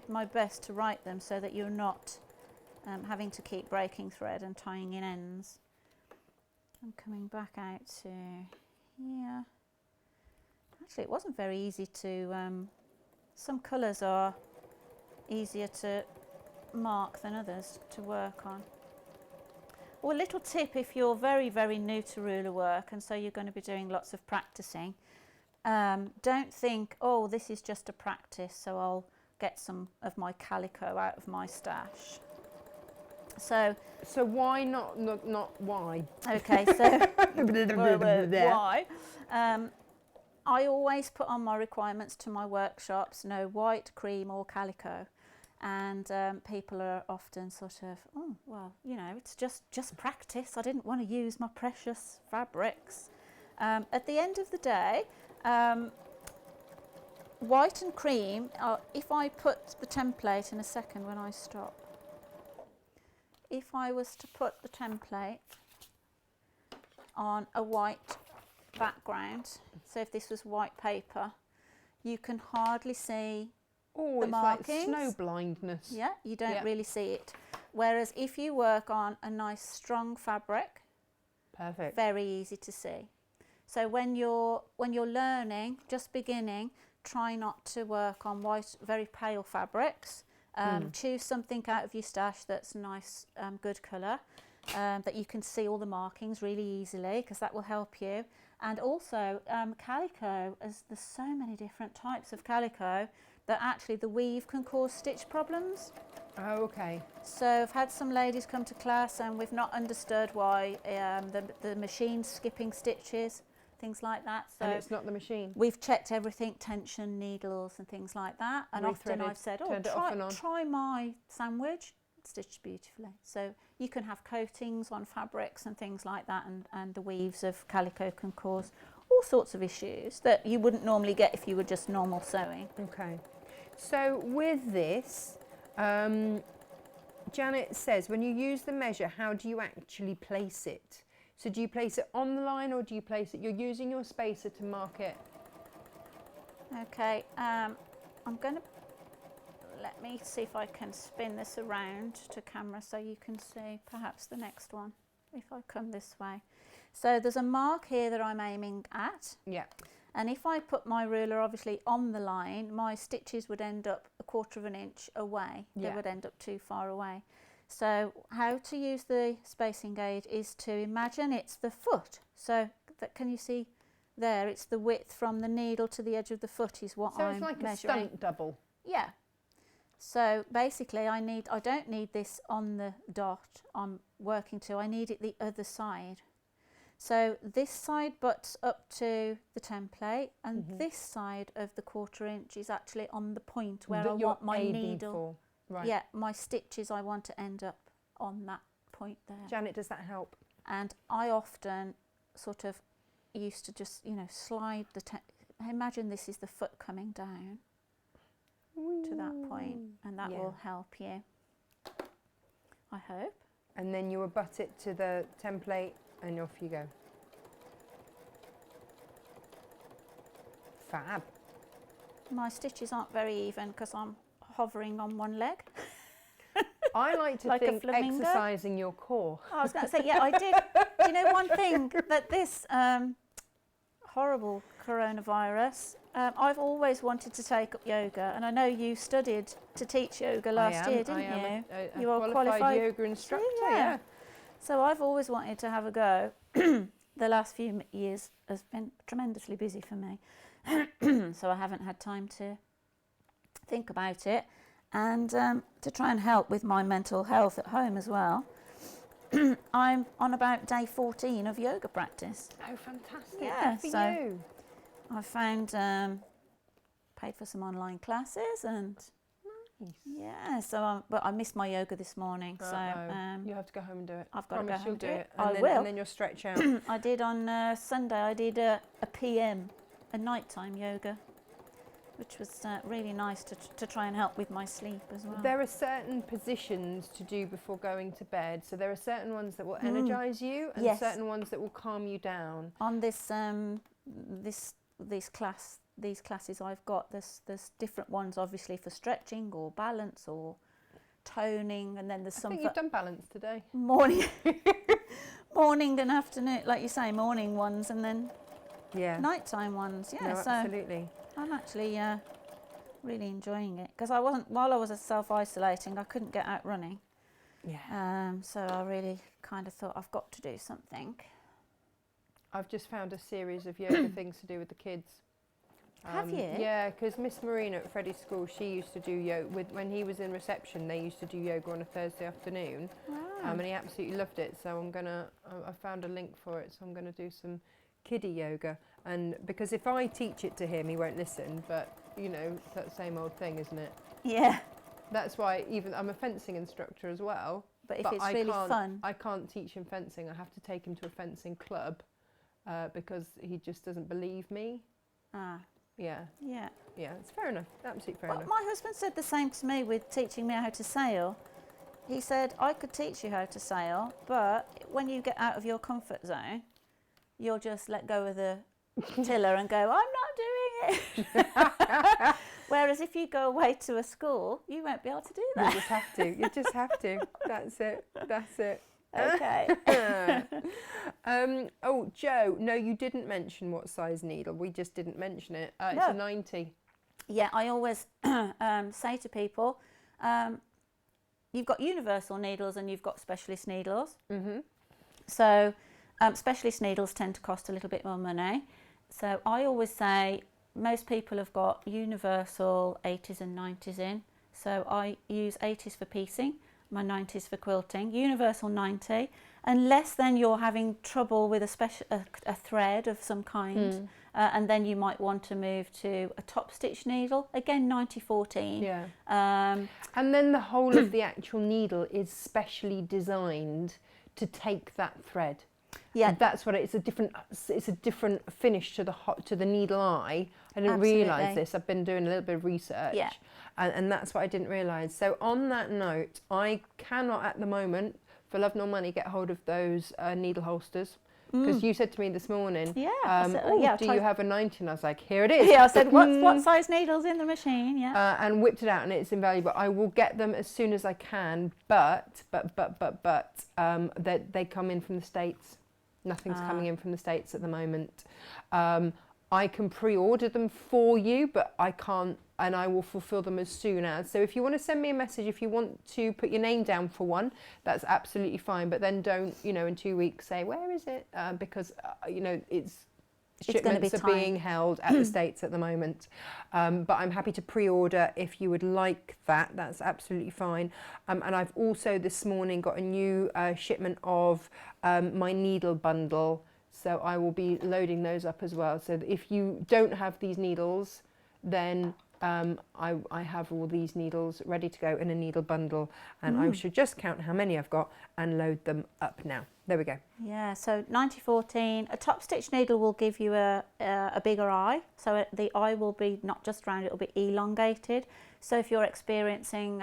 my best to write them so that you're not having to keep breaking thread and tying in ends. I'm coming back out to here. Actually, it wasn't very easy to. Some colours are easier to mark than others to work on. Or a little tip if you're very, very new to ruler work, and so you're going to be doing lots of practicing. Don't think, oh, this is just a practice, so I'll get some of my calico out of my stash. So why not why? Okay, so why? I always put on my requirements to my workshops, no white, cream or calico. And people are often sort of, oh, well, you know, it's just practice. I didn't want to use my precious fabrics. At the end of the day, white and cream, if I put the template in a second when I stop. if I was to put the template on a white background, so if this was white paper, you can hardly see the markings. Like snow blindness. Yeah, you don't really see it. Whereas if you work on a nice strong fabric, perfect, very easy to see. So when you're learning, just beginning, try not to work on white, very pale fabrics. Choose something out of your stash that's nice, good colour, that you can see all the markings really easily, because that will help you. And also calico, as there's so many different types of calico that actually the weave can cause stitch problems. Oh, okay. So I've had some ladies come to class and we've not understood why the machine's skipping stitches, things like that. So and it's not the machine. We've checked everything, tension, needles and things like that. And often I've said, try my sandwich, it's stitched beautifully. So you can have coatings on fabrics and things like that, and the weaves of calico can cause all sorts of issues that you wouldn't normally get if you were just normal sewing. Okay. So with this, Janet says, when you use the measure, how do you actually place it? So do you place it on the line, or do you place it, you're using your spacer to mark it? Okay, I'm going to, let me see if I can spin this around to camera so you can see perhaps the next one, if I come this way. So there's a mark here that I'm aiming at. Yeah. And if I put my ruler obviously on the line, my stitches would end up 1/4 of an inch away. Yeah. They would end up too far away. So how to use the spacing gauge is to imagine it's the foot. So that, can you see there? It's the width from the needle to the edge of the foot is what I'm measuring. So it's like a stunt double. Yeah. So basically I don't need this on the dot I'm working to, I need it the other side. So this side butts up to the template, and this side of the 1/4 inch is actually on the point where I want my needle. Right. Yeah, my stitches, I want to end up on that point there. Janet, does that help? And I often sort of used to just, slide imagine this is the foot coming down to that point, and that will help you, I hope. And then you abut it to the template and off you go. Fab. My stitches aren't very even because I'm hovering on one leg. I like to like think exercising your core. I was going to say, yeah, I did. Do you know one thing? That this horrible coronavirus, I've always wanted to take up yoga, and I know you studied to teach yoga last year, didn't you? You are a qualified yoga instructor, yeah. So I've always wanted to have a go. The last few years has been tremendously busy for me, so I haven't had time to think about it, and to try and help with my mental health at home as well. I'm on about day 14 of yoga practice. Oh, fantastic. Yeah, Good for so you. I found, paid for some online classes, and yeah, so but I missed my yoga this morning, so you have to go home and do it. I've got to go home and do it. And I then, will. And then you'll stretch out. I did on Sunday, I did a PM, a nighttime yoga, which was really nice to try and help with my sleep as well. There are certain positions to do before going to bed. So there are certain ones that will energise you, and certain ones that will calm you down. On this these classes I've got, there's different ones obviously for stretching or balance or toning, and then there's some. I think you've done balance today. Morning and afternoon, like you say, morning ones, and then nighttime ones. Yeah, no, so absolutely. I'm actually really enjoying it, because while I was self-isolating, I couldn't get out running. Yeah. So I really kind of thought I've got to do something. I've just found a series of yoga things to do with the kids. Have you? Yeah, because Miss Marina at Freddie's school, she used to do yoga. When he was in reception, they used to do yoga on a Thursday afternoon. Wow. And he absolutely loved it. So I found a link for it, so I'm going to do some kiddie yoga. And because if I teach it to him, he won't listen. But, it's that same old thing, isn't it? Yeah. That's why I'm a fencing instructor as well. But if it's really fun. I can't teach him fencing. I have to take him to a fencing club because he just doesn't believe me. Ah. Yeah. Yeah. Yeah, it's fair enough. Absolutely fair enough. My husband said the same to me with teaching me how to sail. he said, I could teach you how to sail, but when you get out of your comfort zone, you'll just let go of the tiller and go, I'm not doing it. Whereas if you go away to a school, you won't be able to do that. You just have to. You just have to. That's it. That's it. Okay. Oh, Joe, no, you didn't mention what size needle. We just didn't mention it. It's No. a 90. Yeah, I always say to people, you've got universal needles and you've got specialist needles. Mm-hmm. So specialist needles tend to cost a little bit more money. So I always say most people have got universal 80s and 90s in. So I use 80s for piecing, my 90s for quilting, universal 90, unless then you're having trouble with a thread of some kind. And then you might want to move to a top stitch needle, again 90-14. Yeah. And then the whole of the actual needle is specially designed to take that thread. Yeah, And that's what it's a different finish to the needle eye. I didn't realise this. I've been doing a little bit of research. Yeah. And that's what I didn't realise. So on that note, I cannot at the moment, for love nor money, get hold of those needle holsters. Because you said to me this morning, Yeah, I said, do you have a 90? And I was like, here it is. Yeah, I said, what size needle's in the machine? Yeah. And whipped it out, and it's invaluable. I will get them as soon as I can, but they come in from the States. Nothing's coming in from the States at the moment. I can pre-order them for you, but I can't, and I will fulfill them as soon as. So if you want to send me a message, if you want to put your name down for one, that's absolutely fine. But then don't, in 2 weeks say, where is it? Because, shipments are being held at the States at the moment. But I'm happy to pre-order if you would like that. That's absolutely fine. And I've also this morning got a new shipment of my needle bundle. So I will be loading those up as well. So that if you don't have these needles, then I have all these needles ready to go in a needle bundle. And I should just count how many I've got and load them up now. There we go. Yeah, so 90-14. A top stitch needle will give you a bigger eye. So the eye will be not just round, it will be elongated. So if you're experiencing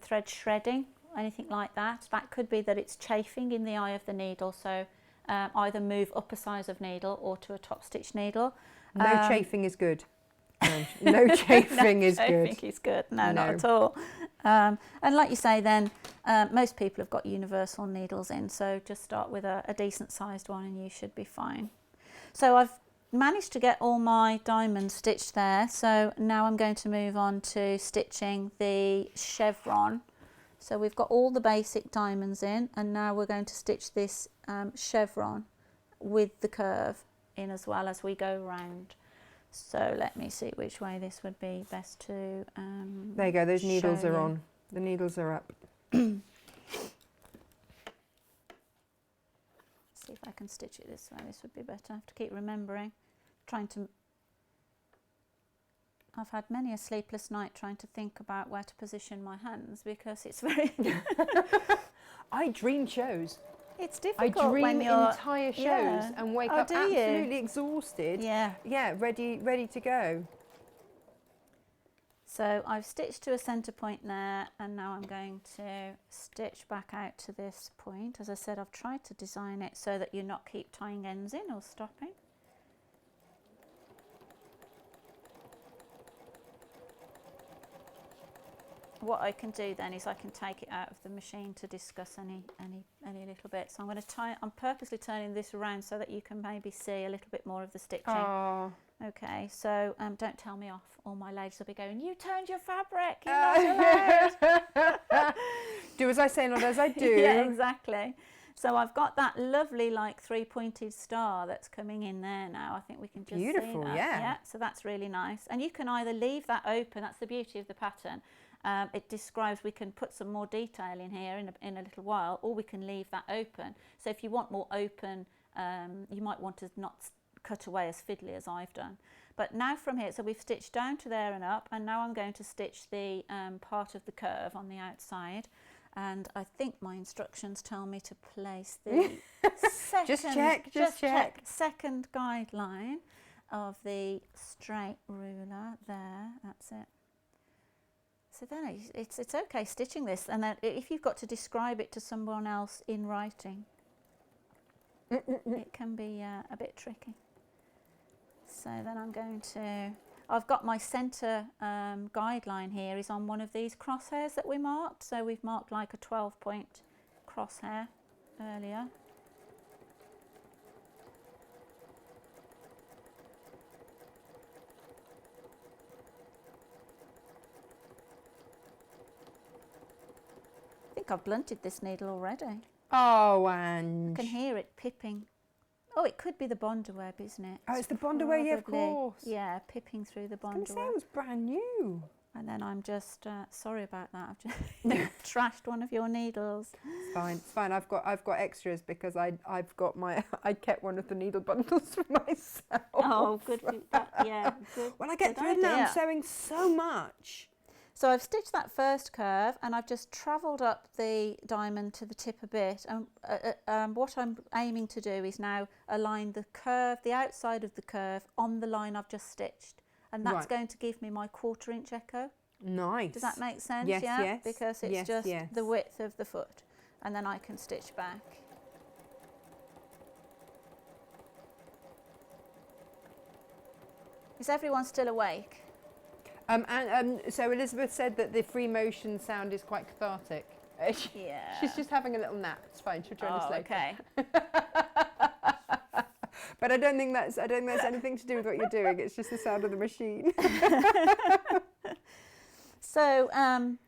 thread shredding, anything like that, that could be that it's chafing in the eye of the needle. So either move up a size of needle or to a top stitch needle. No chafing is good. No chafing is good. No chafing is good. No, not at all. And like you say then, most people have got universal needles in, so just start with a decent sized one and you should be fine. So I've managed to get all my diamonds stitched there, so now I'm going to move on to stitching the chevron. So we've got all the basic diamonds in, and now we're going to stitch this chevron with the curve in as well as we go round. So let me see which way this would be best to there you go, those needles are on. The needles are up. See if I can stitch it this way, this would be better. I have to keep remembering. I've had many a sleepless night trying to think about where to position my hands because it's very... I dream shows. It's difficult. I dream when you're, entire shows and wake up absolutely exhausted. Yeah. Yeah, ready to go. So I've stitched to a centre point there, and now I'm going to stitch back out to this point. As I said, I've tried to design it so that you not keep tying ends in or stopping. What I can do then is I can take it out of the machine to discuss any little bits. So I'm going to I'm purposely turning this around so that you can maybe see a little bit more of the stitching. Aww. Okay, so don't tell me off. All my ladies will be going, you turned your fabric, you're not allowed. Do as I say, not as I do. Yeah, exactly. So I've got that lovely like 3-pointed star that's coming in there now. I think we can just see that. Yeah, so that's really nice. And you can either leave that open, that's the beauty of the pattern. It describes, we can put some more detail in here in a little while, or we can leave that open. So if you want more open, you might want to not cut away as fiddly as I've done. But now from here, so we've stitched down to there and up, and now I'm going to stitch the part of the curve on the outside. And I think my instructions tell me to place the second, just check. Second guideline of the straight ruler there, that's it. So then it's okay stitching this, and then if you've got to describe it to someone else in writing, it can be a bit tricky. So then I'm going to, I've got my centre guideline here is on one of these crosshairs that we marked. So we've marked like a 12-point crosshair earlier. I think I've blunted this needle already. Oh, and I can hear it pipping. Oh, it could be the Bonder web, isn't it? Oh, it's the Bonder web, yeah, of course. Yeah, pipping through the Bonder I was going to say web. it was brand new. And then I'm just sorry about that. I've just trashed one of your needles. It's fine. It's fine. I've got extras because I've got my I kept one of the needle bundles for myself. Oh, good. Yeah, good. When I get through now, I'm sewing so much. So I've stitched that first curve, and I've just travelled up the diamond to the tip a bit. And what I'm aiming to do is now align the curve, the outside of the curve, on the line I've just stitched. And that's going to give me my 1/4 inch echo. Nice. Does that make sense? Yes, yeah? yes. Because it's just the width of the foot. And then I can stitch back. Is everyone still awake? So Elizabeth said that the free motion sound is quite cathartic. Yeah. She's just having a little nap. It's fine. She'll join us later. Okay. But I don't think that's anything to do with what you're doing. It's just the sound of the machine. So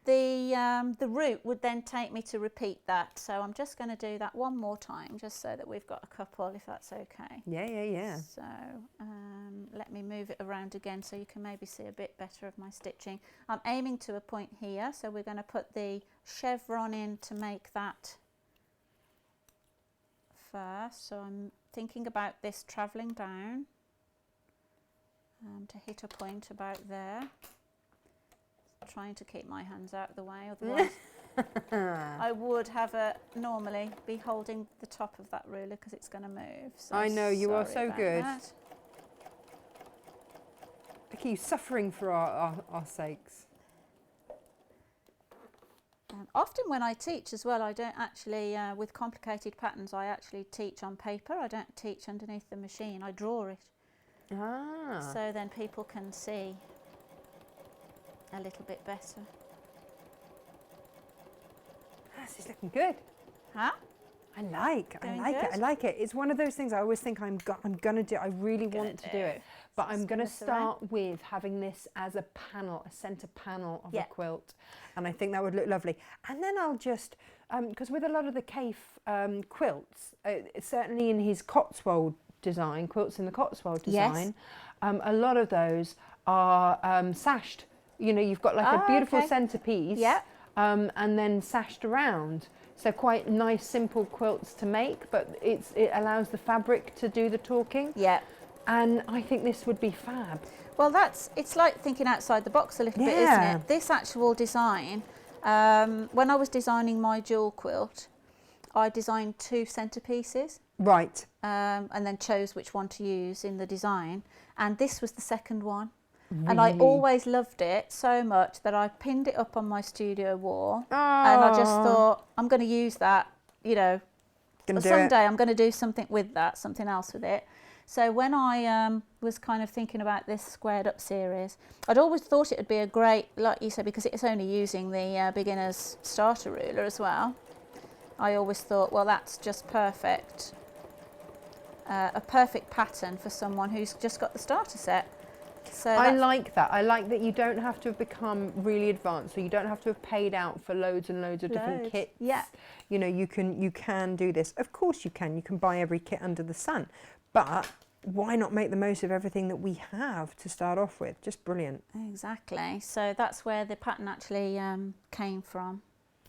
the route would then take me to repeat that. So I'm just going to do that one more time, just so that we've got a couple, if that's okay. Yeah. So let me move it around again so you can maybe see a bit better of my stitching. I'm aiming to a point here, so we're going to put the chevron in to make that first. So I'm thinking about this travelling down to hit a point about there. Trying to keep my hands out of the way, otherwise I would have normally be holding the top of that ruler because it's going to move. So I know, you are so good. That. I keep suffering for our sakes. Often when I teach as well, I don't actually, with complicated patterns, I actually teach on paper. I don't teach underneath the machine. I draw it. Ah. So then people can see a little bit better. This is looking good. Huh? I like Going it. good? I like it. It's one of those things I always think I'm gonna do. I really want to do it, but I'm gonna start with having this as a panel, a centre panel of a quilt, and I think that would look lovely. And then I'll just because with a lot of the Cafe quilts, certainly in his Cotswold design, quilts in the Cotswold design, a lot of those are sashed. You know, you've got like a beautiful centerpiece, and then sashed around. So quite nice, simple quilts to make, but it allows the fabric to do the talking. Yeah. And I think this would be fab. Well, it's like thinking outside the box a little bit, isn't it? This actual design, when I was designing my jewel quilt, I designed 2 centerpieces. Right. And then chose which one to use in the design. And this was the second one. Really? And I always loved it so much that I pinned it up on my studio wall. And I just thought, I'm going to use that, you know, someday I'm going to do something with that, something else with it. So when I was kind of thinking about this squared up series, I'd always thought it would be a great, like you said, because it's only using the beginner's starter ruler as well. I always thought, well, that's just perfect. A perfect pattern for someone who's just got the starter set. So I like that. I like that you don't have to have become really advanced, so you don't have to have paid out for loads and loads of different kits. Yeah. You know, you can do this. Of course you can. You can buy every kit under the sun. But why not make the most of everything that we have to start off with? Just brilliant. Exactly. So that's where the pattern actually came from.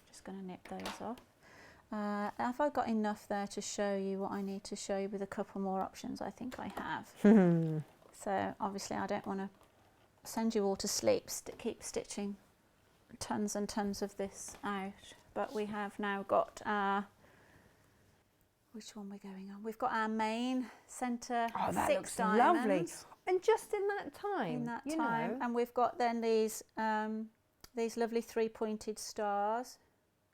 Just going to nip those off. Have I got enough there to show you what I need to show you with a couple more options? I think I have. So obviously I don't want to send you all to sleep, keep stitching tons and tons of this out. But we have now got which one we're going on? We've got our main centre 6 diamonds. Lovely. And just in that time. In that time. And we've got then these these lovely 3-pointed stars.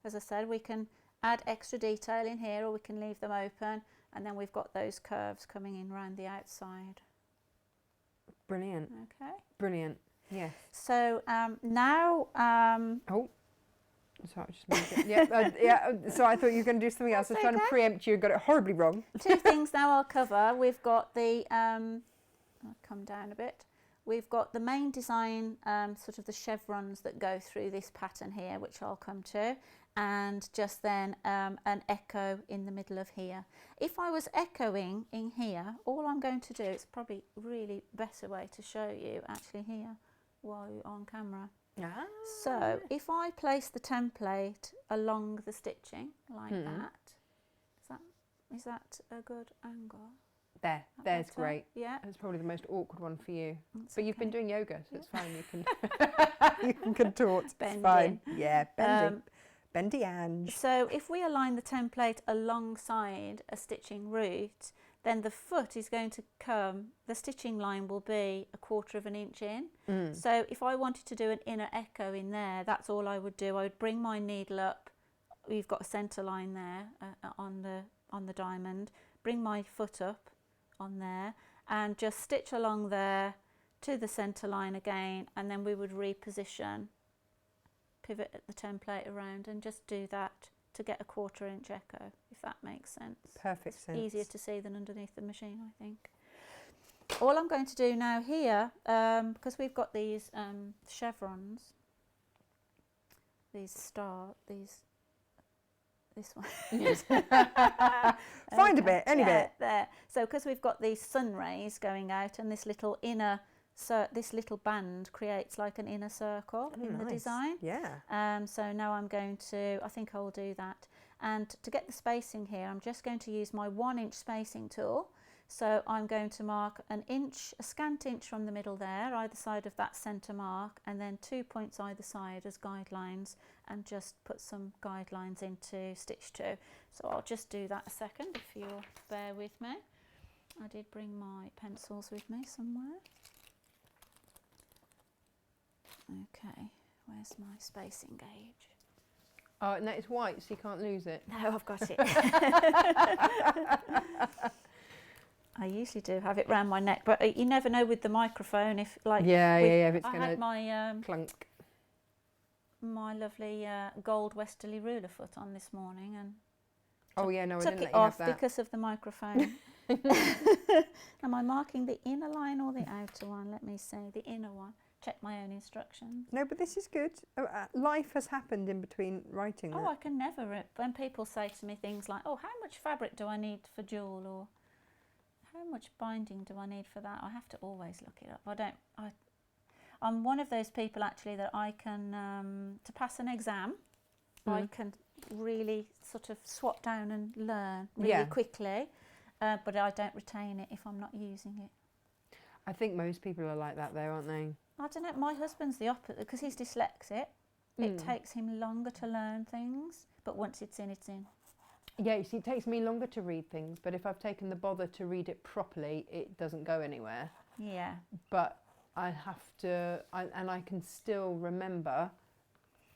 As I said, we can add extra detail in here, or we can leave them open, and then we've got those curves coming in around the outside. Brilliant. Okay. Brilliant. Yes. So now. Oh. Sorry, I just moved it. Yeah. So I thought you were going to do something else. I was trying to preempt you. Got it horribly wrong. 2 things now I'll cover. We've got the. I'll come down a bit. We've got the main design, sort of the chevrons that go through this pattern here, which I'll come to, and just then an echo in the middle of here. If I was echoing in here, all I'm going to do, it's probably really better way to show you actually here while you're on camera. Ah. So if I place the template along the stitching like that, is that a good angle? There's better? great. Yeah. That's probably the most awkward one for you. That's But you've been okay. doing yoga, so it's fine. You can you can contort. It's Bend fine. in. Yeah, bending. Bendy Ange. So if we align the template alongside a stitching route, then the foot is going to come, the stitching line will be 1/4 of an inch in. So if I wanted to do an inner echo in there, that's all I would do. I would bring my needle up. We've got a centre line there on the diamond. Bring my foot up on there and just stitch along there to the centre line again, and then we would reposition, pivot the template around and just do that to get a 1/4 inch echo, if that makes sense. Perfect sense. Easier to see than underneath the machine, I think. All I'm going to do now here, because we've got these chevrons, this one. Find a bit, any bit. There. So because we've got these sun rays going out, and this little inner, this little band creates like an inner circle in the design. Yeah. So now I'm going to, I think I'll do that. And to get the spacing here, I'm just going to use my 1-inch spacing tool. So I'm going to mark an inch, a scant inch from the middle there, either side of that centre mark, and then 2 points either side as guidelines, and just put some guidelines into stitch 2. So I'll just do that a second if you'll bear with me. I did bring my pencils with me somewhere. Okay, where's my spacing gauge? Oh, no, it's white, so you can't lose it. No, I've got it. I usually do have it round my neck, but you never know with the microphone if, like, Yeah, if it's I going had to my clunk. my lovely gold Westerley ruler foot on this morning, and Oh yeah, no, I took didn't it let you have off that. because of the microphone. Am I marking the inner line or the outer one? Let me see, the inner one. Check my own instructions. No, but this is good. Life has happened in between writing Oh, that. I can never. When people say to me things like, "Oh, how much fabric do I need for jewel?" or "How much binding do I need for that?" I have to always look it up. I'm one of those people actually that I can, to pass an exam, I can really sort of swap down and learn really quickly, but I don't retain it if I'm not using it. I think most people are like that though, aren't they? I don't know, my husband's the opposite because he's dyslexic. It takes him longer to learn things, but once it's in, it's in. Yeah, you see, it takes me longer to read things, but if I've taken the bother to read it properly, it doesn't go anywhere. Yeah. But I have to, and I can still remember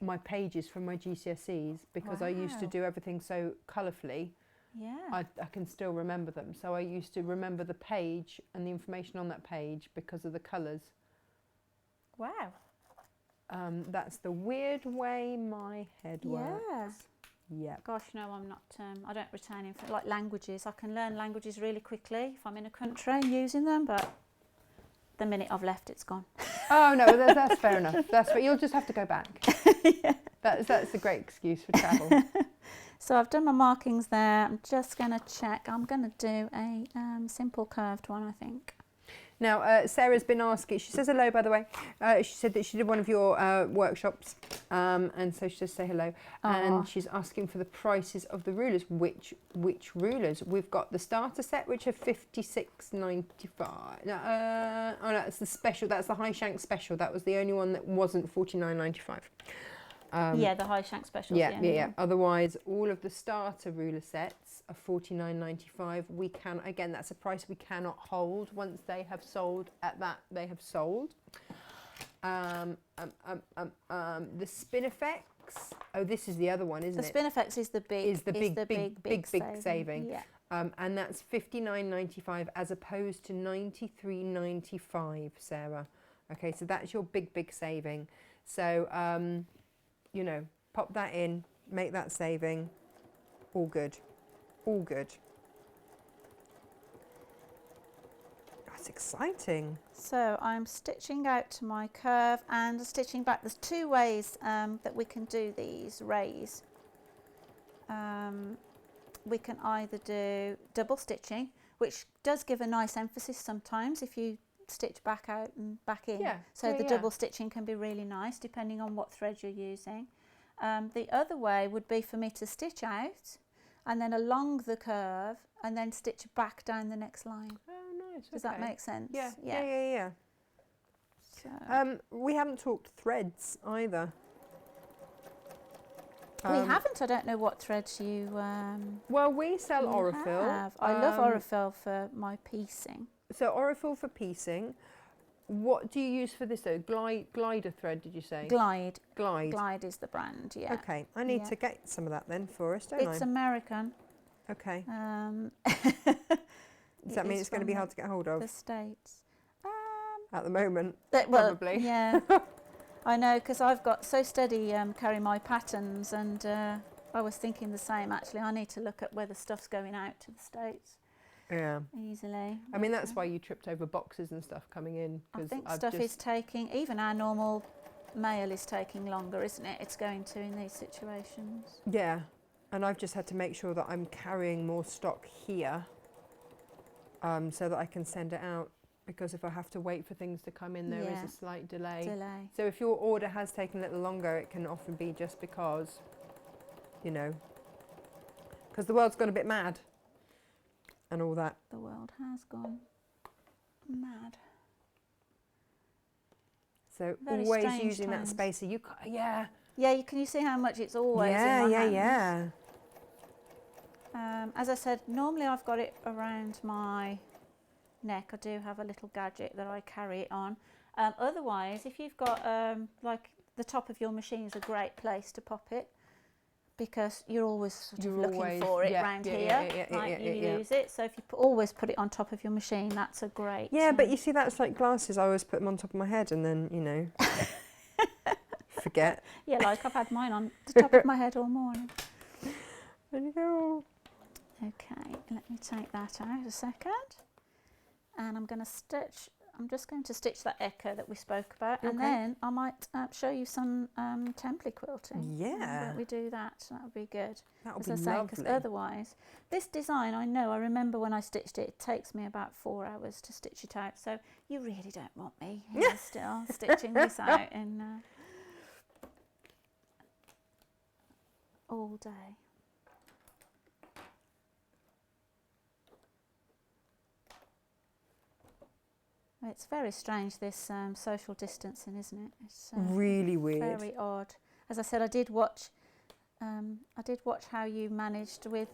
my pages from my GCSEs because I used to Wow. do everything so colourfully. Yeah. I can still remember them. So I used to remember the page and the information on that page because of the colours. Wow. That's the weird way my head works. Yeah. Yeah. Gosh, no, I'm not. I don't retain info like languages. I can learn languages really quickly if I'm in a country using them, but the minute I've left, it's gone. Oh no, that's fair enough. That's fair. You'll just have to go back. Yeah. That's a great excuse for travel. So I've done my markings there. I'm just going to check. I'm going to do a simple curved one, I think. Now, Sarah's been asking, she says hello, by the way. She said that she did one of your workshops, and so she says say hello. And she's asking for the prices of the rulers. Which rulers? We've got the starter set, which are $56.95. Oh, no, that's the special. That's the high shank special. That was the only one that wasn't $49.95. Yeah, the high shank special. Yeah. Otherwise, all of the starter ruler sets are $49.95. We can, again, that's a price we cannot hold. Once they have sold at that, they have sold. The Spinifex. Oh, this is the other one, isn't The it? Spinifex is the big saving. Yeah. And that's $59.95 as opposed to $93.95, Sarah. Okay, so that's your big saving. So, you know, pop that in, make that saving. All good. All good. That's exciting. So I'm stitching out to my curve and stitching back. There's two ways that we can do these rays. We can either do double stitching, which does give a nice emphasis sometimes if you stitch back out and back in. Yeah. So the double stitching can be really nice depending on what thread you're using. The other way would be for me to stitch out and then along the curve and then stitch back down the next line. Oh, nice. Does that make sense? Yeah. So. We haven't talked threads either. We haven't. I don't know what threads you. Well, we sell Aurifil. I love Aurifil for my piecing. So Aurifil for piecing. What do you use for this though? Glider thread, did you say? Glide. Glide. Glide is the brand. Yeah. Okay, I need to get some of that then for us, don't It's I? American. Okay. Does that It mean is it's going to from be hard to get hold of the States. at the moment? Well, probably. Yeah. I know, because I've got so steady carrying my patterns, and I was thinking the same actually. I need to look at whether stuff's going out to the States Yeah. easily. I mean, that's why you tripped over boxes and stuff coming in. I 'Cause think I've stuff just- is taking, even our normal mail is taking longer, isn't it? It's going to in these situations. Yeah, and I've just had to make sure that I'm carrying more stock here so that I can send it out, because if I have to wait for things to come in, there is a slight delay. So if your order has taken a little longer, it can often be just because, you know, because the world's gone a bit mad and all that. The world has gone mad. So Very always strange using times. that spacer. You ca- yeah. Yeah, can you see how much it's always in my hands? As I said, normally I've got it around my neck. I do have a little gadget that I carry it on. Otherwise, if you've got like the top of your machine is a great place to pop it, because you're always sort of looking for it around here. You use it. So if you always put it on top of your machine, that's a great. Yeah, but you see, that's like glasses. I always put them on top of my head and then, you know, forget. Yeah, like I've had mine on the top of my head all morning. I know. Okay, let me take that out a second. And I'm just going to stitch that echo that we spoke about, and then I might show you some template quilting. Yeah. We do that, that would be good. That would As be I say, lovely. because otherwise, this design, I remember when I stitched it, it takes me about 4 hours to stitch it out. So you really don't want me here still stitching this out in all day. It's very strange, this social distancing, isn't it? It's really weird. Very odd. As I said, I did watch how you managed with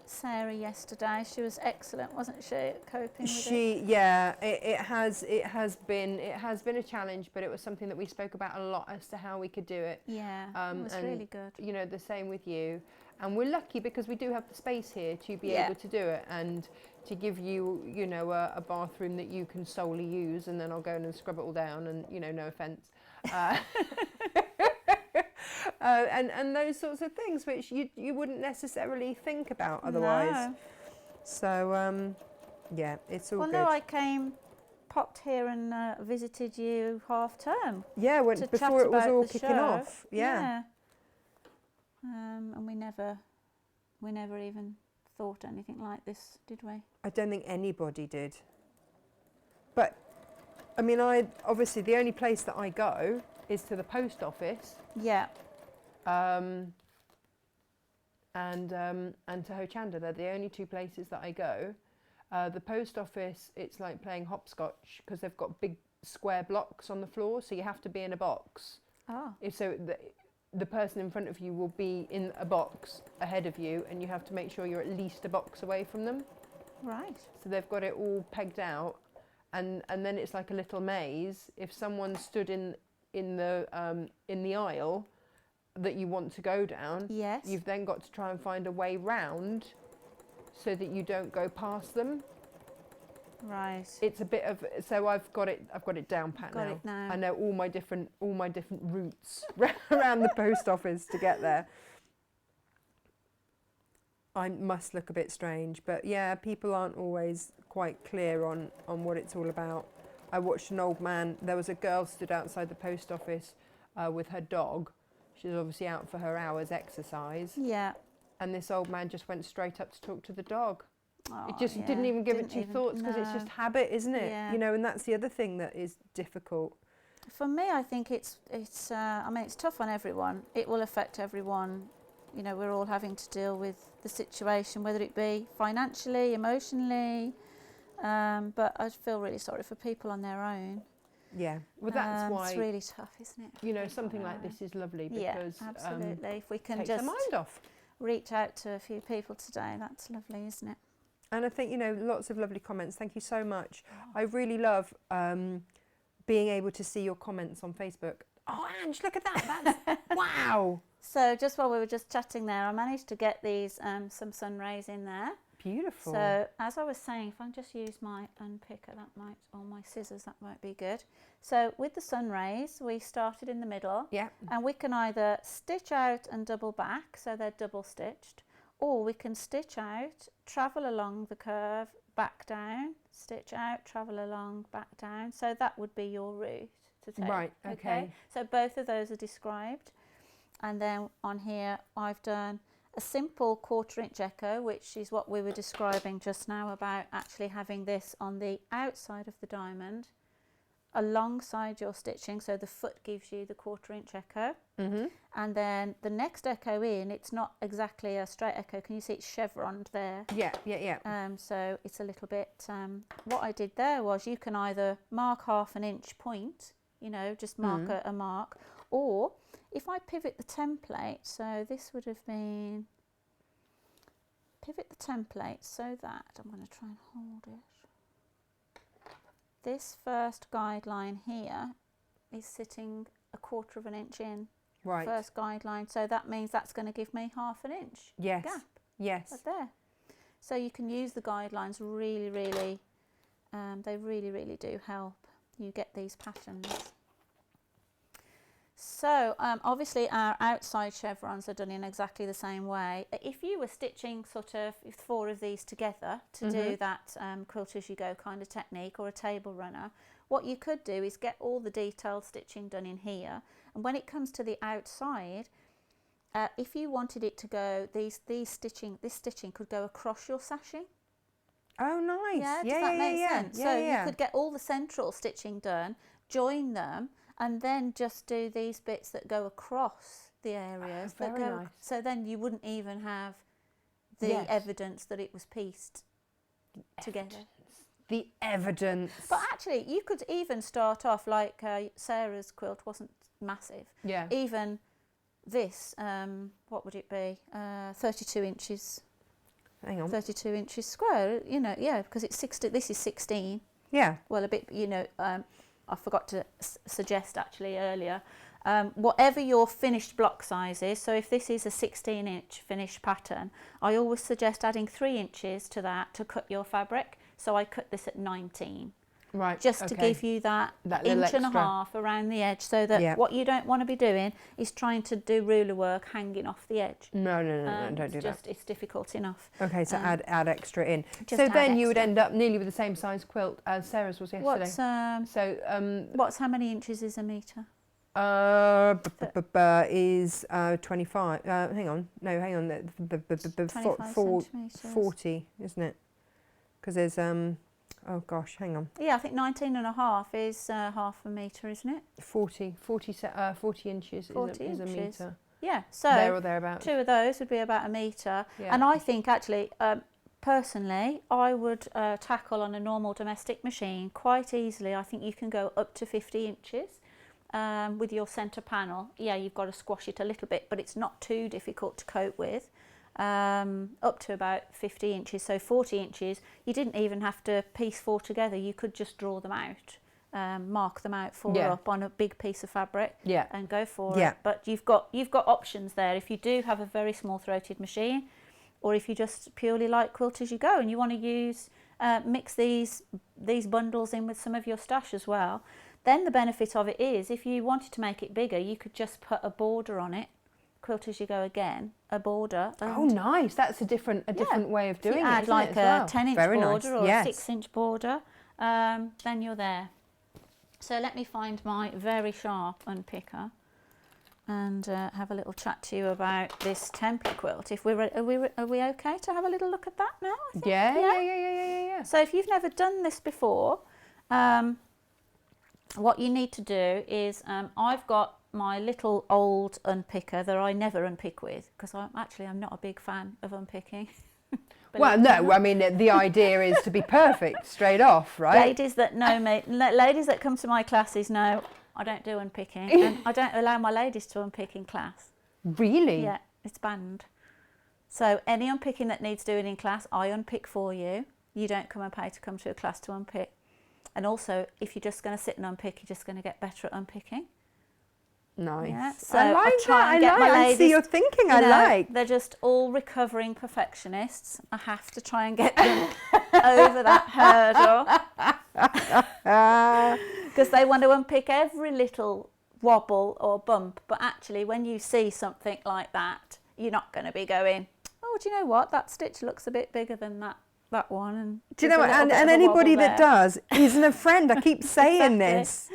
Sarah yesterday. She was excellent, wasn't she, at coping with it? Yeah, it has been a challenge, but it was something that we spoke about a lot as to how we could do it. Yeah, it was really good. You know, the same with you. And we're lucky because we do have the space here to be able to do it, and to give you, you know, a bathroom that you can solely use, and then I'll go in and scrub it all down, and, you know, no offence. And those sorts of things which you wouldn't necessarily think about otherwise. No. So, yeah, it's all good. Well, no, I popped here and visited you half term. Yeah, before it was all kicking off. Yeah. And we never even thought anything like this, did we? I don't think anybody did. But, I mean, obviously the only place that I go is to the post office. Yeah. And to Hochanda. They're the only two places that I go. The post office, it's like playing hopscotch because they've got big square blocks on the floor, so you have to be in a box. Oh. The person in front of you will be in a box ahead of you, and you have to make sure you're at least a box away from them. Right. So they've got it all pegged out. and then it's like a little maze. If someone stood in the aisle that you want to go down, Yes. you've then got to try and find a way round so that you don't go past them. Right. It's a bit of, so I've got it down pat Got now. it now. I know all my different routes around the post office to get there. I must look a bit strange, but yeah, people aren't always quite clear on what it's all about. I watched an old man, there was a girl stood outside the post office with her dog. She was obviously out for her hour's exercise. Yeah. And this old man just went straight up to talk to the dog. Oh, It just yeah. didn't even give it Didn't two even- thoughts because it's no. just habit, isn't it? Yeah. You know, and that's the other thing that is difficult. For me, I think it's I mean, it's tough on everyone. It will affect everyone. You know, we're all having to deal with the situation, whether it be financially, emotionally. But I feel really sorry for people on their own. Yeah. Well, that's why, it's really tough, isn't it? you know, something like this is lovely because Yeah, absolutely. If we can takes just the mind off. reach out to a few people today, that's lovely, isn't it? And I think, you know, lots of lovely comments. Thank you so much. I really love being able to see your comments on Facebook. Oh, Ange, look at that. That's, wow. So just while we were just chatting there, I managed to get these some sun rays in there. Beautiful. So as I was saying, if I just use my unpicker, that might, or my scissors, that might be good. So with the sun rays, we started in the middle. Yeah. And we can either stitch out and double back, so they're double stitched, or we can stitch out, travel along the curve, back down, stitch out, travel along, back down. So that would be your route to take. Right, okay. So both of those are described. And then on here, I've done a simple 1/4 inch echo, which is what we were describing just now about actually having this on the outside of the diamond alongside your stitching, so the foot gives you the 1/4 inch echo. Mm-hmm. And then the next echo in, it's not exactly a straight echo. Can you see it's chevroned there? Yeah, yeah, yeah. So it's a little bit, what I did there was you can either mark 1/2 inch point, you know, just mark a mark, or if I pivot the template, so this would have been, pivot the template so that, I'm going to try and hold it. This first guideline here is sitting 1/4 inch in. Right. First guideline, so that means that's going to give me 1/2 inch Yes. gap Yes. right there. So you can use the guidelines really, really, they really, really do help you get these patterns. So obviously our outside chevrons are done in exactly the same way. If you were stitching sort of 4 of these together to do that quilt as you go kind of technique, or a table runner, what you could do is get all the detailed stitching done in here, and when it comes to the outside, if you wanted it to go, this stitching could go across your sashing. Oh, nice. Yeah, Yeah, does that make sense? Yeah, So yeah. you could get all the central stitching done, join them, and then just do these bits that go across the areas. Oh, very nice. So then you wouldn't even have the Yes. evidence that it was pieced together. The evidence. But actually, you could even start off like Sarah's quilt wasn't massive. Yeah. Even this, what would it be? 32 inches. Hang on. 32 inches square, you know, yeah, because it's 16, this is 16. Yeah. Well, a bit, you know, I forgot to suggest actually earlier, whatever your finished block size is, so if this is a 16-inch finished pattern, I always suggest adding 3 inches to that to cut your fabric. So I cut this at 19. Right. Just to give you that little inch and a extra. half around the edge, so that what you don't want to be doing is trying to do ruler work hanging off the edge. No, don't do that. It's difficult enough. Okay, so add extra in. Just So add then you would extra. end up nearly with the same size quilt as Sarah's was yesterday. What's how many inches is a metre? Is 25. Hang on. No, hang on. The 25 centimetres. 40, isn't it? Because there's oh gosh, hang on. Yeah, I think 19 and a half is 1/2 a metre, isn't it? 40 inches 40 is a inches. metre. Yeah, so There or thereabouts. 2 of those would be about a metre. Yeah. And I think actually, personally, I would tackle on a normal domestic machine quite easily. I think you can go up to 50 inches with your centre panel. Yeah, you've got to squash it a little bit, but it's not too difficult to cope with. up to about 50 inches, so 40 inches. You didn't even have to piece 4 together, you could just draw them out, mark them out 4 up on a big piece of fabric and go for it. But you've got options there if you do have a very small throated machine, or if you just purely like quilt as you go and you want to use mix these bundles in with some of your stash as well. Then the benefit of it is if you wanted to make it bigger, you could just put a border on it, quilt as you go again, a border. Oh, nice! That's a different way of doing it. Add like a 10-inch border or a 6-inch border, then you're there. So let me find my very sharp unpicker and have a little chat to you about this template quilt. If are we okay to have a little look at that now? I think? Yeah. So if you've never done this before, what you need to do is I've got my little old unpicker that I never unpick with, because I'm not a big fan of unpicking. Well, no, I mean the idea is to be perfect straight off, right? Ladies that know me, ladies that come to my classes know I don't do unpicking, and I don't allow my ladies to unpick in class. Really? Yeah, it's banned. So any unpicking that needs doing in class, I unpick for you. You don't come and pay to come to a class to unpick. And also, if you're just going to sit and unpick, you're just going to get better at unpicking. Nice. Yeah, so I like try and get my ladies, I see your thinking. They're just all recovering perfectionists. I have to try and get them over that hurdle because they want to unpick every little wobble or bump. But actually, when you see something like that, you're not going to be going, "Oh, do you know what? That stitch looks a bit bigger than that one." And do you know what? And anybody that does isn't a friend. I keep saying this.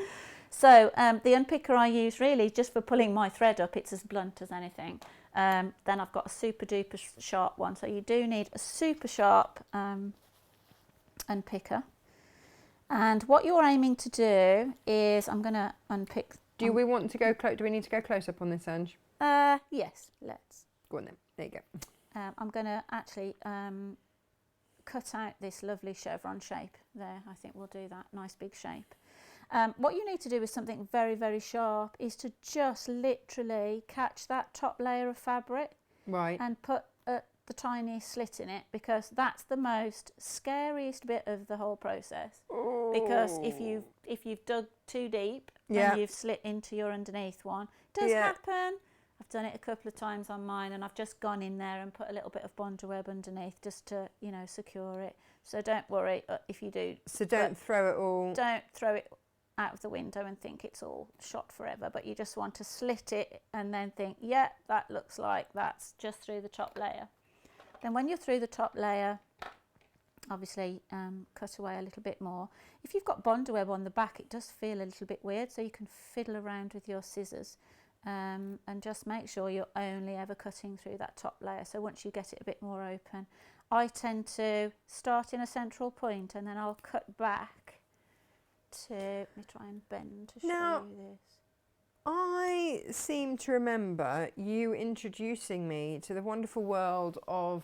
So the unpicker I use really just for pulling my thread up, it's as blunt as anything. Then I've got a super duper sharp one. So you do need a super sharp unpicker. And what you're aiming to do is, I'm going to unpick. Do we want to go close? Do we need to go close up on this, Ange? Yes, let's. Go on then. There you go. I'm going to actually cut out this lovely chevron shape there. I think we'll do that. Nice big shape. What you need to do with something very, very sharp is to just literally catch that top layer of fabric, right, and put the tiny slit in it, because that's the most scariest bit of the whole process. Ooh. Because if you've dug too deep and you've slit into your underneath one, it does happen. I've done it a couple of times on mine, and I've just gone in there and put a little bit of bonder web underneath just to, secure it. So don't worry if you do. So don't throw it all. Don't throw it out of the window and think it's all shot forever, but you just want to slit it and then think, yeah, that looks like that's just through the top layer. Then when you're through the top layer, obviously cut away a little bit more. If you've got bonder web on the back, it does feel a little bit weird, so you can fiddle around with your scissors and just make sure you're only ever cutting through that top layer. So once you get it a bit more open, I tend to start in a central point and then I'll cut back to, let me try and bend to show you this. I seem to remember you introducing me to the wonderful world of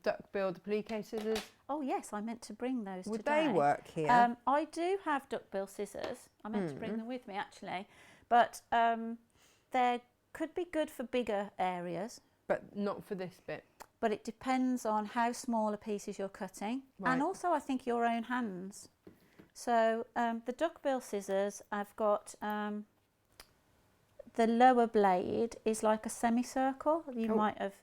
duckbill applique scissors. Oh yes, I meant to bring those Would today. they work here? I do have duckbill scissors. I meant to bring them with me actually, but they could be good for bigger areas. But not for this bit. But it depends on how small a pieces you're cutting, and also I think your own hands. So the duckbill scissors, I've got the lower blade is like a semicircle. You might have,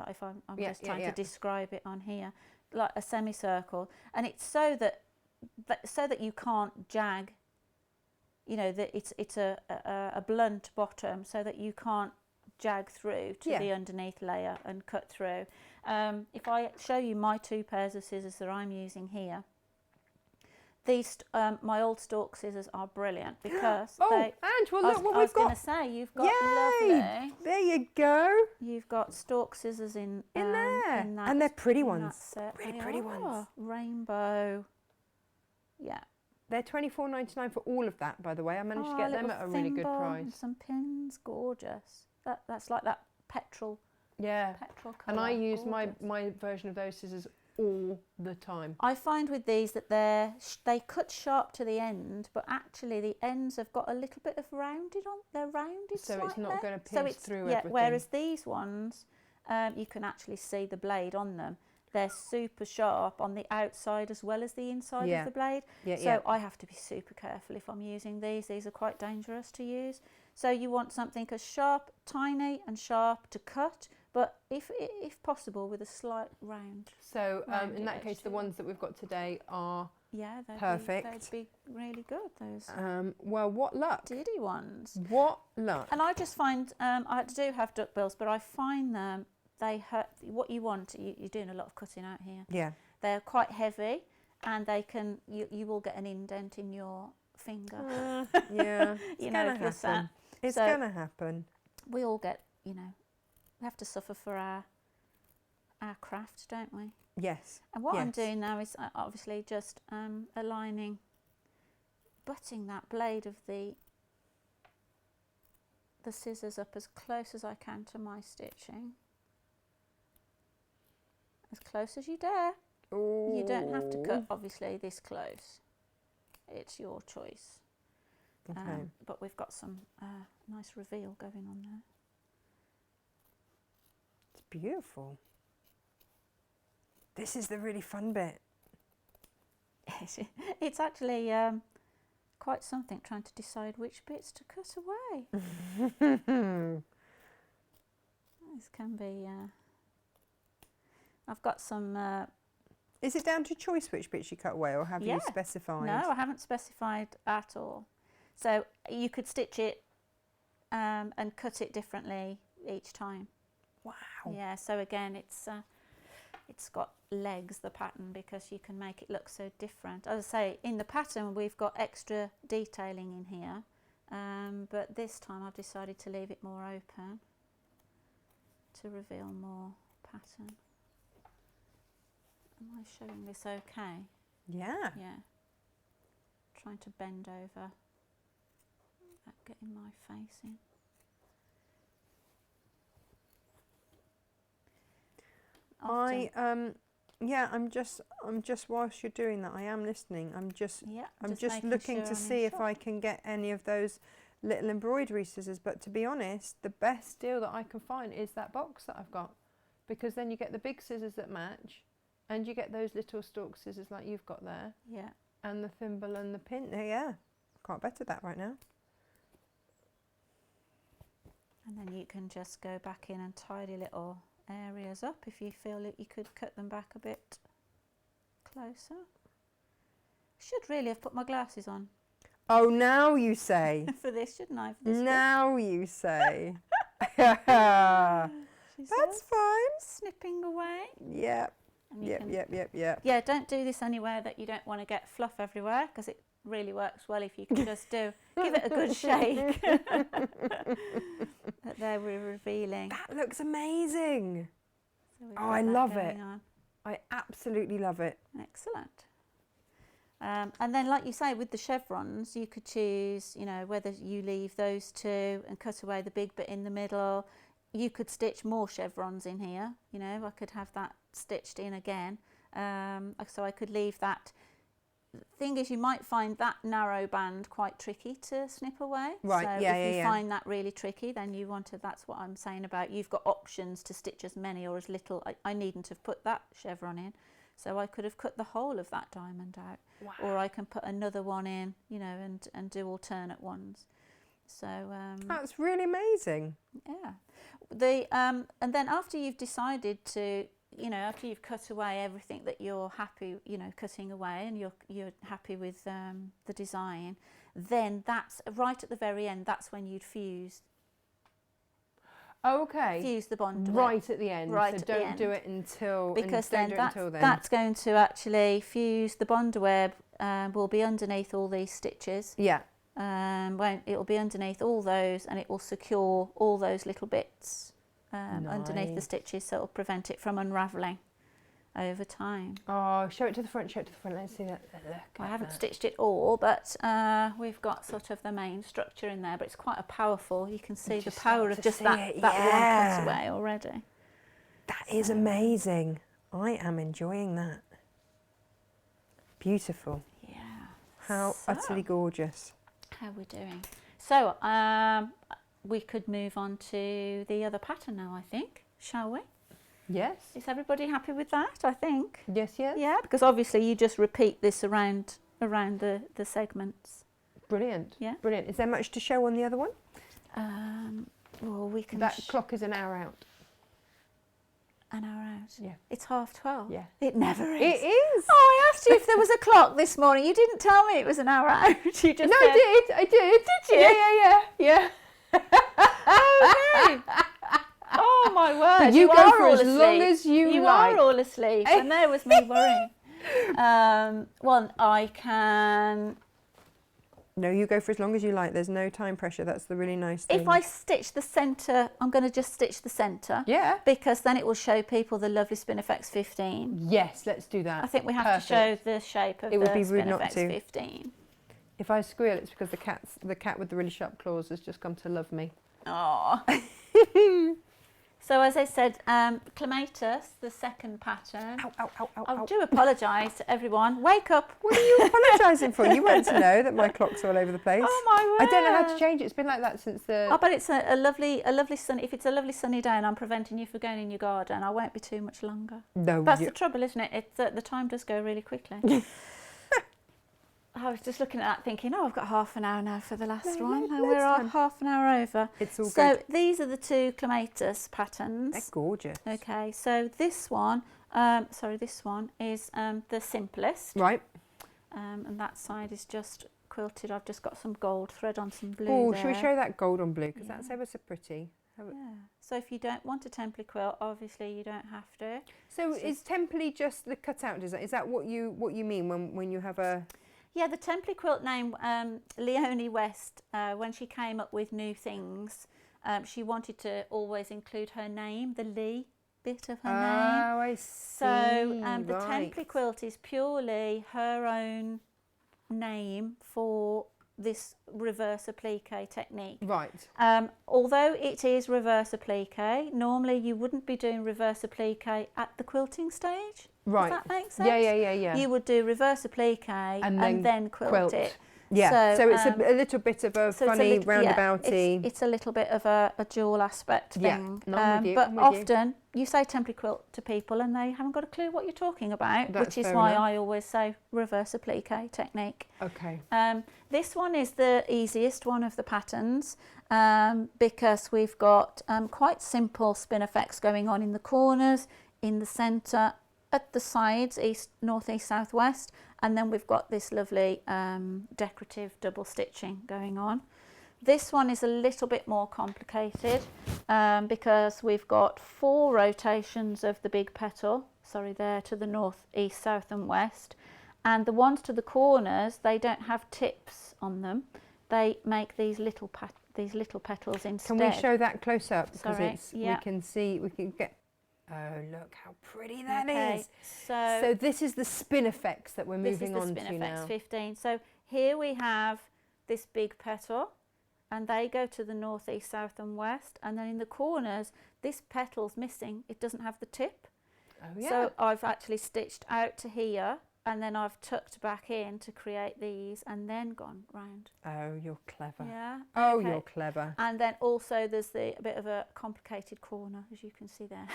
if I'm just trying to describe it on here, like a semicircle, and it's so that you can't jag. That it's a blunt bottom, so that you can't jag through to the underneath layer and cut through. If I show you my 2 pairs of scissors that I'm using here. These my old stalk scissors are brilliant because Ange, well look what we've got. I was going to say, you've got lovely. There you go. You've got stalk scissors in there, and they're pretty ones. Really pretty ones. Rainbow. Yeah. They're $24.99 for all of that, by the way. I managed to get them at a really good price. And some pins, gorgeous. That's like that petrol. Yeah. Petrol colour. And I use my version of those scissors all the time. I find with these that they cut sharp to the end, but actually the ends have got a little bit of rounded on. They're rounded so slightly. it's not going to pierce through everything. Whereas these ones, you can actually see the blade on them. They're super sharp on the outside as well as the inside of the blade. So I have to be super careful if I'm using these. These are quite dangerous to use. So you want something as sharp, tiny and sharp to cut, but if possible with a slight round. So in that case, the ones that we've got today are perfect. They'd be really good, those. Well, what luck. Diddy ones. What luck. And I just find, I do have duckbills, but I find them, they hurt. What you want, you're doing a lot of cutting out here. Yeah. They're quite heavy, and they can, you will get an indent in your finger. Yeah. You know, if you're sat. It's going to happen. We all get, you know, we have to suffer for our craft, don't we? Yes. And what I'm doing now is obviously just aligning, butting that blade of the scissors up as close as I can to my stitching. As close as you dare. Ooh. You don't have to cut, obviously, this close. It's your choice. Okay. But we've got some nice reveal going on there. It's beautiful. This is the really fun bit. It's actually quite something trying to decide which bits to cut away. This can be... I've got some... Is it down to choice which bits you cut away, or have you specified? No, I haven't specified at all. So you could stitch it and cut it differently each time. Wow. Yeah, so again, it's got legs, the pattern, because you can make it look so different. As I say, in the pattern we've got extra detailing in here, but this time I've decided to leave it more open to reveal more pattern. Am I showing this okay? Yeah. Yeah. Trying to bend over, getting my face in. I'm just whilst you're doing that, I am listening. I'm just looking sure to see if I can get any of those little embroidery scissors, but to be honest, the best deal that I can find is that box that I've got, because then you get the big scissors that match, and you get those little stalk scissors like you've got there. Yeah. And the thimble and the pin. Yeah, can't better that right now. And then you can just go back in and tidy little areas up if you feel that you could cut them back a bit closer. Should really have put my glasses on. Oh, now you say. For this, shouldn't I? For this now you say. That's fine. Snipping away. Yep. Yep. Yeah, don't do this anywhere that you don't want to get fluff everywhere, because it really works well if you can just give it a good shake. But there we're revealing. That looks amazing. So I love it. I absolutely love it. Excellent. And then, like you say, with the chevrons, you could choose, you know, whether you leave those two and cut away the big bit in the middle. You could stitch more chevrons in here. You know, I could have that stitched in again. So I could leave that. The thing is, you might find that narrow band quite tricky to snip away. Right, so if you find that really tricky, then you want to, that's what I'm saying about, you've got options to stitch as many or as little. I needn't have put that chevron in. So I could have cut the whole of that diamond out. Wow. Or I can put another one in, you know, and do alternate ones. So that's really amazing. Yeah. And then after you've decided to, you know, after you've cut away everything that you're happy, you know, cutting away, and you're happy with the design, then that's right at the very end. That's when you'd fuse. Okay. Fuse the bond right at the end. Right, so don't do it until, because then that's going to actually fuse the bond web. Will be underneath all these stitches. Yeah. It'll be underneath all those, and it will secure all those little bits underneath the stitches, so it'll prevent it from unravelling over time. Oh, show it to the front, let's see that. Look, I haven't stitched it all, but we've got sort of the main structure in there, but it's quite a powerful, you can see the power of just that one cutaway already. That is amazing. I am enjoying that. Beautiful. Yeah. How utterly gorgeous. How we're doing. So we could move on to the other pattern now, I think, shall we? Yes. Is everybody happy with that? I think. Yes, yes. Yeah, because obviously you just repeat this around the segments. Brilliant. Yeah. Brilliant. Is there much to show on the other one? Well, we can. That clock is an hour out. An hour out. Yeah. It's 12:30. Yeah. It never is. It is. Oh, I asked you if there was a clock this morning. You didn't tell me it was an hour out. You just No, said, I did. Did you? Yeah. Okay. Oh my word! But you go are for all as asleep. long as you like. are all asleep, and there was me worrying. Well, I can. No, you go for as long as you like. There's no time pressure. That's the really nice thing. If I stitch the centre, I'm going to just stitch the centre. Yeah. Because then it will show people the lovely Spinifex 15. Yes, let's do that. I think we have to show the shape of It would the be rude not Spinifex to. 15. If I squeal, it's because the cat with the really sharp claws has just come to love me. Oh. So as I said, Clematis, the second pattern. Ow, ow, ow, ow, I ow. do apologise to everyone. Wake up. What are you apologising for? You weren't to know that my clock's all over the place. Oh my word. I don't know how to change it. It's been like that since the... Oh, but it's a lovely sun. If it's a lovely sunny day and I'm preventing you from going in your garden, I won't be too much longer. No, That's the trouble, isn't it? It's the time does go really quickly. I was just looking at that thinking, oh, I've got half an hour now for the last one. And we're half an hour over. It's all so good. these are the two Clematis patterns. They're gorgeous. Okay, so this one, this one is the simplest. Right. And that side is just quilted. I've just got some gold thread on some blue Oh, there. should we show that gold on blue? Because Yeah. that's ever so pretty. Yeah. So if you don't want a template quilt, obviously you don't have to. So is template just the cutout design? Is that what you mean when you have a... Yeah, the template quilt name, Leonie West, when she came up with new things, she wanted to always include her name, the Lee bit of her name. Oh, I see. So the template quilt is purely her own name for this reverse applique technique. Right. Although it is reverse applique, normally you wouldn't be doing reverse applique at the quilting stage. Right. Does that make sense? Yeah. You would do reverse applique and then quilt it. Yeah, so it's a little bit of a so funny, it's a roundabouty... it's a little bit of a dual aspect thing. No, I'm with you, but I'm with you. often you say template quilt to people and they haven't got a clue what you're talking about, That's which is fair why enough. I always say reverse applique technique. Okay. This one is the easiest one of the patterns because we've got quite simple spin effects going on in the corners, in the centre, at the sides, east, north, east, south, west, and then we've got this lovely decorative double stitching going on. This one is a little bit more complicated because we've got 4 rotations of the big petal, there to the north, east, south and west, and the ones to the corners, they don't have tips on them. They make these little petals instead. Can we show that close up? Because Sorry, yeah. we can get... Oh, look how pretty that is. So So this is the spin effects that we're moving on to now. This is the Spinifex 15. So here we have this big petal and they go to the north, east, south and west, and then in the corners this petal's missing. It doesn't have the tip. Oh, yeah. So I've actually stitched out to here and then I've tucked back in to create these and then gone round. Oh, you're clever. Yeah. Oh, okay. you're clever. And then also there's a bit of a complicated corner, as you can see there.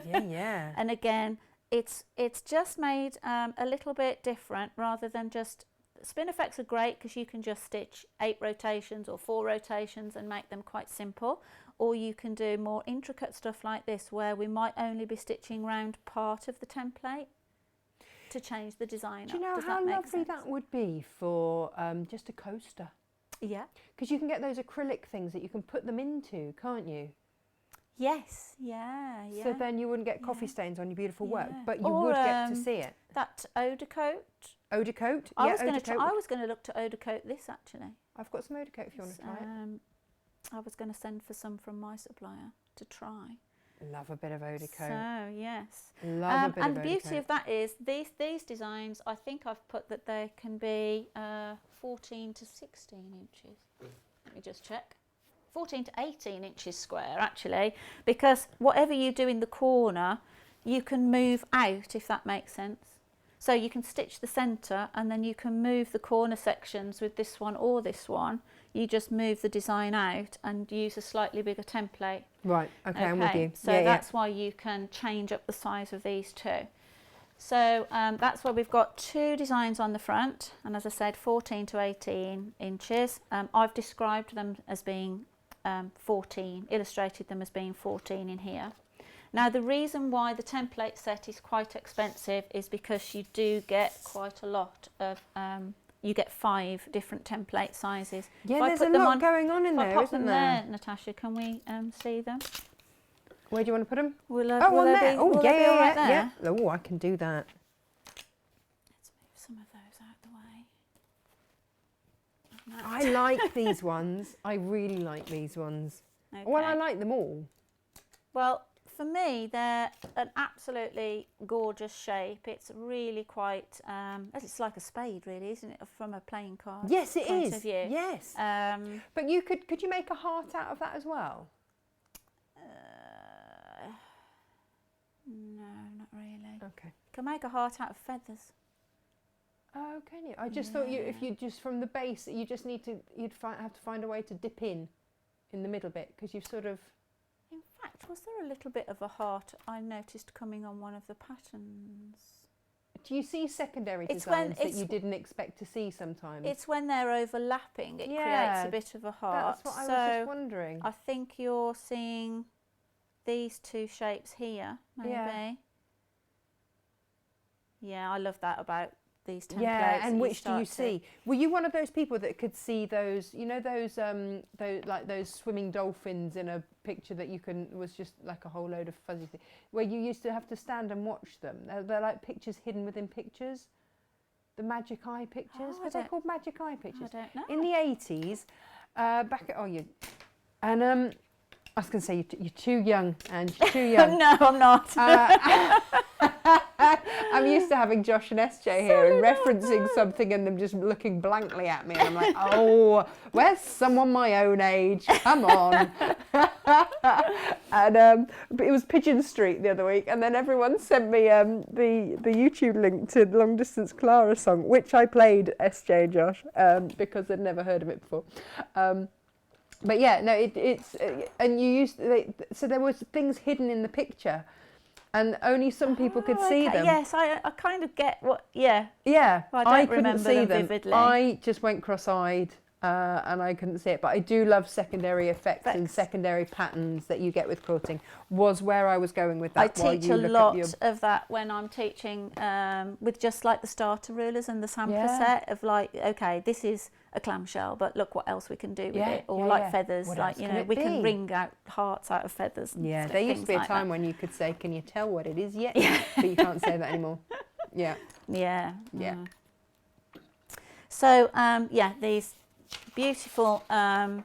Yeah. And again, it's just made a little bit different rather than just... Spin effects are great because you can just stitch 8 rotations or 4 rotations and make them quite simple. Or you can do more intricate stuff like this where we might only be stitching round part of the template to change the design Do you up. know Does how that make lovely sense? that would be for just a coaster? Yeah. Because you can get those acrylic things that you can put them into, can't you? Yes, yeah. So then you wouldn't get coffee stains on your beautiful work, Yeah. but you Or, would get to see it. That eau de coat. Eau de coat? I Yeah, was eau going de to. coat I would- was going to look to eau de coat this actually. I've got some eau de coat if you want to try it. I was going to send for some from my supplier to try. Love a bit of eau de coat. So yes. Love a bit and of the eau de beauty coat. of that is these designs. I think I've put that they can be 14 to 16 inches. Let me just check. 14 to 18 inches square actually, because whatever you do in the corner, you can move out if that makes sense. So you can stitch the centre and then you can move the corner sections with this one or this one. You just move the design out and use a slightly bigger template Right, okay, I'm with you. So that's why you can change up the size of these two. So that's why we've got two designs on the front, and as I said, 14 to 18 inches. I've described them as being 14, illustrated them as being 14 in here. Now the reason why the template set is quite expensive is because you do get quite a lot of, you get 5 different template sizes. Yeah, there's a lot going on in there, isn't there? Natasha, can we see them? Where do you want to put them? On there. Oh, yeah, yeah. Oh, I can do that. Let's move some of those out the way. I like these ones. I really like these ones. Okay. Well, I like them all. Well, for me, they're an absolutely gorgeous shape. It's really quite, it's like a spade, really, isn't it, from a playing card? Yes, it point is. Of view. Yes. But could you make a heart out of that as well? No, not really. Okay. You can make a heart out of feathers. Oh, can you? I just thought if you just from the base, you just need to, have to find a way to dip in the middle bit, because you've sort of. In fact, was there a little bit of a heart I noticed coming on one of the patterns? Do you see secondary designs that you didn't expect to see sometimes? It's when they're overlapping, it creates a bit of a heart. That's what I was just wondering. I think you're seeing these two shapes here, maybe. Yeah, I love that about these templates. Yeah, and which do you see? Were you one of those people that could see those, you know, those like those swimming dolphins in a picture that was just like a whole load of fuzzy things, where you used to have to stand and watch them? They're like pictures hidden within pictures. The magic eye pictures. Were they called magic eye pictures? I don't know. In the 80s, I was going to say you're too young, and you're too young. No, I'm not. I'm used to having Josh and SJ here and referencing something and them just looking blankly at me, and I'm like, oh, where's someone my own age? Come on. And but it was Pigeon Street the other week, and then everyone sent me the YouTube link to Long Distance Clara song, which I played SJ and Josh because they'd never heard of it before. But yeah, no, it's and so there was things hidden in the picture, and only some people could see them. Yes, I kind of get what. Yeah. Yeah, Well, I couldn't couldn't see see them them. vividly. I just went cross-eyed. And I couldn't see it, but I do love secondary effects and secondary patterns that you get with quilting. Was where I was going with that. I teach a lot of that when I'm teaching with just like the starter rulers and the sampler set of like, okay, this is a clamshell, but look what else we can do with it, or like feathers, what like, you know, we can wring out hearts out of feathers. Yeah, there used to be a time when you could say, "Can you tell what it is yet?" But you can't say that anymore. Yeah. Yeah. Yeah. So these beautiful, so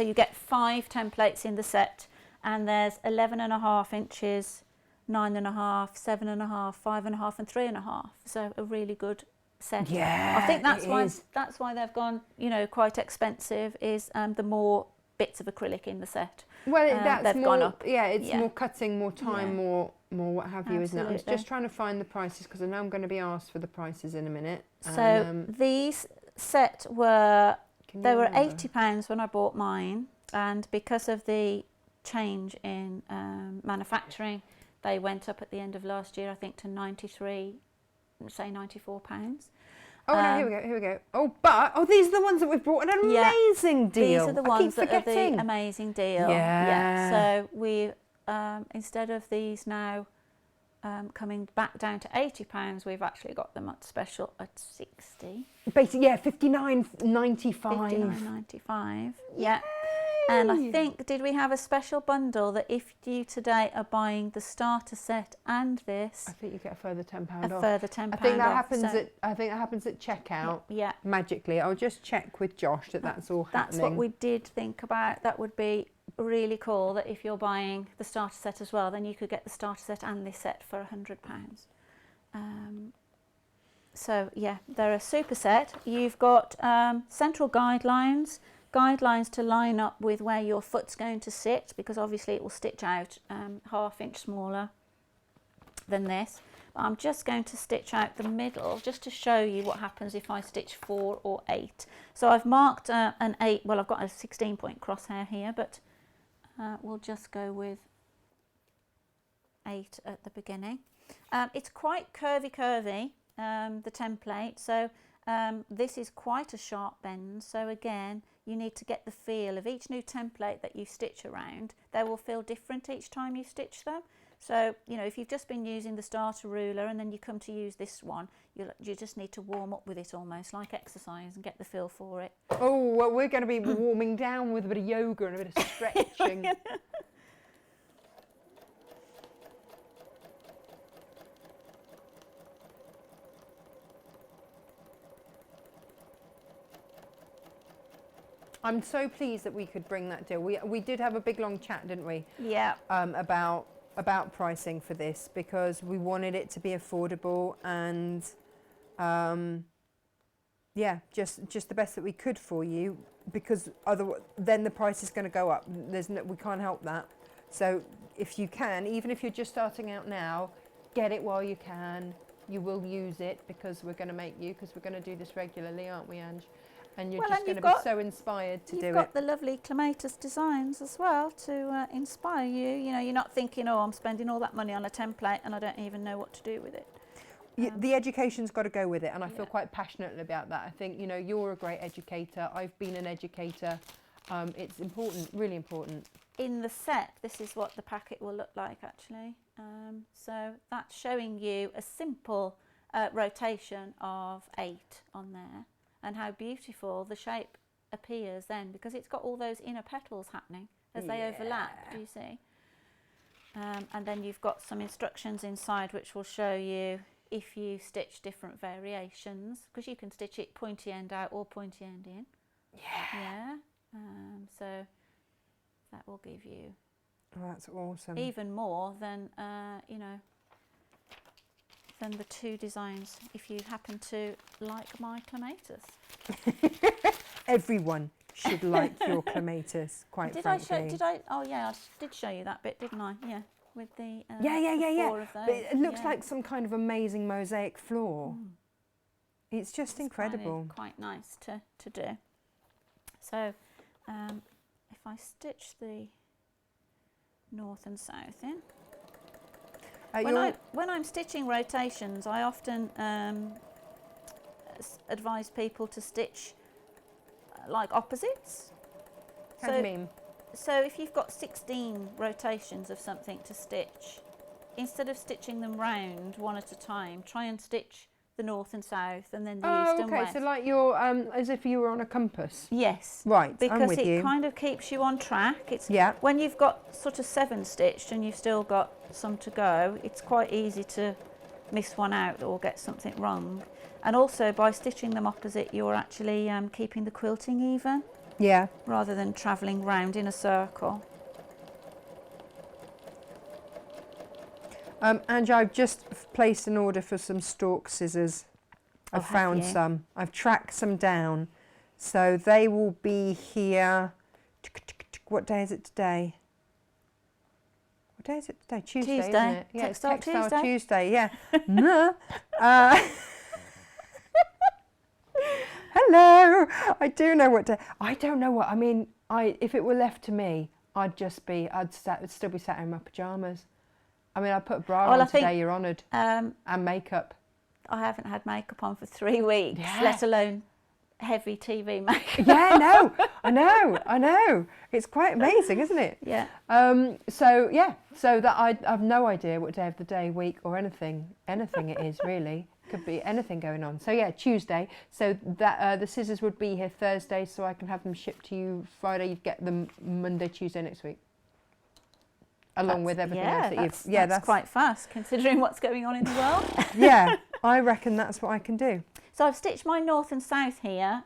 you get 5 templates in the set, and there's 11.5 inches, 9.5, 7.5, 5.5 and 3.5, so a really good set. Yeah, I think that's why they've gone, you know, quite expensive, is the more bits of acrylic in the set. Well, that's they've more, gone up. Yeah, it's more cutting, more time, more what have you, isn't it? I'm just trying to find the prices, because I know I'm going to be asked for the prices in a minute. So these set were, they were £80 when I bought mine, and because of the change in manufacturing, they went up at the end of last year, I think, to £94. Oh, no, here we go. Oh, these are the ones that we've brought, an amazing deal. These are the ones that are the amazing deal. Yeah. So we, instead of these now coming back down to £80, we've actually got them at special at 60. Basically, yeah, £59.95. £59.95. Yeah. And I think, did we have a special bundle that if you today are buying the starter set and this, I think you get a further £10 off. A further £10 I think that off. happens I think that happens at checkout. Yeah. Magically. I'll just check with Josh that's all happening. That's what we did think about. That would be really cool, that if you're buying the starter set as well, then you could get the starter set and this set for £100. So yeah, they're a super set. You've got central guidelines to line up with where your foot's going to sit, because obviously it will stitch out ½ inch smaller than this. But I'm just going to stitch out the middle just to show you what happens if I stitch 4 or 8. So I've marked an 8, well, I've got a 16-point crosshair here, but we'll just go with 8 at the beginning. It's quite curvy, the template, so this is quite a sharp bend, so again you need to get the feel of each new template that you stitch around. They will feel different each time you stitch them. So, you know, if you've just been using the starter ruler and then you come to use this one, you just need to warm up with it almost like exercise and get the feel for it. Oh, well, we're going to be warming down with a bit of yoga and a bit of stretching. I'm so pleased that we could bring that deal. We did have a big long chat, didn't we? Yeah. About pricing for this, because we wanted it to be affordable and yeah, just the best that we could for you, because then the price is going to go up. We can't help that. So if you can, even if you're just starting out now, get it while you can. You will use it because we're going to make you, because we're going to do this regularly, aren't we, Ange? And you're just going to be so inspired to do it. You've got the lovely Clematis designs as well to inspire you. You know, you're not thinking, oh, I'm spending all that money on a template and I don't even know what to do with it. The education's got to go with it, and I feel quite passionate about that. I think, you know, you're a great educator. I've been an educator. It's important, really important. In the set, this is what the packet will look like, actually. So that's showing you a simple rotation of 8 on there. And how beautiful the shape appears then, because it's got all those inner petals happening as they overlap, do you see? And then you've got some instructions inside which will show you if you stitch different variations, because you can stitch it pointy end out or pointy end in. Yeah. So that will give you that's awesome. even more than, you know, than the 2 designs, if you happen to like my Clematis. Everyone should like your Clematis, quite frankly. Oh yeah, I did show you that bit, didn't I? Yeah, with the yeah. 4 of those. But it looks like some kind of amazing mosaic floor. It's just incredible. Quite nice to do. So, if I stitch the north and south in. When I'm stitching rotations, I often advise people to stitch like opposites. How do you mean? So if you've got 16 rotations of something to stitch, instead of stitching them round one at a time, try and stitch the north and south and then the east and west. So like you're as if you were on a compass. Yes. Right, because I'm with you. it kind of keeps you on track. It's Yeah. when you've got sort of 7 stitched and you've still got some to go, it's quite easy to miss one out or get something wrong. And also by stitching them opposite, you're actually keeping the quilting even. Yeah. Rather than travelling round in a circle. Ange, I've just placed an order for some stalk scissors. I've found some. I've tracked some down. So they will be here. What day is it today? What day is it today? Tuesday, isn't it? Yeah, Textile Tuesday. Tuesday, yeah. Hello. I do know what day. I don't know what. I mean, if it were left to me, I'd still be sat in my pajamas. I mean, I put a bra on today, you're honoured. And makeup. I haven't had makeup on for 3 weeks, let alone heavy TV makeup. Yeah, no, I know. It's quite amazing, isn't it? Yeah. So that I've no idea what day of the day, week, or anything it is really. Could be anything going on. So yeah, Tuesday. So that the scissors would be here Thursday, so I can have them shipped to you Friday. You'd get them Monday, Tuesday next week. Along with everything else that you've... Yeah, that's quite fast, considering what's going on in the world. Yeah, I reckon that's what I can do. So I've stitched my north and south here.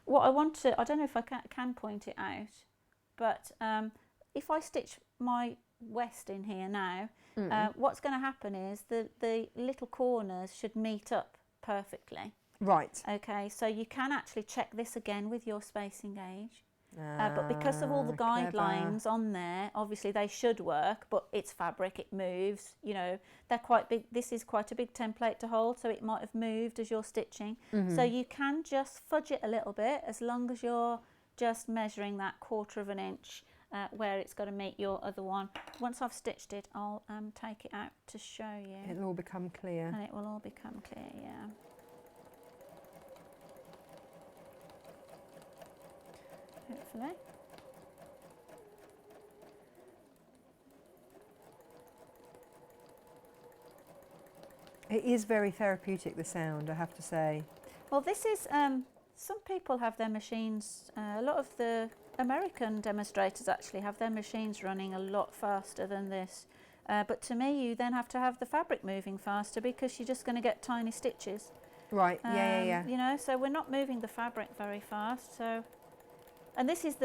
What I want to... I don't know if I can point it out, but if I stitch my west in here now, what's going to happen is the little corners should meet up perfectly. Right. Okay, so you can actually check this again with your spacing gauge. But because of all the guidelines on there, obviously they should work, but it's fabric, it moves, you know, they're quite big. This is quite a big template to hold, so it might have moved as you're stitching. So you can just fudge it a little bit, as long as you're just measuring that 1/4 of an inch where it's got to meet your other one. Once I've stitched it, I'll take it out to show you. It'll all become clear. And it will all become clear, yeah. Hopefully. It is very therapeutic, the sound, I have to say. Well, this is, some people have their machines, a lot of the American demonstrators actually have their machines running a lot faster than this. But to me, you then have to have the fabric moving faster because you're just going to get tiny stitches. Right, yeah. You know, so we're not moving the fabric very fast. So, and this is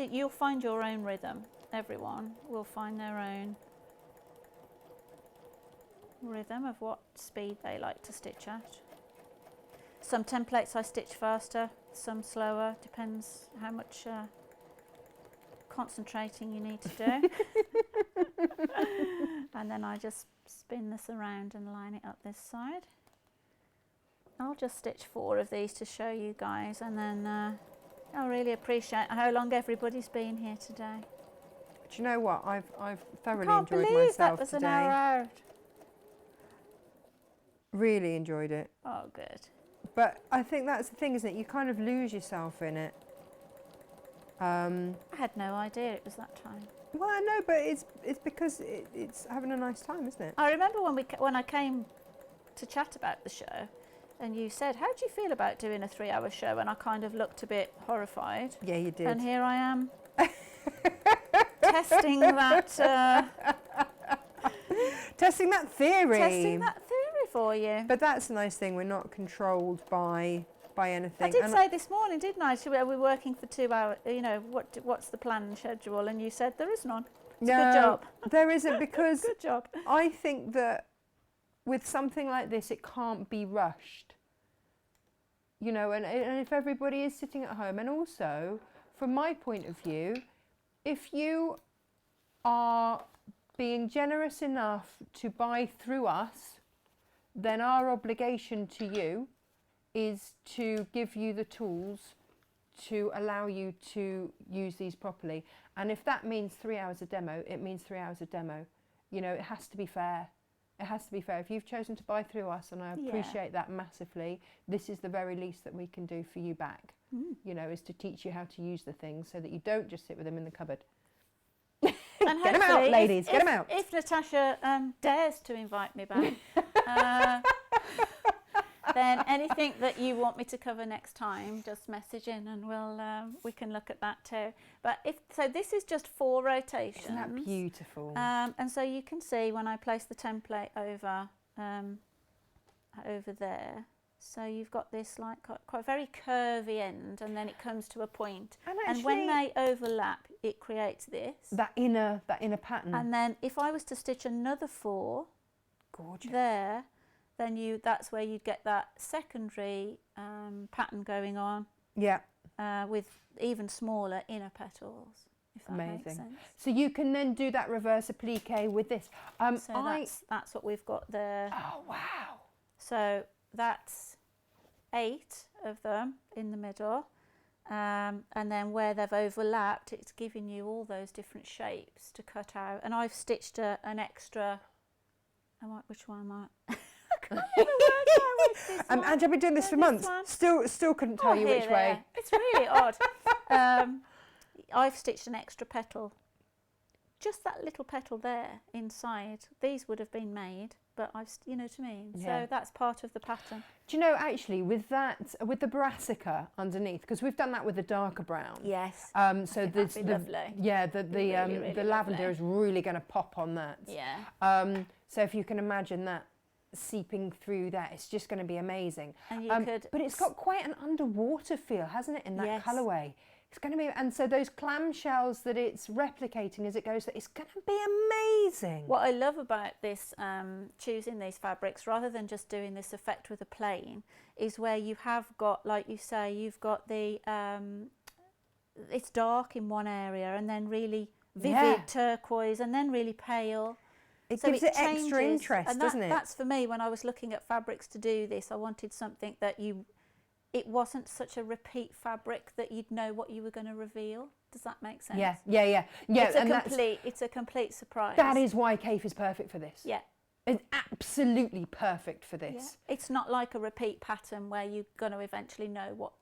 you'll find your own rhythm. Everyone will find their own rhythm of what speed they like to stitch at. Some templates I stitch faster, some slower, depends how much concentrating you need to do. And then I just spin this around and line it up this side. I'll just stitch 4 of these to show you guys, and then I really appreciate how long everybody's been here today. Do you know what? I've thoroughly Can't enjoyed believe myself that was today. an hour out. Really enjoyed it. Oh, good. But I think that's the thing, isn't it? You kind of lose yourself in it. I had no idea it was that time. Well, I know, but it's because it's having a nice time, isn't it? I remember when I came to chat about the show, and you said, "How do you feel about doing a 3-hour show?" And I kind of looked a bit horrified. Yeah, you did. And here I am, testing that. Testing that theory. Testing that theory for you. But that's a nice thing. We're not controlled by anything. I did say this morning, didn't I? We're working for 2 hours. You know, what's the plan and schedule? And you said there is none. It's a good job. There isn't, because Good job. I think that with something like this, it can't be rushed. You know, and if everybody is sitting at home, and also from my point of view, if you are being generous enough to buy through us, then our obligation to you is to give you the tools to allow you to use these properly. And if that means 3 hours a demo, it means 3 hours a demo. You know, it has to be fair. It has to be fair. If you've chosen to buy through us, and I appreciate that massively, this is the very least that we can do for you back, you know, is to teach you how to use the things so that you don't just sit with them in the cupboard. And Get them out, ladies, get them out. If Natasha dares to invite me back, then anything that you want me to cover next time, just message in and we can look at that too. But this is just 4 rotations. Isn't that beautiful? And so you can see when I place the template over there. So you've got this like quite very curvy end, and then it comes to a point. And when they overlap, it creates this. That inner pattern. And then if I was to stitch another 4 gorgeous there, then that's where you'd get that secondary pattern going on. Yeah. With even smaller inner petals, if that makes sense. So you can then do that reverse applique with this. So that's what we've got there. Oh, wow. So that's 8 of them in the middle. And then where they've overlapped, it's giving you all those different shapes to cut out. And I've stitched an extra, which one am I? And I've been doing this for months. Still couldn't tell you which way. It's really odd. I've stitched an extra petal, just that little petal there inside. These would have been made, but you know what I mean. Yeah. So that's part of the pattern. Do you know, actually, with the brassica underneath, because we've done that with the darker brown. Yes. So that'd be lovely. Yeah, the really lavender lovely. is really going to pop on that. Yeah. So if you can imagine that seeping through that, it's just going to be amazing. And but it's got quite an underwater feel, hasn't it, in that colourway? It's going to be, and so those clamshells that it's replicating as it goes, it's going to be amazing. What I love about this, choosing these fabrics rather than just doing this effect with a plain, is where you have got, like you say, you've got the, it's dark in one area and then really vivid turquoise and then really pale. It so gives it extra interest, and doesn't it? That's for me, when I was looking at fabrics to do this, I wanted something that it wasn't such a repeat fabric that you'd know what you were going to reveal. Does that make sense? Yeah. It's a complete surprise. That is why Kaif is perfect for this. Yeah. It's absolutely perfect for this. Yeah. It's not like a repeat pattern where you're going to eventually know what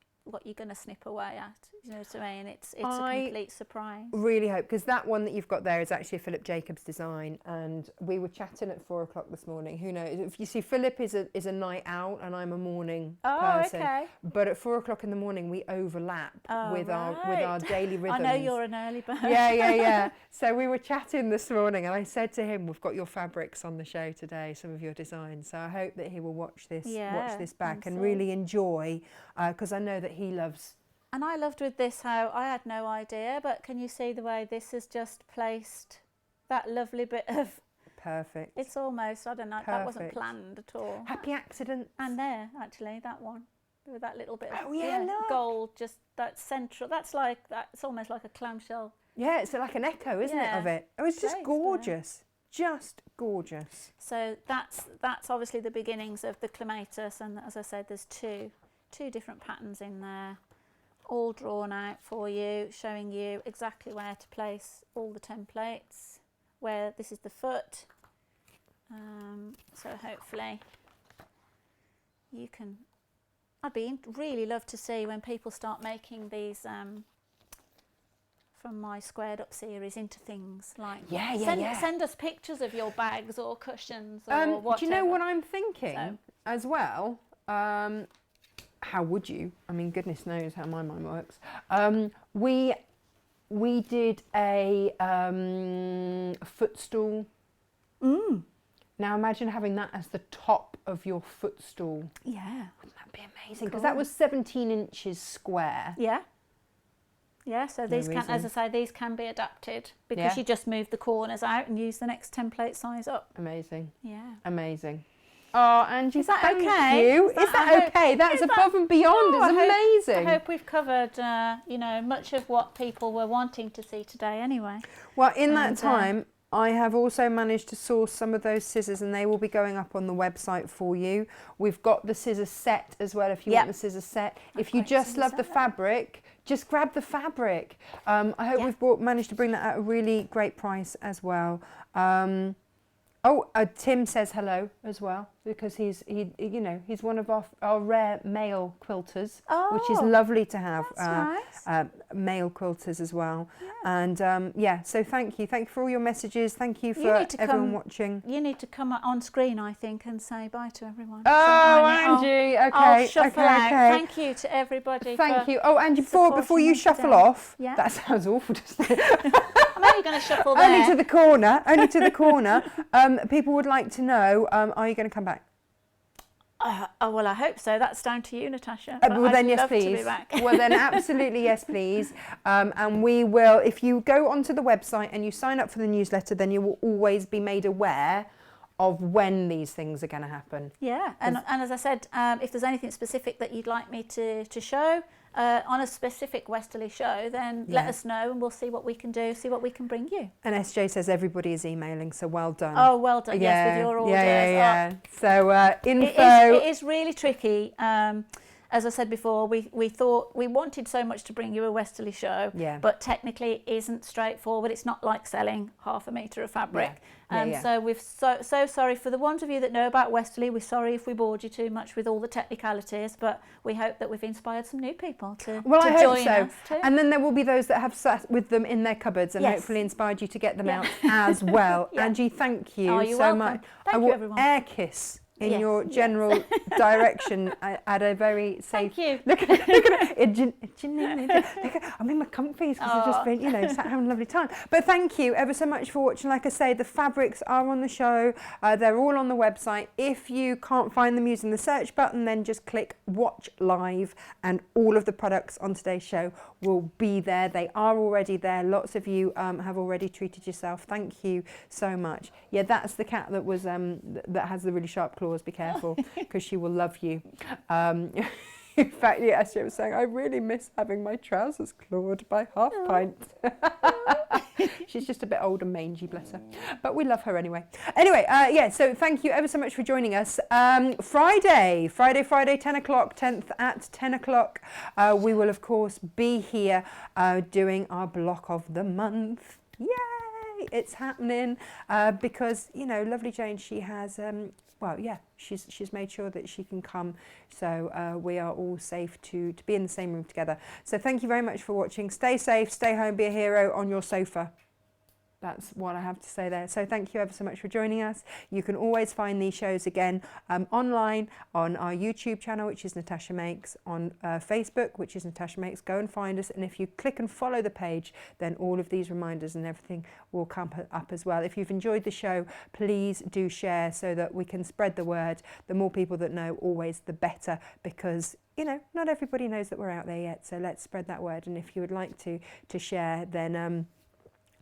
you're going to snip away at. You know what I mean? It's a complete surprise. Really hope, because that one that you've got there is actually a Philip Jacobs design, and we were chatting at 4 o'clock this morning. Who knows? If you see, Philip is a night out and I'm a morning person. Okay. But at 4 o'clock in the morning we overlap with our daily rhythms. I know you're an early bird. Yeah. So we were chatting this morning, and I said to him, "We've got your fabrics on the show today, some of your designs." So I hope that he will watch this back and really enjoy, because I know that he loves. And I loved with this how I had no idea, but can you see the way this has just placed that lovely bit of... Perfect. It's almost, I don't know, that wasn't planned at all. Happy accident. And there, actually, that one, with that little bit of look. gold, just that central, it's almost like a clamshell. Yeah, it's like an echo, isn't it, of it? It was just gorgeous. Just gorgeous. So that's obviously the beginnings of the Clematis, and as I said, there's two different patterns in there, all drawn out for you, showing you exactly where to place all the templates, where this is the foot. So hopefully you can... I'd really love to see when people start making these from my squared up series into things like send us pictures of your bags or cushions or whatever. Do you know what I'm thinking as well? How would you? I mean, goodness knows how my mind works. We did a footstool. Now imagine having that as the top of your footstool. Yeah. Wouldn't that be amazing? Because that was 17 inches square. Yeah. Yeah, so these can, as I say, these can be adapted because you just move the corners out and use the next template size up. Amazing. Yeah. Amazing. Oh, Angie, is that thank okay? you. Is that okay? That's above and beyond. It's amazing. I hope we've covered, much of what people were wanting to see today anyway. Well, in that time, I have also managed to source some of those scissors, and they will be going up on the website for you. We've got the scissors set as well if you want the scissors set. If you just love the fabric, just grab the fabric. I hope we've managed to bring that at a really great price as well. Tim says hello as well, because he's one of our rare male quilters, which is lovely to have. Nice. Male quilters as well. And so thank you for all your messages. Thank you for everyone watching. You need to come on screen, I think, and say bye to everyone. Oh, Angie, I'll shuffle out. Thank you to everybody. Thank you. Oh, Angie, before you shuffle off, that sounds awful, doesn't it? I'm only going to shuffle there. Only to the corner. People would like to know, are you going to come back? Well, I hope so. That's down to you, Natasha. Well, then, yes, please. Well, then, absolutely, yes, please. And we will, if you go onto the website and you sign up for the newsletter, then you will always be made aware of when these things are going to happen. Yeah, and as I said, if there's anything specific that you'd like me to show on a specific Westerley show, then let us know and we'll see what we can do, see what we can bring you. And SJ says everybody is emailing, so well done. Oh, well done, yes, with your orders. Yeah. So info... It is really tricky. As I said before, we thought we wanted so much to bring you a Westerley show, but technically it isn't straightforward. It's not like selling half a metre of fabric. So we're so sorry for the ones of you that know about Westerley. We're sorry if we bored you too much with all the technicalities, but we hope that we've inspired some new people to join us too. And then there will be those that have sat with them in their cupboards and hopefully inspired you to get them out as well. Angie, thank you so much. Thank you, everyone. Air kiss in your general direction at a very safe... Thank you. Look at it. I'm in my comfies because I've just been, sat having a lovely time. But thank you ever so much for watching. Like I say, the fabrics are on the show. They're all on the website. If you can't find them using the search button, then just click Watch Live and all of the products on today's show will be there. They are already there. Lots of you have already treated yourself. Thank you so much. Yeah, that's the cat that was that has the really sharp claws. Be careful, because she will love you. In fact, as she was saying, I really miss having my trousers clawed by Half Pint. She's just a bit old and mangy, bless her. But we love her anyway. Anyway, yeah, so thank you ever so much for joining us. Friday, 10 o'clock, 10th at 10 o'clock. We will, of course, be here doing our block of the month. Yay! It's happening because, you know, lovely Jane, she has... well, yeah, she's made sure that she can come, so we are all safe to be in the same room together. So thank you very much for watching. Stay safe, stay home, be a hero on your sofa. That's what I have to say there. So thank you ever so much for joining us. You can always find these shows again online on our YouTube channel, which is Natasha Makes, on Facebook, which is Natasha Makes. Go and find us, and if you click and follow the page, then all of these reminders and everything will come up as well. If you've enjoyed the show, please do share so that we can spread the word. The more people that know, always the better, because you know, not everybody knows that we're out there yet. So let's spread that word. And if you would like to share, then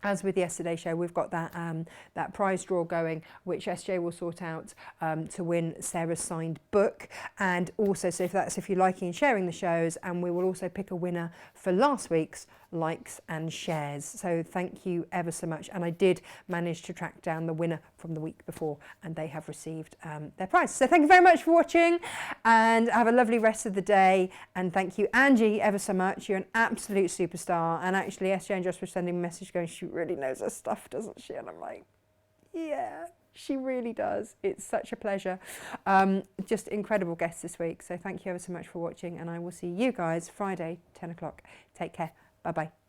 as with yesterday's show, we've got that prize draw going, which SJ will sort out to win Sarah's signed book. And also, so if you're liking and sharing the shows, and we will also pick a winner for last week's likes and shares. So thank you ever so much. And I did manage to track down the winner from the week before, and they have received their prize. So thank you very much for watching, and have a lovely rest of the day. And thank you, Angie, ever so much. You're an absolute superstar. And actually, SJ and Josh were sending a message going, she really knows her stuff, doesn't she? And I'm like, yeah, she really does. It's such a pleasure. Just incredible guests this week. So thank you ever so much for watching, and I will see you guys Friday, 10 o'clock. Take care. Bye-bye.